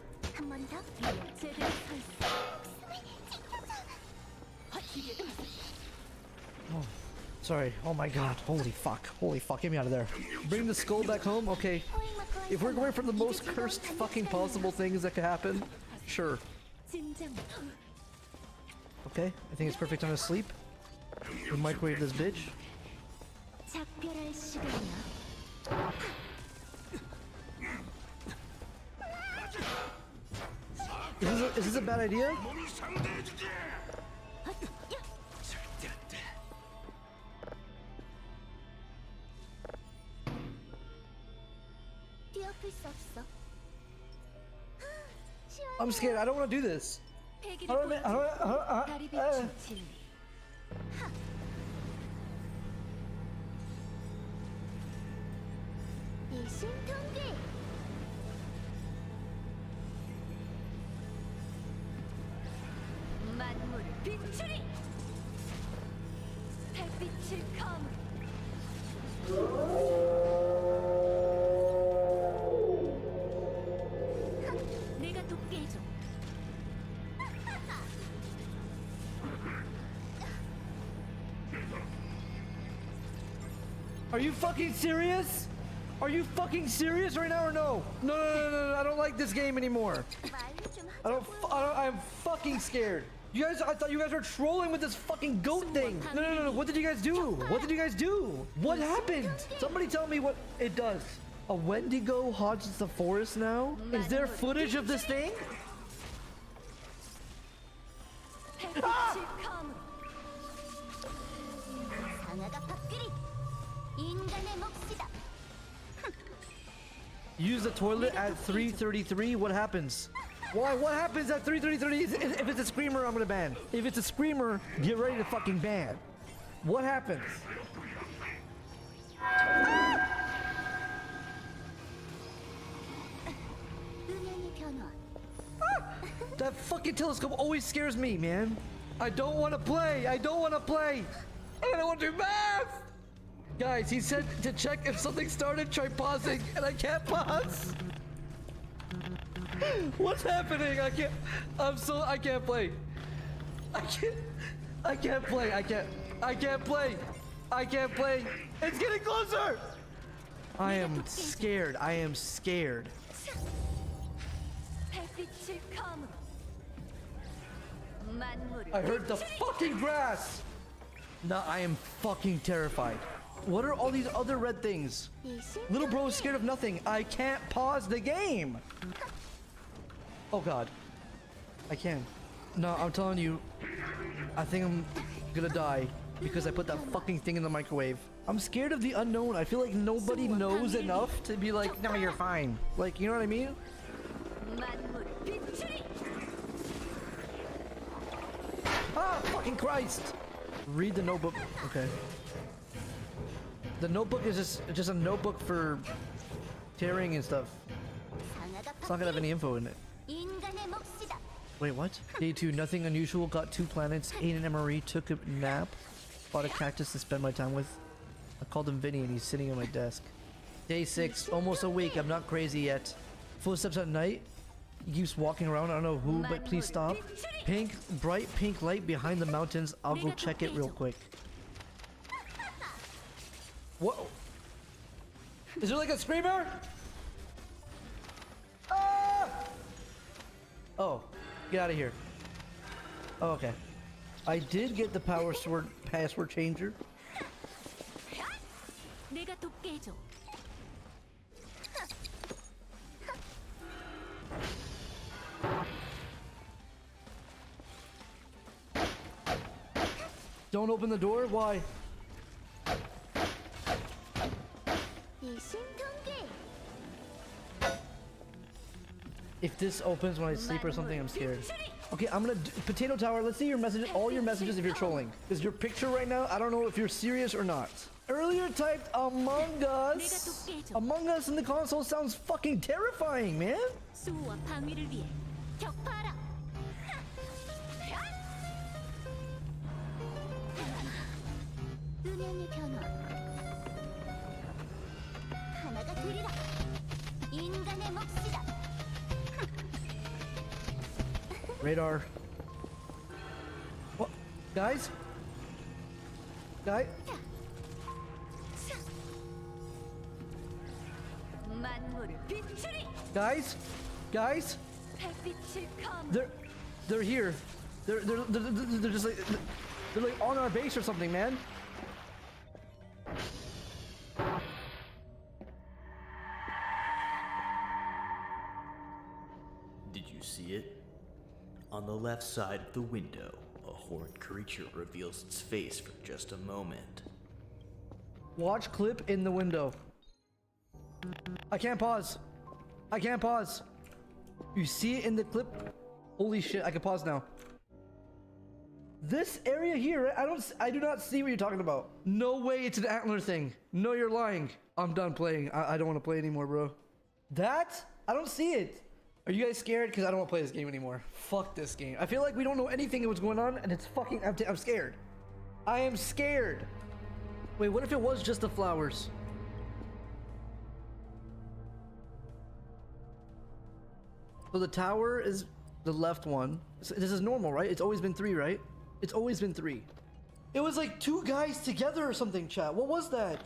[SPEAKER 11] Oh, sorry. Oh my god. Holy fuck. Holy fuck. Get me out of there. Bring the skull back home? Okay. If we're going for the most cursed fucking possible things that could happen, sure. Okay. I think it's perfect time to sleep. We microwave this bitch. Is this a bad idea? I'm scared. I don't want to do this. Are you fucking serious? Are you fucking serious right now or no? No, I don't like this game anymore. I'm fucking scared. You guys, I thought you guys were trolling with this fucking goat thing. No, what did you guys do? What did you guys do? What happened? Somebody tell me what it does. A Wendigo haunts the forest now? Is there footage of this thing? Ah! Use the toilet at 3:33. What happens? Why? What happens at 3:33? If it's a screamer, I'm gonna ban. If it's a screamer, get ready to fucking ban. What happens? That fucking telescope always scares me, man. I don't want to play. I don't want to play. I don't want to do math. Guys, he said to check if something started, try pausing, and I can't pause. What's happening? I can't play. I can't play. I can't play. It's getting closer. I am scared. I am scared. I heard the fucking grass. No, I am fucking terrified. What are all these other red things? Little bro is scared of nothing. I can't pause the game. Oh god. I can. No, I'm telling you. I think I'm gonna die because I put that fucking thing in the microwave. I'm scared of the unknown. I feel like nobody knows enough to be like, no, you're fine. Like, you know what I mean? Ah, fucking Christ. Read the notebook. Okay. The notebook is just a notebook for tearing and stuff. It's not gonna have any info in it. Wait, what? Day 2, nothing unusual. Got 2 planets. Aiden and Marie took a nap. Bought a cactus to spend my time with. I called him Vinny and he's sitting on my desk. Day 6, almost a week. I'm not crazy yet. Footsteps at night. He keeps walking around. I don't know who, but please stop. Pink, bright pink light behind the mountains. I'll go check it real quick. What? Is there like a screamer? Ah! Oh, get out of here. Oh, okay. I did get the power sword password changer. Don't open the door? Why? If this opens when I sleep or something, I'm scared. Okay, I'm gonna Potato Tower, let's see your messages, all your messages if you're trolling. Because your picture right now, I don't know if you're serious or not. Earlier typed Among Us. Among Us in the console sounds fucking terrifying, man. Radar. What? Guys? Guys? Guys? Guys? They're here. They're just like they're like on our base or something, man.
[SPEAKER 14] Did you see it? On the left side of the window, a horned creature reveals its face for just a moment.
[SPEAKER 11] Watch clip in the window. I can't pause. I can't pause. You see it in the clip? Holy shit, I can pause now. This area here, I do not see what you're talking about. No way it's an antler thing. No, you're lying. I'm done playing. I don't want to play anymore, bro. That? I don't see it. Are you guys scared? Because I don't want to play this game anymore. Fuck this game. I feel like we don't know anything of what's going on, and it's fucking... I'm scared. I am scared. Wait, what if it was just the flowers? So the tower is the left one. So this is normal, right? It's always been 3, right? It's always been 3. It was like 2 guys together or something, chat. What was that?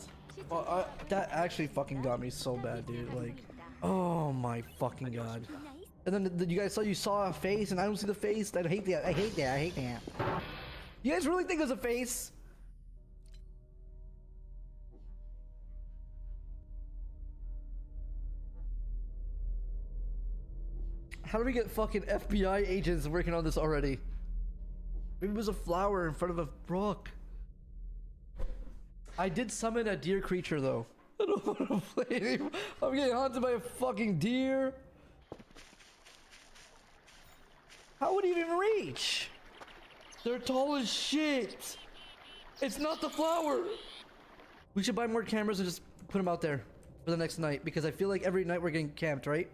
[SPEAKER 11] Well, that actually fucking got me so bad, dude. Like, oh my fucking god. And then you guys saw a face, and I don't see the face. I hate that. I hate that. I hate that. You guys really think there's a face? How do we get fucking FBI agents working on this already? Maybe it was a flower in front of a brook. I did summon a deer creature though. I don't want to play anymore. I'm getting haunted by a fucking deer. How would he even reach? They're tall as shit. It's not the flower. We should buy more cameras and just put them out there for the next night, because I feel like every night we're getting camped, right?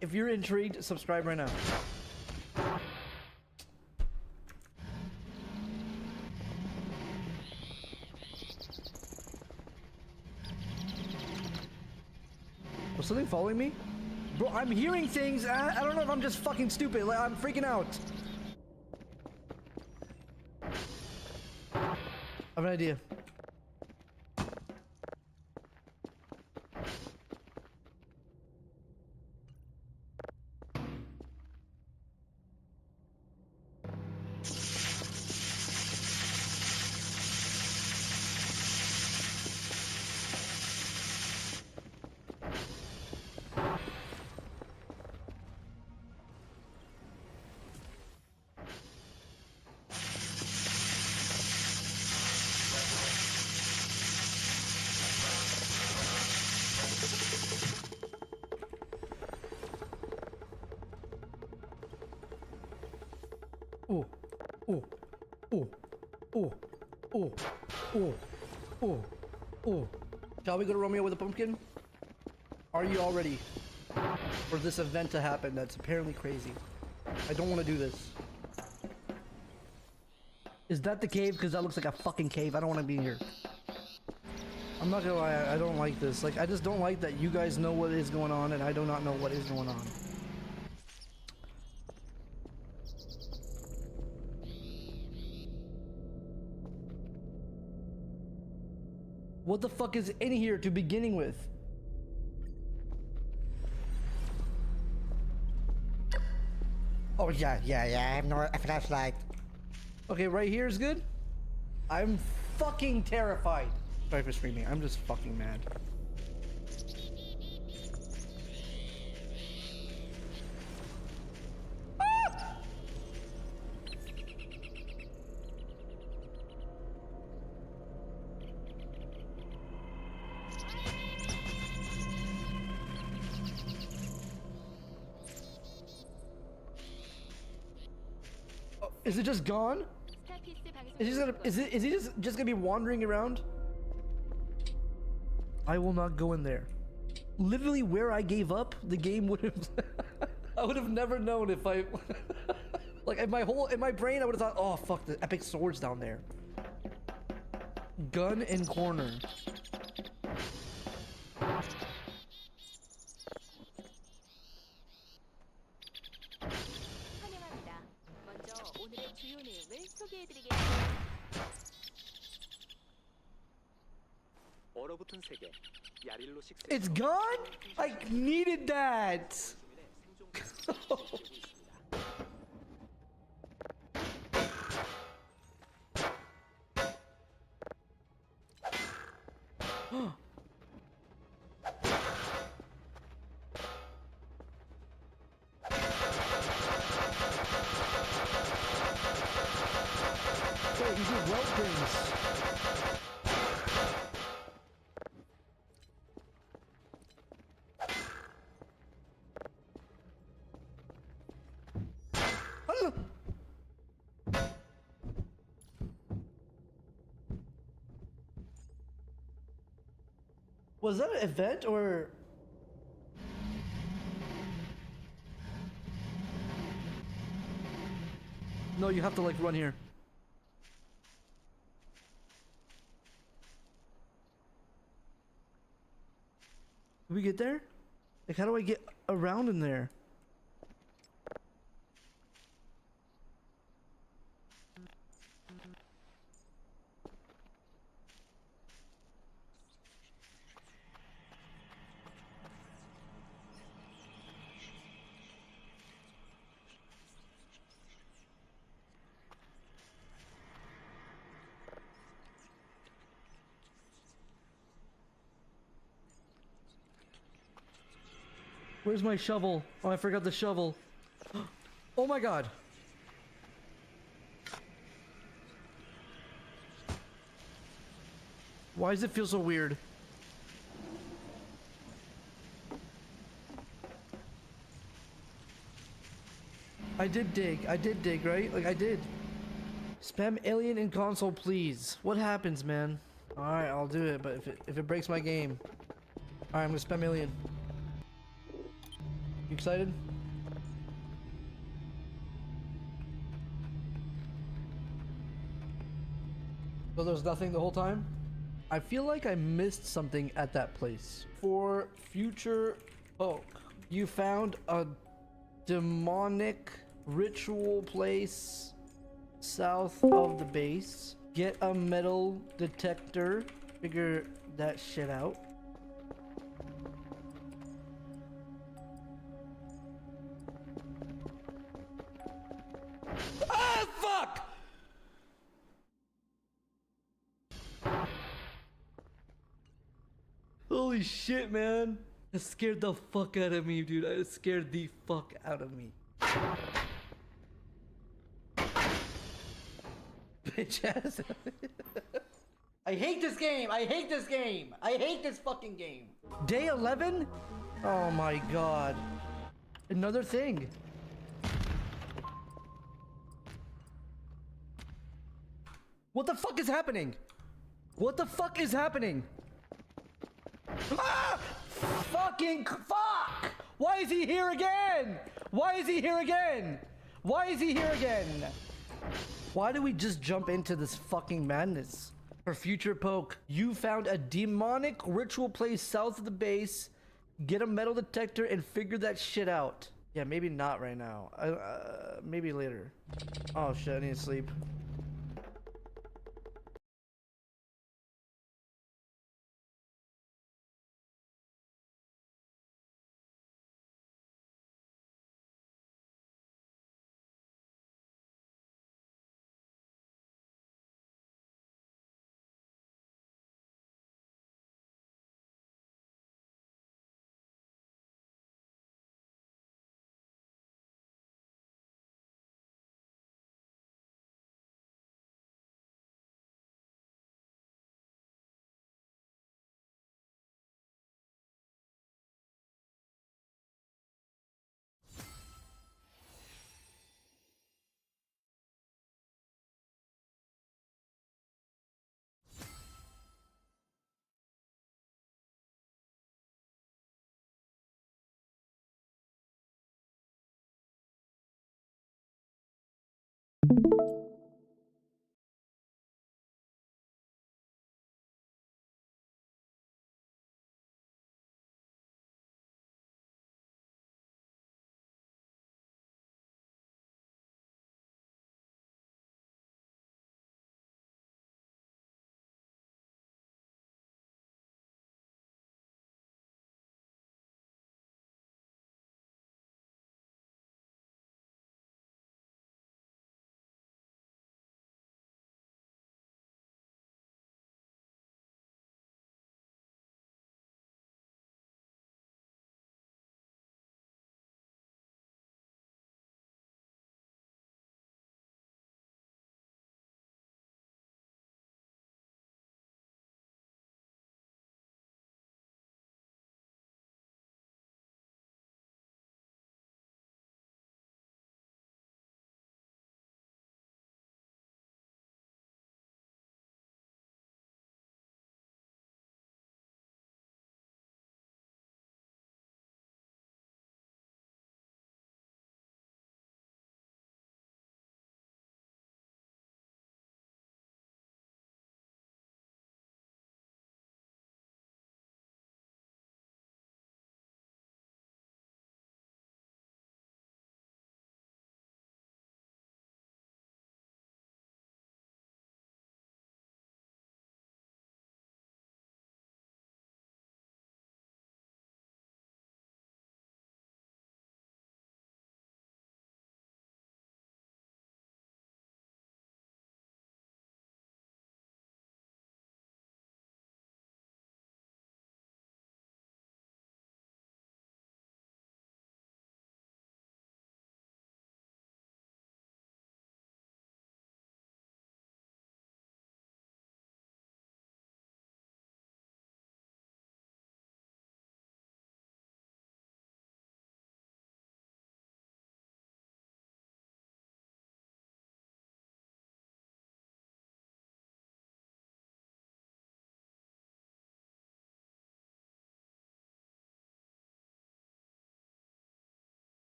[SPEAKER 11] If you're intrigued, subscribe right now. Was something following me? Bro, I'm hearing things. I don't know if I'm just fucking stupid. Like, I'm freaking out. I have an idea. Oh, oh, oh, oh, oh, oh, oh, oh. Shall we go to Romeo with a pumpkin? Are you all ready for this event to happen that's apparently crazy? I don't want to do this. Is that the cave? Because that looks like a fucking cave. I don't want to be here. I'm not gonna lie, I don't like this. Like, I just don't like that you guys know what is going on and I do not know what is going on. What the fuck is in here to beginning with? Oh yeah. I have no flashlight. Okay, right here is good. I'm fucking terrified. Sorry for screaming. I'm just fucking mad. Ah! Oh, is it just gone? Is he just gonna be wandering around? I will not go in there. Literally where I gave up, the game would have I would have never known if I like in my brain I would have thought, oh fuck, the epic swords down there. Gun in corner. It's gone? I needed that. Wait, you do weld things. Was that an event or? No, you have to like run here. Did we get there? Like, how do I get around in there? Where's my shovel? Oh, I forgot the shovel. Oh my god. Why does it feel so weird? I did dig, right? Like I did. Spam alien in console, please. What happens, man? Alright, I'll do it, but if it breaks my game. Alright, I'm gonna spam alien. You excited? So there's nothing the whole time? I feel like I missed something at that place. For future poke, you found a demonic ritual place south of the base. Get a metal detector. Figure that shit out. Ah, fuck! Holy shit, man. That scared the fuck out of me, dude. It scared the fuck out of me. Bitch ass. I hate this game. I hate this game. I hate this fucking game. Day 11? Oh my god. Another thing. What the fuck is happening? What the fuck is happening? Ah! Fucking fuck! Why is he here again? Why is he here again? Why is he here again? Why do we just jump into this fucking madness? For future poke, you found a demonic ritual place south of the base. Get a metal detector and figure that shit out. Yeah, maybe not right now. Maybe later. Oh shit, I need to sleep.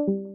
[SPEAKER 3] you.